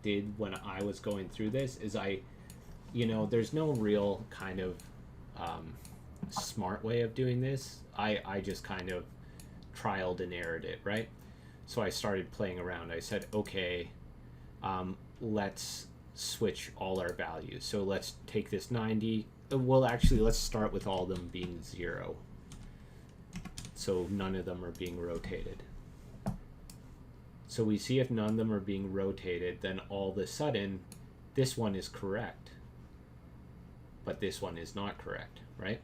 did when I was going through this is there's no real kind of smart way of doing this. I just kind of trialed and errored it, right? So I started playing around. I said, okay, let's switch all our values. So let's take this 90. Well, actually, let's start with all of them being 0. So none of them are being rotated. So we see if none of them are being rotated, then all of a sudden, this one is correct. But this one is not correct, right?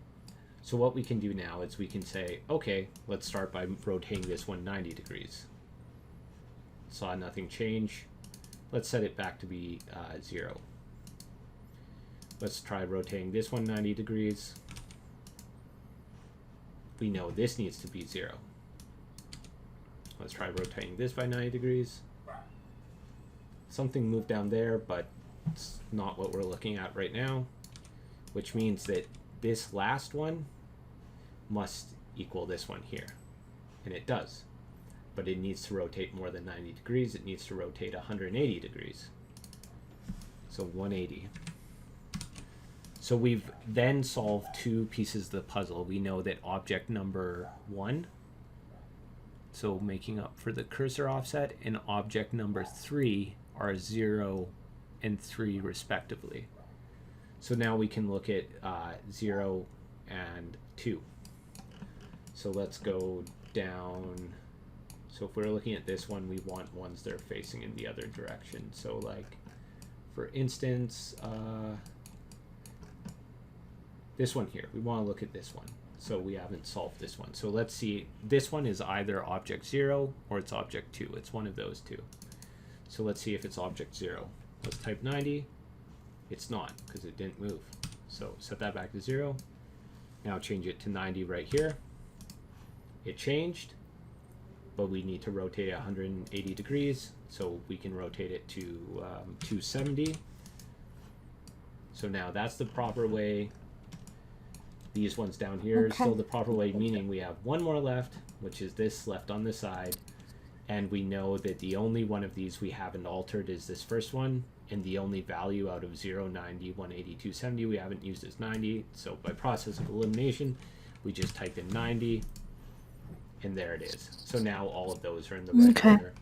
So what we can do now is we can say, okay, let's start by rotating this one 90 degrees. Saw nothing change. Let's set it back to be 0. Let's try rotating this one 90 degrees. We know this needs to be 0. Let's try rotating this by 90 degrees. Something moved down there, but it's not what we're looking at right now, which means that this last one must equal this one here. and it does. But it needs to rotate more than 90 degrees. It needs to rotate 180 degrees. So 180. So we've then solved two pieces of the puzzle. We know that object number 1, so making up for the cursor offset, and object number 3 are 0 and 3 respectively. So now we can look at 0 and 2. So let's go down. So if we're looking at this one, we want ones that are facing in the other direction. So like, for instance, this one here, we want to look at this one. So we haven't solved this one. So let's see, this one is either object 0 or it's object 2. It's one of those two. So let's see if it's object 0. Let's type 90. It's not, because it didn't move. So set that back to 0. Now change it to 90 right here. It changed, but we need to rotate 180 degrees, so we can rotate it to 270. So now that's the proper way. These ones down here are still the proper way, meaning we have one more left, which is this left on the side, and we know that the only one of these we haven't altered is this first one, and the only value out of 0, 90, 180, 270 we haven't used is 90. So by process of elimination, we just type in 90, and there it is. So now all of those are in the right order.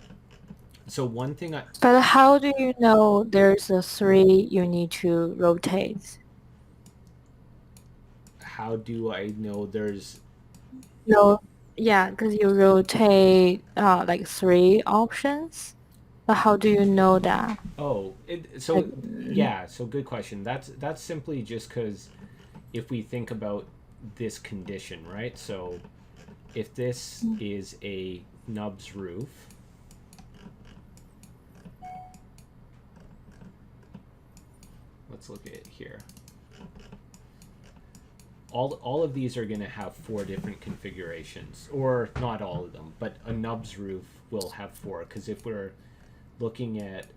So one thing But how do you know there's a 3 you need to rotate? How do I know there's... No, yeah, because you rotate like 3 options. But how do you know that? Oh, so yeah, so good question. That's simply just because if we think about this condition, right? So if this is a nubs roof, let's look at it here. All of these are going to have 4 different configurations, or not all of them, but a nubs roof will have 4, because if we're looking at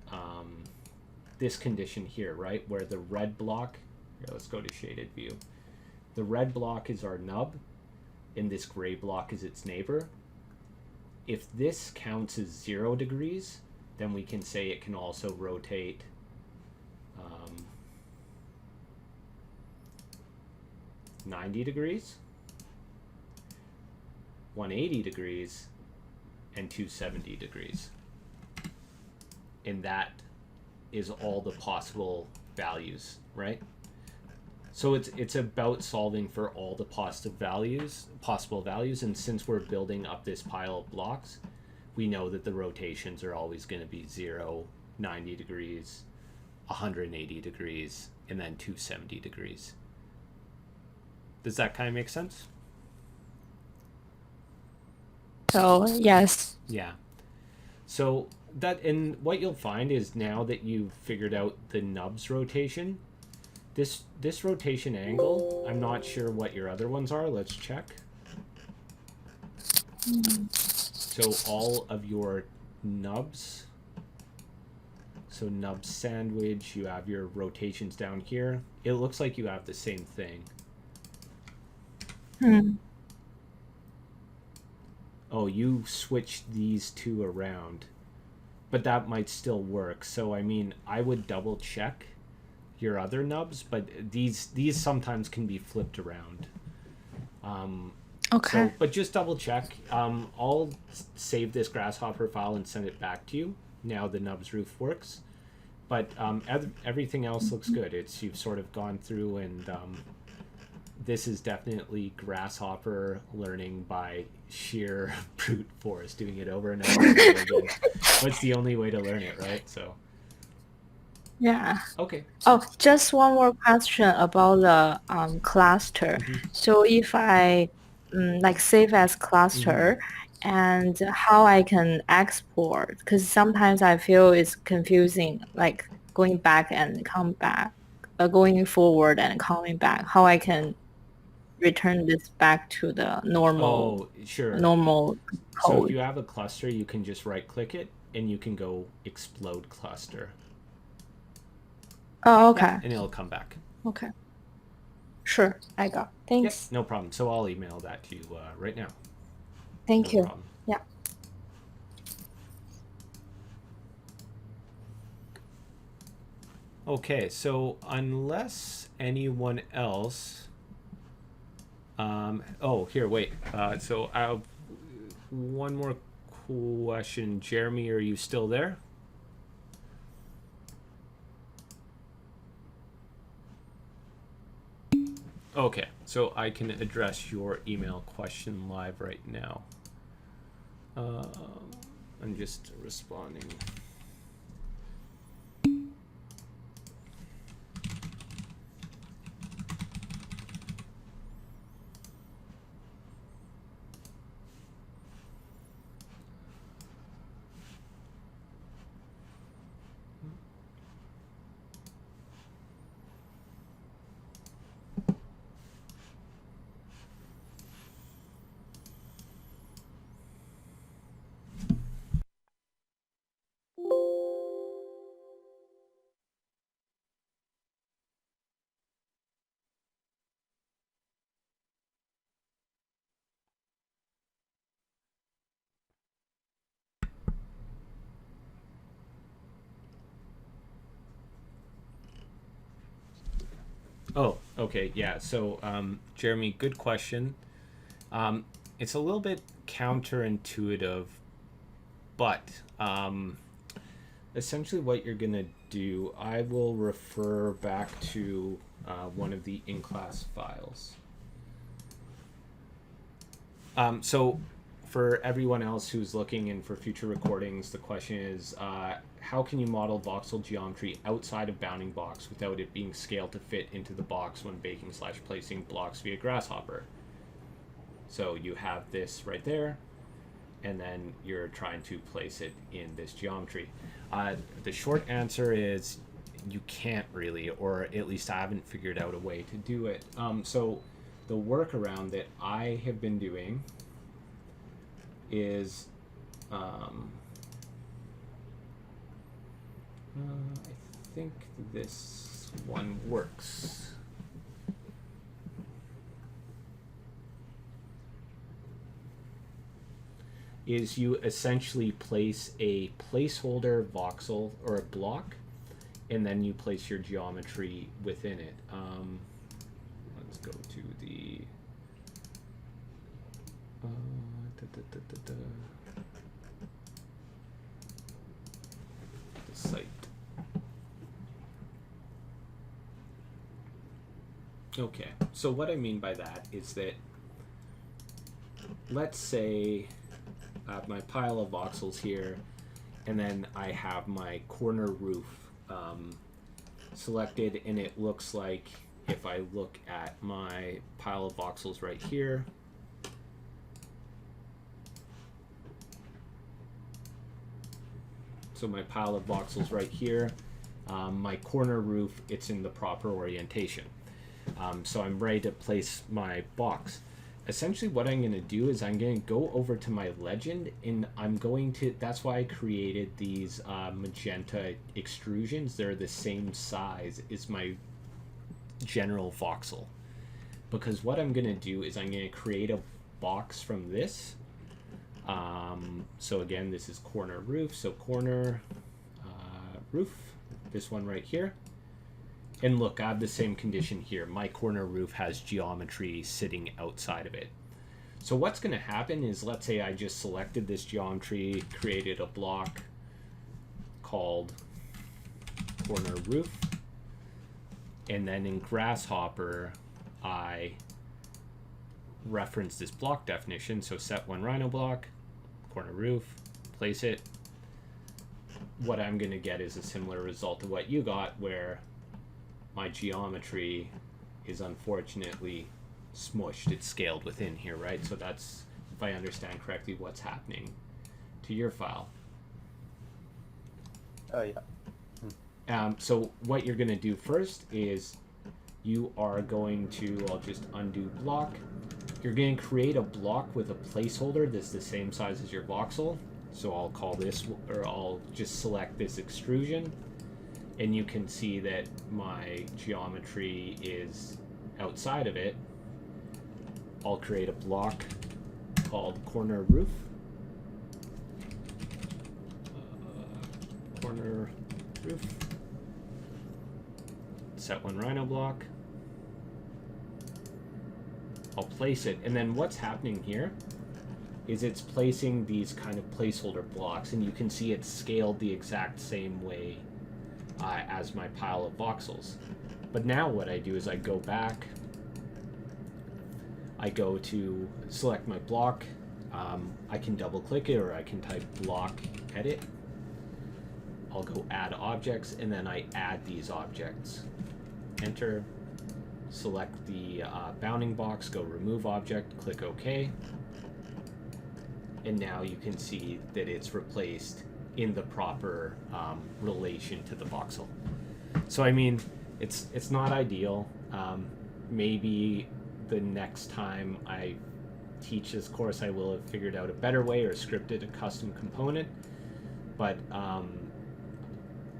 this condition here, right, where the red block, here, let's go to shaded view. The red block is our nub, and this gray block is its neighbor. If this counts as 0 degrees, then we can say it can also rotate 90 degrees, 180 degrees, and 270 degrees. And that is all the possible values, right? So it's about solving for all the possible values, and since we're building up this pile of blocks, we know that the rotations are always going to be 0, 90 degrees, 180 degrees, and then 270 degrees. Does that kind of make sense? So, yes. Yeah. So that, and what you'll find is now that you've figured out the nubs rotation, this rotation angle, I'm not sure what your other ones are. Let's check. So all of your nubs, so nub sandwich, you have your rotations down here. It looks like you have the same thing. Oh, you switched these two around, but that might still work. So I mean, I would double check your other nubs, but these sometimes can be flipped around. Okay. So, but just double check. I'll save this Grasshopper file and send it back to you. Now the nubs roof works, but everything else looks good. You've sort of gone through, and this is definitely Grasshopper learning by sheer brute force, doing it over and over and over again. What's the only way to learn it, right? So. Yeah. Okay. Oh, just one more question about the cluster. So if I like save as cluster, and how I can export, because sometimes I feel it's confusing, like going back and come back, going forward and coming back. How I can return this back to the normal. Oh, sure. Normal code. So if you have a cluster, you can just right click it and you can go explode cluster. Oh, okay. Yeah, and it'll come back. Okay. Sure, I got. Thanks. Yep, no problem. So I'll email that to you right now. Thank No you. problem. Yeah. Okay, so unless anyone else, oh, here, wait. So I have one more question. Jeremy, are you still there? Okay, so I can address your email question live right now. I'm just responding. Oh, okay, yeah. So, Jeremy, good question. Um, it's a little bit counterintuitive, but essentially what you're going to do, I will refer back to one of the in-class files. So for everyone else who's looking and for future recordings, the question is, how can you model voxel geometry outside of bounding box without it being scaled to fit into the box when baking/placing blocks via Grasshopper? So you have this right there, and then you're trying to place it in this geometry. The short answer is you can't really, or at least I haven't figured out a way to do it. So the workaround that I have been doing is I think this one works. Is you essentially place a placeholder voxel or a block, and then you place your geometry within it. Let's go to the the site. Okay, so what I mean by that is that, let's say I have my pile of voxels here, and then I have my corner roof selected, and it looks like if I look at my pile of voxels right here, so my pile of voxels right here, my corner roof, it's in the proper orientation. So I'm ready to place my box. Essentially what I'm going to do is I'm going to go over to my legend, and I'm going to, that's why I created these magenta extrusions. They're the same size as my general voxel, because what I'm going to do is I'm going to create a box from this. So again, this is corner roof, so corner roof, this one right here. And look, I have the same condition here. My corner roof has geometry sitting outside of it. So what's going to happen is, let's say I just selected this geometry, created a block called corner roof, and then in Grasshopper, I reference this block definition. So set one Rhino block, corner roof, place it. What I'm going to get is a similar result to what you got, where my geometry is unfortunately smushed. It's scaled within here, right? So that's, if I understand correctly, what's happening to your file. Oh, yeah. So what you're going to do first is you are going to, I'll just undo block. You're going to create a block with a placeholder that's the same size as your voxel. So I'll call this, or I'll just select this extrusion. And you can see that my geometry is outside of it. I'll create a block called corner roof. Corner roof. Set one Rhino block. I'll place it, and then what's happening here is it's placing these kind of placeholder blocks, and you can see it's scaled the exact same way as my pile of voxels. But now what I do is I go back, I go to select my block, I can double click it or I can type block edit. I'll go add objects, and then I add these objects. Enter, select the bounding box, go remove object, click OK. And now you can see that it's replaced in the proper relation to the voxel. So I mean, it's not ideal. Maybe the next time I teach this course, I will have figured out a better way or scripted a custom component. But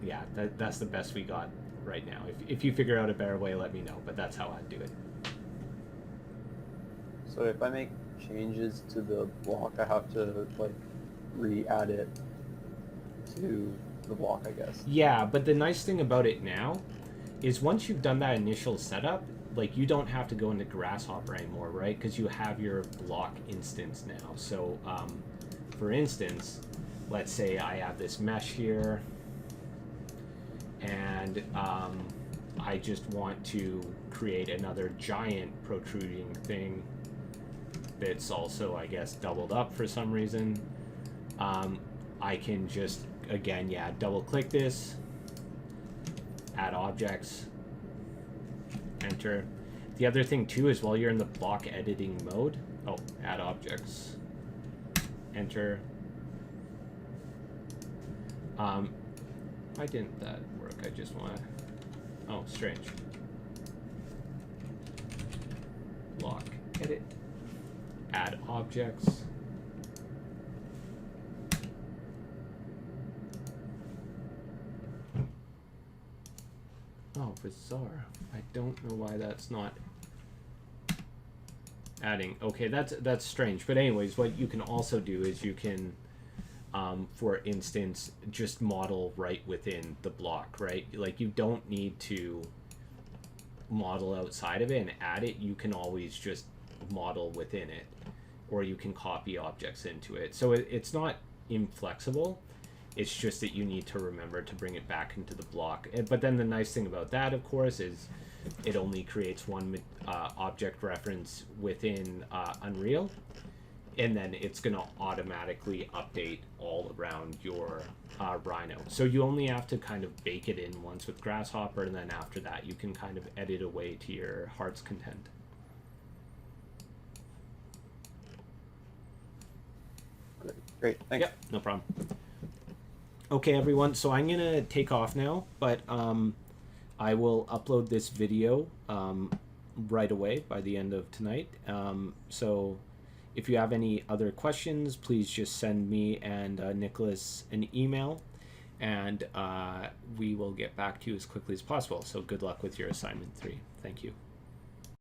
yeah, that's the best we got right now. If you figure out a better way, let me know. But that's how I'd do it. So if I make changes to the block, I have to like re-add it to the block, I guess. Yeah, but the nice thing about it now is once you've done that initial setup, like you don't have to go into Grasshopper anymore, right? Because you have your block instance now. So for instance, let's say I have this mesh here, and I just want to create another giant protruding thing that's also, I guess, doubled up for some reason. I can just, again, yeah, double click this, add objects, enter. The other thing too is while you're in the block editing mode, add objects, enter. Why didn't that work? I just want to, oh, strange. Block edit, add objects. Oh, bizarre. I don't know why that's not adding. Okay, that's strange. But anyways, what you can also do is you can, for instance, just model right within the block, right? Like you don't need to model outside of it and add it. You can always just model within it, or you can copy objects into it. So it's not inflexible. It's just that you need to remember to bring it back into the block. But then the nice thing about that, of course, is it only creates one object reference within Unreal, and then it's going to automatically update all around your Rhino. So you only have to kind of bake it in once with Grasshopper, and then after that you can kind of edit away to your heart's content. Great, thanks. Yep, no problem. Okay, everyone, so I'm going to take off now, but I will upload this video right away by the end of tonight. So if you have any other questions, please just send me and Nicholas an email, and we will get back to you as quickly as possible. So good luck with your assignment 3. Thank you.